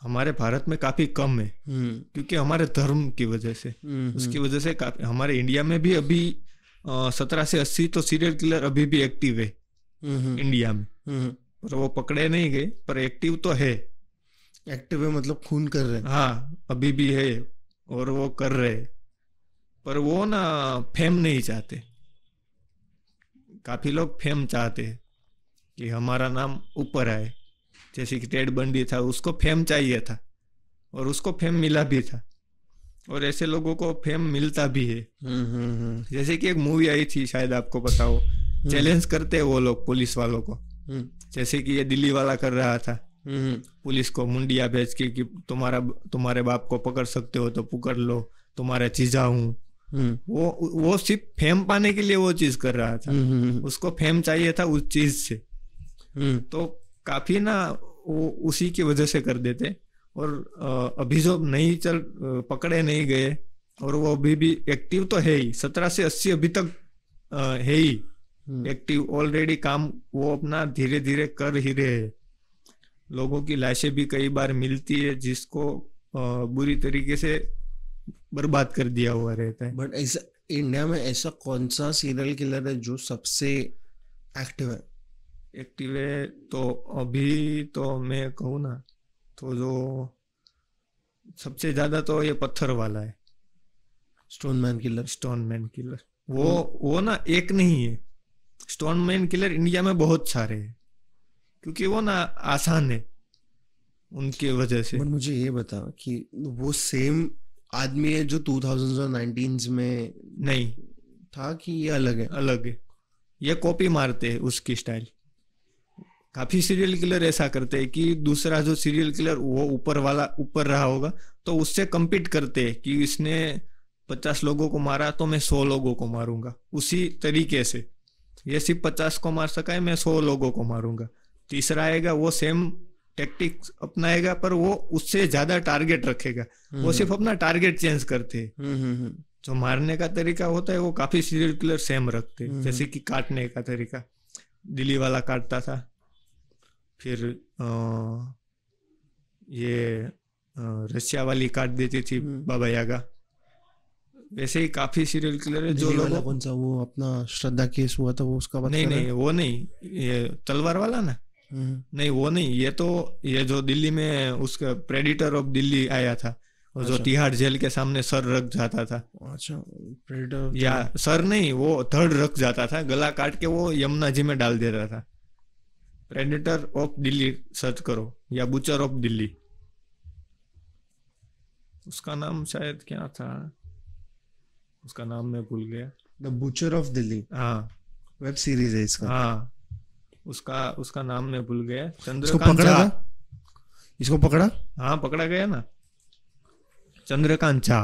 हमारे भारत में काफी कम है, क्योंकि हमारे धर्म की वजह से, उसकी वजह से काफी। हमारे इंडिया में भी अभी 17 से 80 तो सीरियल किलर अभी भी एक्टिव है इंडिया में, पर वो पकड़े नहीं गए, पर एक्टिव तो है। एक्टिव है मतलब खून कर रहे हैं। हाँ, अभी भी है और वो कर रहे हैं, पर वो ना फेम नहीं चाहते। काफी लोग फेम चाहते हैं कि हमारा नाम ऊपर आए। जैसे कि टेड बंडी था, उसको फेम चाहिए था और उसको फेम मिला भी था, और ऐसे लोगों को फेम मिलता भी है। जैसे कि एक मूवी आई थी, शायद आपको पता हो, चैलेंज करते हैं वो लोग पुलिस वालों को। जैसे कि ये दिल्ली वाला कर रहा था, पुलिस को मुंडिया भेज के कि तुम्हारे बाप को पकड़ सकते हो तो पकड़ लो, तुम्हारा चीजा हूँ। वो सिर्फ फेम पाने के लिए वो चीज कर रहा था। उसको फेम चाहिए था उस चीज से। तो काफी ना वो उसी की वजह से कर देते। और अभी जो नहीं पकड़े नहीं गए, और वो अभी भी एक्टिव तो है ही, 17 से 80 अभी तक है ही एक्टिव ऑलरेडी। काम वो अपना धीरे धीरे कर ही रहे हैं। लोगों की लाशें भी कई बार मिलती है जिसको बुरी तरीके से बर्बाद कर दिया हुआ रहता है। बट ऐसा इंडिया में ऐसा कौन सा सीरियल किलर है जो सबसे एक्टिव है? एक्टिव है तो अभी तो मैं कहूँ ना, तो जो सबसे ज्यादा तो ये पत्थर वाला है, स्टोनमैन किलर। वो ना एक नहीं है, स्टोनमैन किलर इंडिया में बहुत सारे हैं, क्योंकि वो ना आसान है उनकी वजह से। बट मुझे ये बता कि वो सेम आदमी है जो 2000s और 19s में नहीं था कि ये अलग है? अलग है, ये कॉपी मारते हैं उसकी स्टाइल। काफी सीरियल किलर ऐसा करते हैं कि दूसरा जो सीरियल किलर वो ऊपर रहा होगा तो उससे कम्पीट करते हैं कि इसने 50 लोगों को मारा तो मैं 100 लोगों को मारूंगा उसी तरीके से। ये सिर्फ 50 को मार सका है, मैं 100 लोगों को मारूंगा। तीसरा आएगा, वो सेम टेक्टिक्स अपनाएगा पर वो उससे ज्यादा टारगेट रखेगा। वो सिर्फ अपना टारगेट चेंज करते हैं। जो मारने का तरीका होता है वो काफी सीरियल किलर सेम रखते हैं। जैसे कि काटने का तरीका, दिल्ली वाला काटता था, फिर ये रशिया वाली काट देती थी बाबा यागा। वैसे ही काफी सीरियल किलर है जो लोग। कौन सा वो अपना श्रद्धा केस हुआ था वो उसका बात? नहीं वो नहीं, ये तलवार वाला ना। नहीं वो नहीं, ये जो दिल्ली में उसका प्रेडिटर ऑफ दिल्ली आया था, और जो तिहाड़ जेल के सामने सर रख जाता था। अच्छा, प्रेडिटर या सर नहीं, वो धड़ रख जाता था, गला काट के वो यमुना जी में डाल देता था। प्रेडिटर ऑफ दिल्ली सर्च करो, या बुचर ऑफ दिल्ली, उसका नाम शायद क्या था, उसका नाम मैं भूल गया। द बुचर ऑफ दिल्ली, हाँ वेब सीरीज है इसका। हाँ उसका नाम मैं भूल गया। चंद्रकांत झा। इसको पकड़ा? हाँ पकड़ा गया ना, चंद्रकांत झा।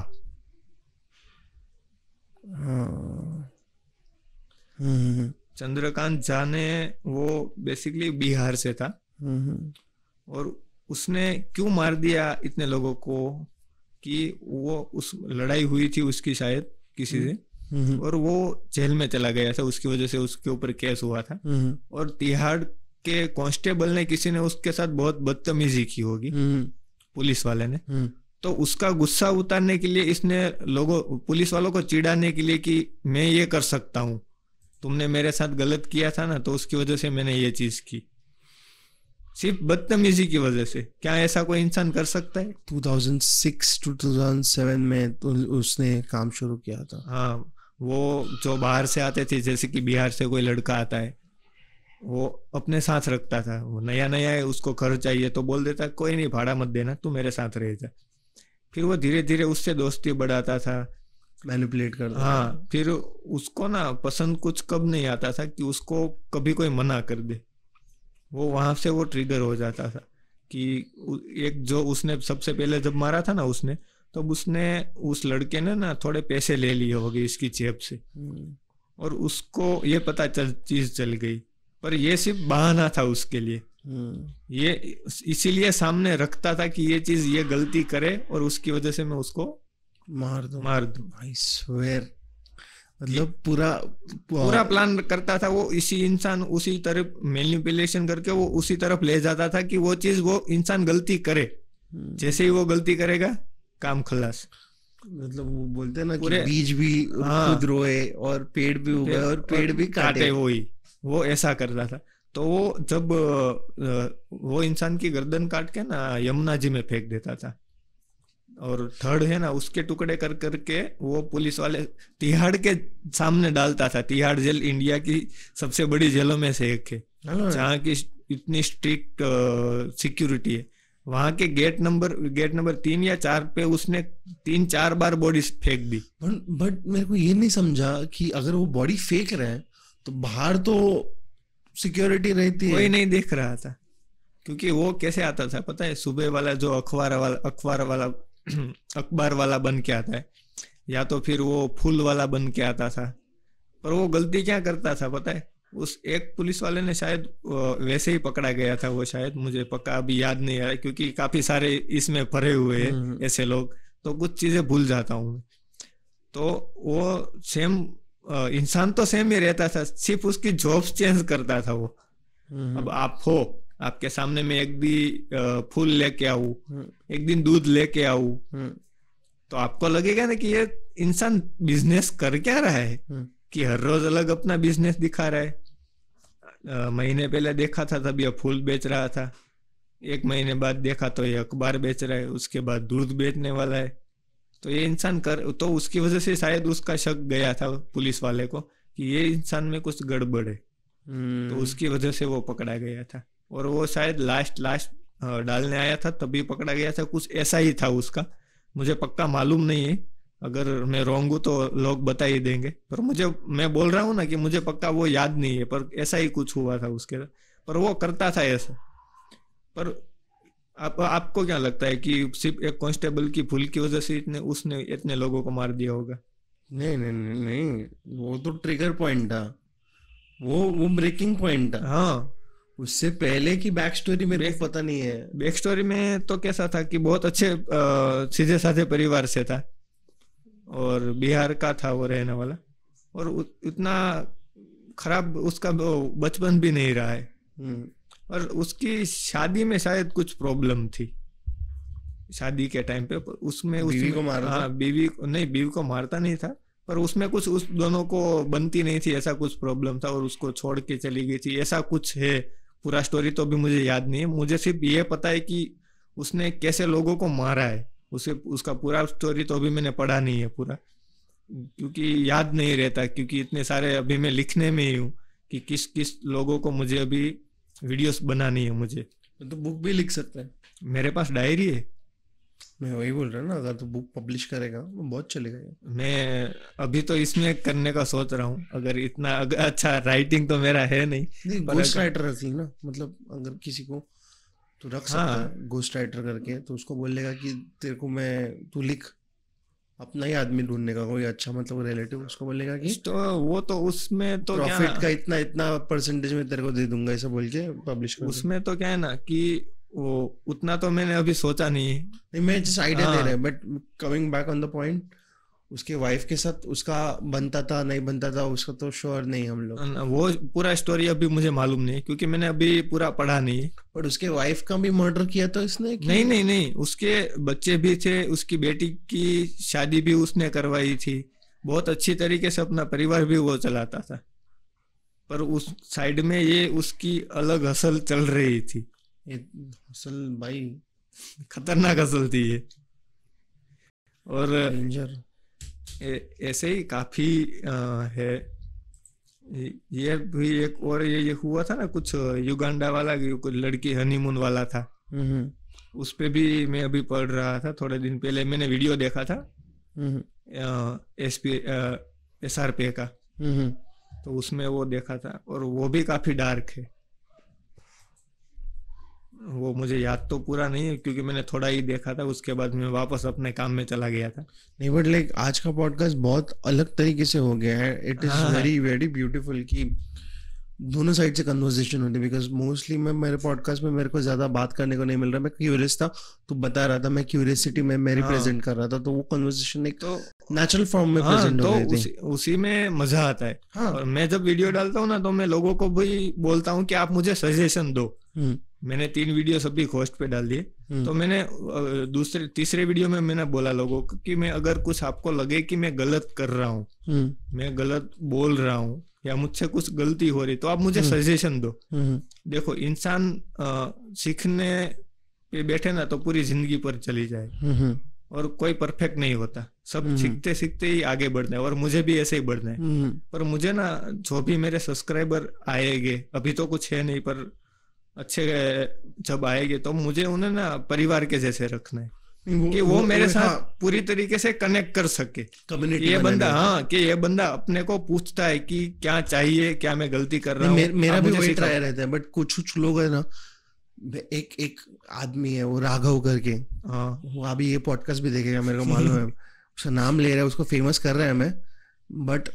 चंद्रकांत झा ने वो बेसिकली बिहार से था, और उसने क्यों मार दिया इतने लोगों को कि वो उस लड़ाई हुई थी उसकी शायद किसी से, और वो जेल में चला गया था, उसकी वजह से उसके ऊपर केस हुआ था। और तिहाड़ के कांस्टेबल ने किसी ने उसके साथ बहुत बदतमीजी की होगी, पुलिस वाले ने। तो उसका गुस्सा उतारने के लिए इसने पुलिस वालों को चिढ़ाने के लिए कि मैं ये कर सकता हूँ, तुमने मेरे साथ गलत किया था ना, तो उसकी वजह से मैंने ये चीज की, सिर्फ बदतमीजी की वजह से। क्या ऐसा कोई इंसान कर सकता है? 2006 to 2007 में तो उसने काम शुरू किया था। हाँ, वो जो बाहर से आते थे, जैसे कि बिहार से कोई लड़का आता है, वो अपने साथ रखता था। वो नया है, उसको घर चाहिए तो बोल देता कोई नहीं, भाड़ा मत देना, तू मेरे साथ रह जा। फिर वो धीरे धीरे उससे दोस्ती बढ़ाता था, मैनिपुलेट करता। हाँ, फिर उसको ना पसंद कुछ कब नहीं आता था कि उसको कभी कोई मना कर दे। वो वहां से वो ट्रिगर हो जाता था कि एक जो उसने सबसे पहले जब मारा था ना उसने, तब उसने उस लड़के ने ना थोड़े पैसे ले लिए होंगे इसकी जेब से, और उसको ये पता चीज चल गई। पर ये सिर्फ बहाना था उसके लिए, ये इसीलिए सामने रखता था कि ये चीज ये गलती करे और उसकी वजह से मैं उसको मार दूं। आई स्वेयर, मतलब पूरा प्लान करता था वो। इसी इंसान उसी तरफ मैनिपुलेशन करके वो उसी तरफ ले जाता था कि वो चीज वो इंसान गलती करे, जैसे ही वो गलती करेगा काम खलास। मतलब वो बोलते हैं ना कि बीज भी खुद रोए और पेड़ भी उगे और पेड़ भी काटे, वही वो ऐसा करता था। तो वो जब वो इंसान की गर्दन काट के ना यमुना जी में फेंक देता था, और थर्ड है ना उसके टुकड़े कर करके वो पुलिस वाले तिहाड़ के सामने डालता था। तिहाड़ जेल इंडिया की सबसे बड़ी जेलों में से एक है, जहाँ की इतनी स्ट्रिक्ट सिक्योरिटी है, वहां के गेट नंबर 3 या 4 पे उसने 3-4 बार बॉडी फेंक दी। बट मेरे को ये नहीं समझा कि अगर वो बॉडी फेंक रहे हैं तो बाहर तो सिक्योरिटी रहती है। कोई नहीं देख रहा था, क्योंकि वो कैसे आता था पता है, सुबह वाला जो अखबार वाला बन के आता है, या तो फिर वो फूल वाला बन के आता था। पर वो गलती क्या करता था पता है, उस एक पुलिस वाले ने शायद वैसे ही पकड़ा गया था वो, शायद मुझे पक्का अभी याद नहीं आ रहा, क्योंकि काफी सारे इसमें भरे हुए हैं ऐसे लोग, तो कुछ चीजें भूल जाता हूँ। तो वो सेम इंसान तो सेम ही रहता था, सिर्फ उसकी जॉब्स चेंज करता था वो। अब आप हो, आपके सामने में एक दिन फूल लेके आऊं, एक दिन दूध लेके आऊं, तो आपको लगेगा ना कि ये इंसान बिजनेस कर क्या रहा है, कि हर रोज अलग अपना बिजनेस दिखा रहा है। महीने पहले देखा था तब ये फूल बेच रहा था, 1 महीने बाद देखा तो ये अखबार बेच रहा है, उसके बाद दूध बेचने वाला है। तो ये इंसान तो उसकी वजह से शायद उसका शक गया था पुलिस वाले को कि ये इंसान में कुछ गड़बड़ है, तो उसकी वजह से वो पकड़ा गया था। और वो शायद लास्ट डालने आया था तभी पकड़ा गया था, कुछ ऐसा ही था उसका, मुझे पक्का मालूम नहीं है, अगर मैं रॉन्ग हूं तो लोग बता ही देंगे। पर मैं बोल रहा हूँ ना कि मुझे पक्का वो याद नहीं है, पर ऐसा ही कुछ हुआ था उसके, पर वो करता था ऐसा। पर आपको क्या लगता है कि सिर्फ एक कांस्टेबल की भूल की वजह से उसने इतने लोगों को मार दिया होगा? नहीं नहीं नहीं नहीं, वो तो ट्रिगर पॉइंट था, वो ब्रेकिंग पॉइंट था। हाँ, उससे पहले की बैक स्टोरी मेरे को पता नहीं है। बैक स्टोरी में तो कैसा था कि बहुत अच्छे सीधे साधे परिवार से था, और बिहार का था वो रहने वाला, और इतना खराब उसका बचपन भी नहीं रहा है। और उसकी शादी में शायद कुछ प्रॉब्लम थी शादी के टाइम पे, उसमें बीवी को मारा था? बीवी को मारता नहीं था, पर उसमें कुछ उस दोनों को बनती नहीं थी, ऐसा कुछ प्रॉब्लम था, और उसको छोड़ के चली गई थी, ऐसा कुछ है। पूरा स्टोरी तो अभी मुझे याद नहीं है, मुझे सिर्फ ये पता है कि उसने कैसे लोगों को मारा है, उसका पूरा स्टोरी तो अभी मैंने पढ़ा नहीं है पूरा, क्योंकि याद नहीं रहता, क्योंकि इतने सारे अभी मैं लिखने में ही हूँ कि किस किस लोगों को मुझे अभी वीडियोस बनानी है। मुझे तो बुक भी लिख सकते हैं, मेरे पास डायरी है। मैं वही बोल रहा हूँ ना, अगर तो बुक पब्लिश करेगा वो बहुत चलेगा। मैं अभी तो इसमें करने का सोच रहा हूँ, अगर इतना अच्छा राइटिंग तो मेरा है नहीं, घोस्ट राइटर थी ना, मतलब अगर किसी को तो रख सकता है घोस्ट राइटर करके, तो उसको बोलेगा कि तेरे को तू लिख, अपना ही आदमी ढूंढने का कोई अच्छा, मतलब रिलेटिव, उसको बोलेगा कि तो वो तो उसमें तो प्रॉफिट का इतना परसेंटेज में तेरे को दे दूंगा, ऐसा बोल के पब्लिश कर। उसमें तो क्या है ना कि वो उतना तो मैंने अभी सोचा नहीं, मैं जस्ट आइडिया दे रहा है। But coming back on the point, उसके वाइफ के साथ उसका बनता था नहीं बनता था उसका तो श्योर नहीं हम लोग, वो पूरा स्टोरी अभी मुझे मालूम नहीं, क्योंकि मैंने अभी पूरा पढ़ा नहीं। पर उसके वाइफ का भी मर्डर किया था इसने? नहीं, उसके बच्चे भी थे, उसकी बेटी की शादी भी उसने करवाई थी, बहुत अच्छी तरीके से अपना परिवार भी वो चलाता था, पर उस साइड में ये उसकी अलग हसल चल रही थी। हसल भाई खतरनाक हसल थी ये, और डेंजर ऐसे ही काफी है। ये भी एक और ये हुआ था ना कुछ युगांडा वाला, कुछ लड़की हनीमून वाला था, उस पे भी मैं अभी पढ़ रहा था, थोड़े दिन पहले मैंने वीडियो देखा था SRP का, तो उसमें वो देखा था, और वो भी काफी डार्क है। वो मुझे याद तो पूरा नहीं है, क्योंकि मैंने थोड़ा ही देखा था, उसके बाद मैं वापस अपने काम में चला गया था। नहीं, बट लाइक आज का पॉडकास्ट बहुत अलग तरीके से हो गया है। It is very very beautiful कि दोनों साइड से कन्वर्सेशन होती है, बिकॉज मोस्टली मेरे पॉडकास्ट में मेरे को ज्यादा बात करने को नहीं मिल रहा। मैं क्यूरियस था, तू बता रहा था, मैं क्यूरियसिटी में मेरी प्रेजेंट कर रहा था, तो वो कन्वर्सेशन एक तो नेचुरल फॉर्म में प्रेजेंट हो गई थी। उसी में मजा आता है। और मैं जब वीडियो डालता हूँ ना, तो मैं लोगों को भी बोलता हूँ कि आप मुझे सजेशन दो। मैंने 3 वीडियो सभी होस्ट पे डाल दिए, तो मैंने तीसरे वीडियो में मैंने बोला लोगों को कि मैं अगर कुछ आपको लगे कि मैं गलत कर रहा हूँ, मैं गलत बोल रहा हूँ, या मुझसे कुछ गलती हो रही, तो आप मुझे सजेशन दो। देखो, इंसान सीखने पे बैठे ना तो पूरी जिंदगी पर चली जाए, और कोई परफेक्ट नहीं होता, सब सीखते सीखते ही आगे बढ़ना है, और मुझे भी ऐसे ही बढ़ना है। पर मुझे ना जो भी मेरे सब्सक्राइबर आएंगे, अभी तो कुछ है नहीं, पर अच्छे जब आएंगे तो मुझे उन्हें ना परिवार के जैसे रखना है, कि वो मेरे साथ पूरी तरीके से कनेक्ट कर सके। ये बंदा, हाँ, कि ये बंदा अपने को पूछता है कि क्या चाहिए, क्या मैं गलती कर रहा हूँ। मेरा भी वही ट्राई रहता है, बट कुछ लोग है ना, एक आदमी है वो राघव करके, हाँ, वो अभी ये पॉडकास्ट भी देखेगा मेरे को मालूम है, उसका नाम ले रहा है, उसको फेमस कर रहा है मैं, बट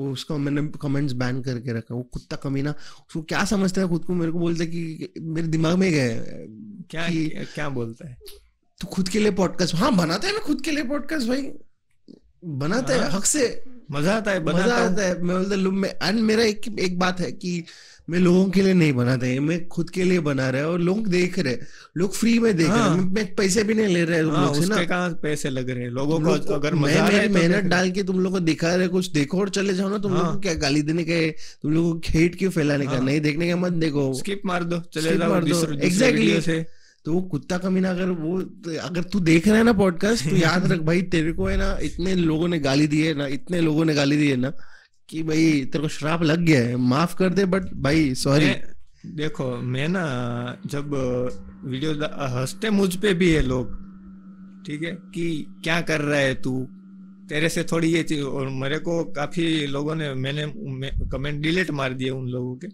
उसको मैंने कमेंट्स बैन करके रखा। वो कुत्ता कमीना, उसको क्या समझता है खुद को, मेरे को बोलता है कि मेरे दिमाग में गए क्या बोलता है तो खुद के लिए पॉडकास्ट, हाँ बनाता है, मैं खुद के लिए पॉडकास्ट भाई बनाता है, हक से मजा आता है। मैं बोलता मेरा एक बात है कि मैं लोगों के लिए नहीं बनाता है, मैं खुद के लिए बना रहा है, और लोग देख रहे, लोग फ्री में देख रहे हैं, मैं पैसे भी नहीं ले रहे तुम लोग से ना, कहाँ पैसे लग रहे हैं लोगों को, अगर मैं मेहनत डाल के तुम लोग को दिखा रहे, कुछ देखो और चले जाओ ना। तुम लोग को क्या गाली देने का, तुम लोग को हेट क्यों फैलाने का, नहीं देखने का मत देखो, स्किप मार दो, चले जाओ। एग्जैक्टली। तो वो कुत्ता कमीना, अगर तू देख रहा है ना पॉडकास्ट, तो याद रख भाई, तेरे को है ना इतने लोगों ने गाली दी है ना कि भाई तेरे को श्राप लग गया है, माफ कर दे, बट भाई सॉरी। देखो मैं ना जब वीडियो हंसते मुझ पे भी है लोग, ठीक है, कि क्या कर रहा है तू, तेरे से थोड़ी ये चीज, और मेरे को काफी लोगों ने, मैंने कमेंट डिलीट मार दिए उन लोगों के,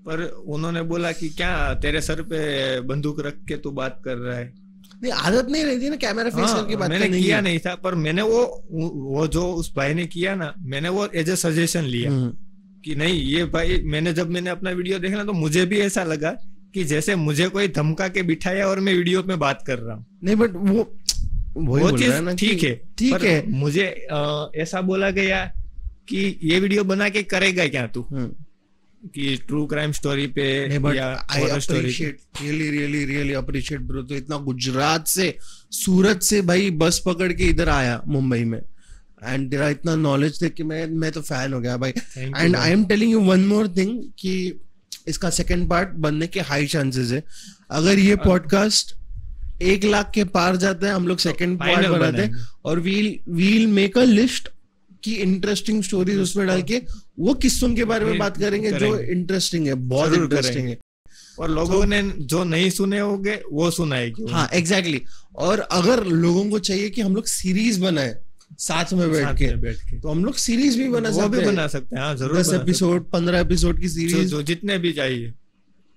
पर उन्होंने बोला कि क्या तेरे सर पे बंदूक रख के तू बात कर रहा है। नहीं, आदत नहीं रहती ना कैमरा फेस करके बात करने की। मैंने किया नहीं था, पर मैंने वो जो उस भाई ने किया ना, मैंने वो एज ए सजेशन लिया कि नहीं ये भाई, मैंने अपना वीडियो देखा ना, तो मुझे भी ऐसा लगा कि जैसे मुझे कोई धमका के बिठाया और मैं वीडियो में बात कर रहा हूँ। नहीं, बट वो चीज ठीक है, मुझे ऐसा बोला गया कि ये वीडियो बना के करेगा क्या तू, कि ट्रू क्राइम स्टोरी पे या हॉरर स्टोरी पे। Really appreciate bro. तो इतना गुजरात से, सूरत से भाई बस पकड़ के इधर आया मुंबई में, एंड तेरा इतना नॉलेज देख के मैं तो फैन हो गया भाई। And I am telling you one more thing कि इसका सेकंड पार्ट बनने के हाई चांसेस है। अगर ये पॉडकास्ट 1 लाख के पार जाता है, हम लोग सेकंड पार्ट बनाते हैं, और वील मेक अ लिस्ट की इंटरेस्टिंग स्टोरीज उसमें डाल के वो किस्सों के बारे में बात करेंगे जो इंटरेस्टिंग है, बहुत इंटरेस्टिंग है, और लोगों ने जो नहीं सुने होंगे वो सुनाएगी। हाँ एग्जैक्टली। और अगर लोगों को चाहिए कि हम लोग सीरीज बनाए साथ में बैठ के, तो हम लोग सीरीज भी बना सकते हैं। हाँ जरूर, 10 एपिसोड 15 एपिसोड की सीरीज, जो जितने भी चाहिए,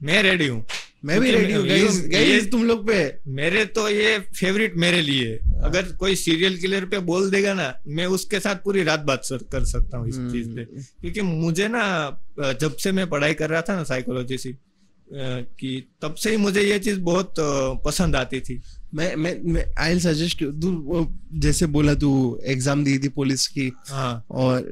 मैं रेडी हूँ। मैं भी रेडी हूँ गाइस, तुम लोग पे। मेरे तो ये फेवरेट मेरे लिए, अगर कोई सीरियल किलर पे बोल देगा ना, मैं उसके साथ पूरी रात बात कर सकता हूँ इस चीज पे, क्योंकि मुझे ना जब से मैं पढ़ाई कर रहा था ना साइकोलॉजी से, कि तब से ही मुझे ये चीज बहुत पसंद आती थी। मैं आई विल सजेस्ट यू, तू जैसे बोला तू एग्जाम दी थी पुलिस की, हाँ, और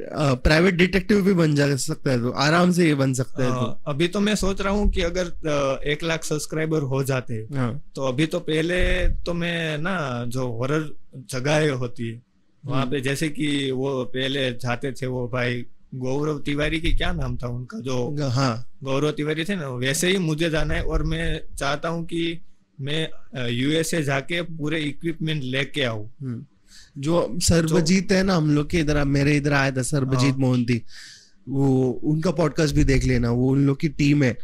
प्राइवेट डिटेक्टिव भी बन जा सकता है, तो आराम से ये बन सकता है। तो अभी तो मैं सोच रहा हूँ कि अगर 1 लाख सब्सक्राइबर हो जाते हैं, हाँ, तो अभी तो पहले तो मैं ना जो हॉरर जगह होती है वहां पे, जैसे कि वो पहले जाते थे वो भाई गौरव तिवारी की, क्या नाम था उनका, जो हाँ गौरव तिवारी थे ना, वैसे ही मुझे जाना है। और मैं चाहता हूँ कि मैं यूएसए जाके पूरे इक्विपमेंट लेके आऊं। जो सर्वजीत है ना, हम लोग के इधर, मेरे इधर आया था सर्वजीत मोहंती, वो उनका पॉडकास्ट भी देख लेना, वो उन लोग की टीम है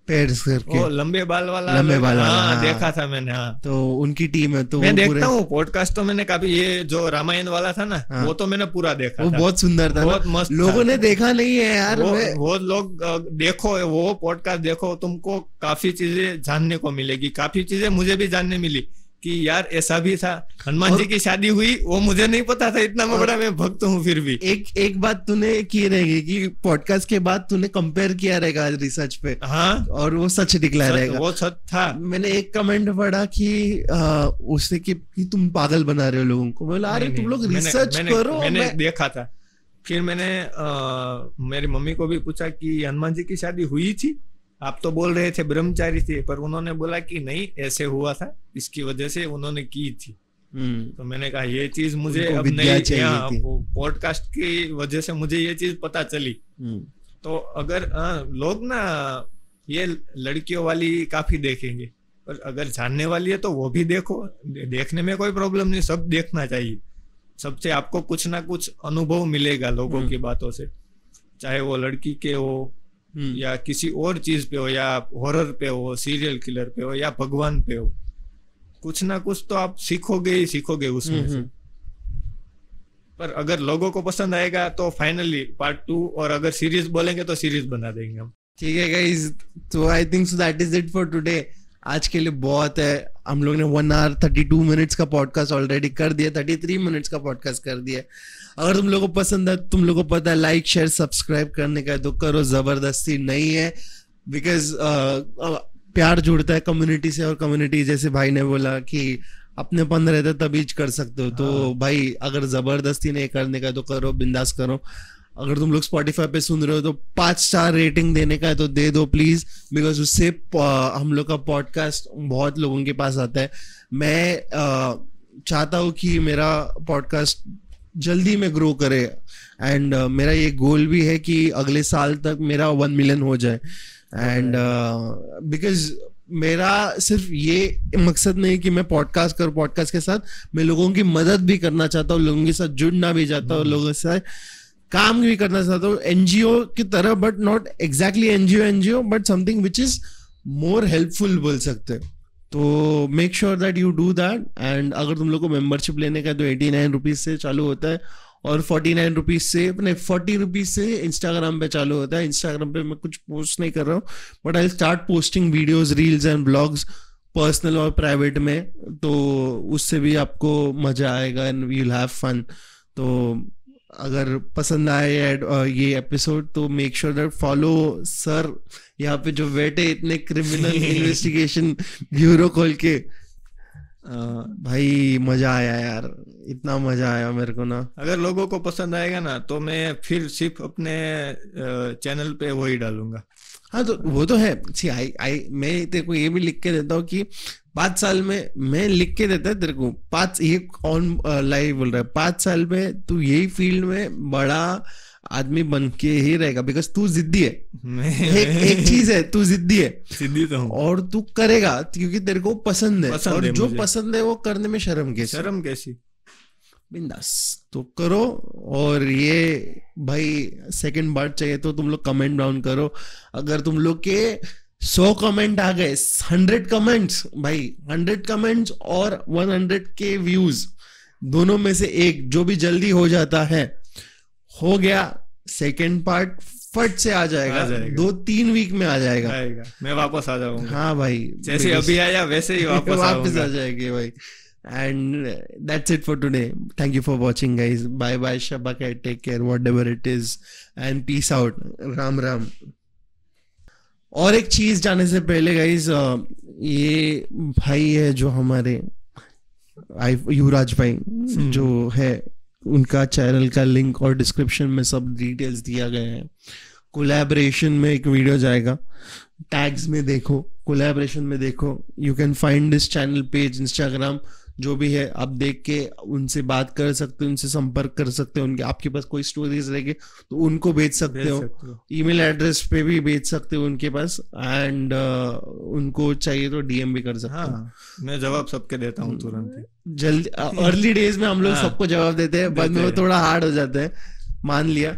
पेयर्स करके, वो लंबे बाल वाला, हाँ, देखा था मैंने। हाँ, तो उनकी टीम है, तो मैं देखता हूँ पॉडकास्ट, तो मैंने काफी, ये जो रामायण वाला था ना, हाँ, वो तो मैंने पूरा देखा, वो बहुत सुंदर था, बहुत मस्त। लोगों ने देखा नहीं है यार, वो लोग देखो, वो पॉडकास्ट देखो, तुमको काफी चीजें जानने को मिलेगी। काफी चीजें मुझे भी जानने मिली कि यार ऐसा भी था, हनुमान जी की शादी हुई, वो मुझे नहीं पता था, इतना बड़ा मैं भक्त हूँ फिर भी। एक बात तूने की रहेगी कि पॉडकास्ट के बाद तूने कंपेयर किया रहेगा रिसर्च पे, हाँ, और वो सच निकला रहेगा, वो सच था। मैंने एक कमेंट पढ़ा कि उससे कि तुम पागल बना रहे हो लोगों को, बोला अरे तुम लोग रिसर्च करो। मैंने देखा था, फिर मैंने मेरी मम्मी को भी पूछा कि हनुमान जी की शादी हुई थी, आप तो बोल रहे थे ब्रह्मचारी थे, पर उन्होंने बोला कि नहीं ऐसे हुआ था, इसकी वजह से उन्होंने की थी। तो मैंने कहा ये चीज मुझे अब नहीं, पॉडकास्ट की वजह से मुझे ये चीज पता चली। तो अगर लोग ना ये लड़कियों वाली काफी देखेंगे, और अगर जानने वाली है तो वो भी देखो, देखने में कोई प्रॉब्लम नहीं, सब देखना चाहिए। सबसे आपको कुछ ना कुछ अनुभव मिलेगा लोगों की बातों से, चाहे वो लड़की के हो या किसी और चीज पे हो, या हॉरर पे हो, सीरियल किलर पे हो, या भगवान पे हो, कुछ ना कुछ तो आप सीखोगे ही सीखोगे उसमें से। पर अगर लोगों को पसंद आएगा तो फाइनली पार्ट 2, और अगर सीरीज बोलेंगे तो सीरीज बना देंगे हम। ठीक है गाइस, तो I think so that is it for today. आज के लिए बहुत है, हम लोग ने 1 hour 32 minutes का पॉडकास्ट ऑलरेडी कर दिया, 33 minutes का पॉडकास्ट कर दिया। अगर तुम लोगों को पसंद है, तुम लोगों को पता है लाइक शेयर सब्सक्राइब करने का, तो करो, जबरदस्ती नहीं है, बिकॉज प्यार जुड़ता है कम्युनिटी से, और कम्युनिटी जैसे भाई ने बोला कि अपनेपन रहता तभी कर सकते हो। तो भाई अगर जबरदस्ती नहीं करने का तो करो, बिंदास करो। अगर तुम लोग स्पॉटिफाई पे सुन रहे हो तो 5 स्टार रेटिंग देने का है तो दे दो प्लीज, बिकॉज उससे हम लोग का पॉडकास्ट बहुत लोगों के पास आता है। मैं चाहता हूँ कि मेरा पॉडकास्ट जल्दी में ग्रो करे, एंड मेरा ये गोल भी है कि अगले साल तक मेरा 1 million हो जाए। एंड बिकॉज मेरा सिर्फ ये मकसद नहीं कि मैं पॉडकास्ट करूँ, पॉडकास्ट के साथ मैं लोगों की मदद भी करना चाहता हूँ, लोगों के साथ जुड़ना भी चाहता हूँ, लोगों से काम भी करना चाहता हूँ एनजीओ की तरह, but not exactly NGO, but something which is more helpful बोल सकते हैं। तो make sure that you do that. And अगर तुम लोग को मेंबरशिप लेने का तो 89 रुपीज से चालू होता है, और 49 रुपीज से, नहीं 40 रुपीज से इंस्टाग्राम पे चालू होता है। इंस्टाग्राम पे मैं कुछ पोस्ट नहीं कर रहा हूँ, but I start posting videos, reels and blogs personal और प्राइवेट में, तो उससे भी आपको मजा आएगा and you will have fun. तो अगर पसंद आए ये एपिसोड तो make sure that follow sir, यहाँ पे जो बैठे इतने क्रिमिनल इन्वेस्टिगेशन ब्यूरो खोल के। भाई मजा आया यार, इतना मजा आया मेरे को ना। अगर लोगों को पसंद आएगा ना तो मैं फिर सिर्फ अपने चैनल पे वही डालूंगा। हाँ तो वो तो है। मैं तेरे को ये भी लिख के देता हूँ कि 5 साल में, मैं लिख के देता है तेरे को, 5 ये ऑन लाइव बोल रहा है, 5 साल में तू यही फील्ड में बड़ा आदमी बन के ही रहेगा, बिकॉज तू जिद्दी है। एक चीज है, तू जिद्दी है, जिद्दी तो हूँ, और तू करेगा क्योंकि तेरे को पसंद है, और जो मुझे पसंद है वो करने में शर्म कैसी, बिंदास तो करो। और ये भाई सेकंड पार्ट चाहिए तो तुम लोग कमेंट डाउन करो। अगर तुम लोग के 100 कमेंट आ गए, 100 कमेंट्स भाई, 100 कमेंट्स और 100 के व्यूज, दोनों में से एक जो भी जल्दी हो जाता है, हो गया, सेकंड पार्ट फट से आ जाएगा। 2-3 वीक में आ जाएगा। मैं वापस आ जाऊंगा। हाँ भाई, जैसे अभी आया वैसे ही वापस आ जाएगी भाई। And that's it for today. Thank you for watching, guys. Bye bye, Shabak. Take care, whatever it is, and peace out. Ram Ram. और एक चीज जाने से पहले गाइज, ये भाई है जो हमारे युवराज भाई जो है, उनका चैनल का लिंक और डिस्क्रिप्शन में सब डिटेल्स दिया गया है। कोलैबोरेशन में एक वीडियो जाएगा, टैग्स में देखो, कोलैबोरेशन में देखो। You can find this channel page, Instagram जो भी है, आप देख के उनसे बात कर सकते हो, उनसे संपर्क कर सकते हो। उनके आपके पास कोई स्टोरीज रहेगी तो उनको भेज सकते हो, ईमेल एड्रेस पे भी भेज सकते हो उनके पास, एंड उनको चाहिए तो डीएम भी कर सकते हो। हाँ, मैं जवाब सबके देता हूँ तुरंत, जल्दी। अर्ली डेज में हम लोग सबको जवाब देते हैं, बाद में वो थोड़ा हार्ड हो जाता है, मान लिया।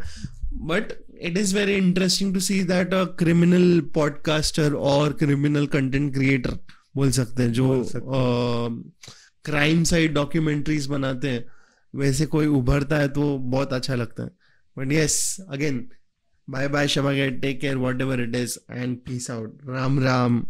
But it is very interesting to see that a criminal podcaster और criminal content creator बोल सकते हैं, जो क्राइम साइड डॉक्यूमेंट्रीज बनाते हैं, वैसे कोई उभरता है तो बहुत अच्छा लगता है। But yes, again bye bye, Shaba, take care, whatever it is, and peace out. Ram Ram.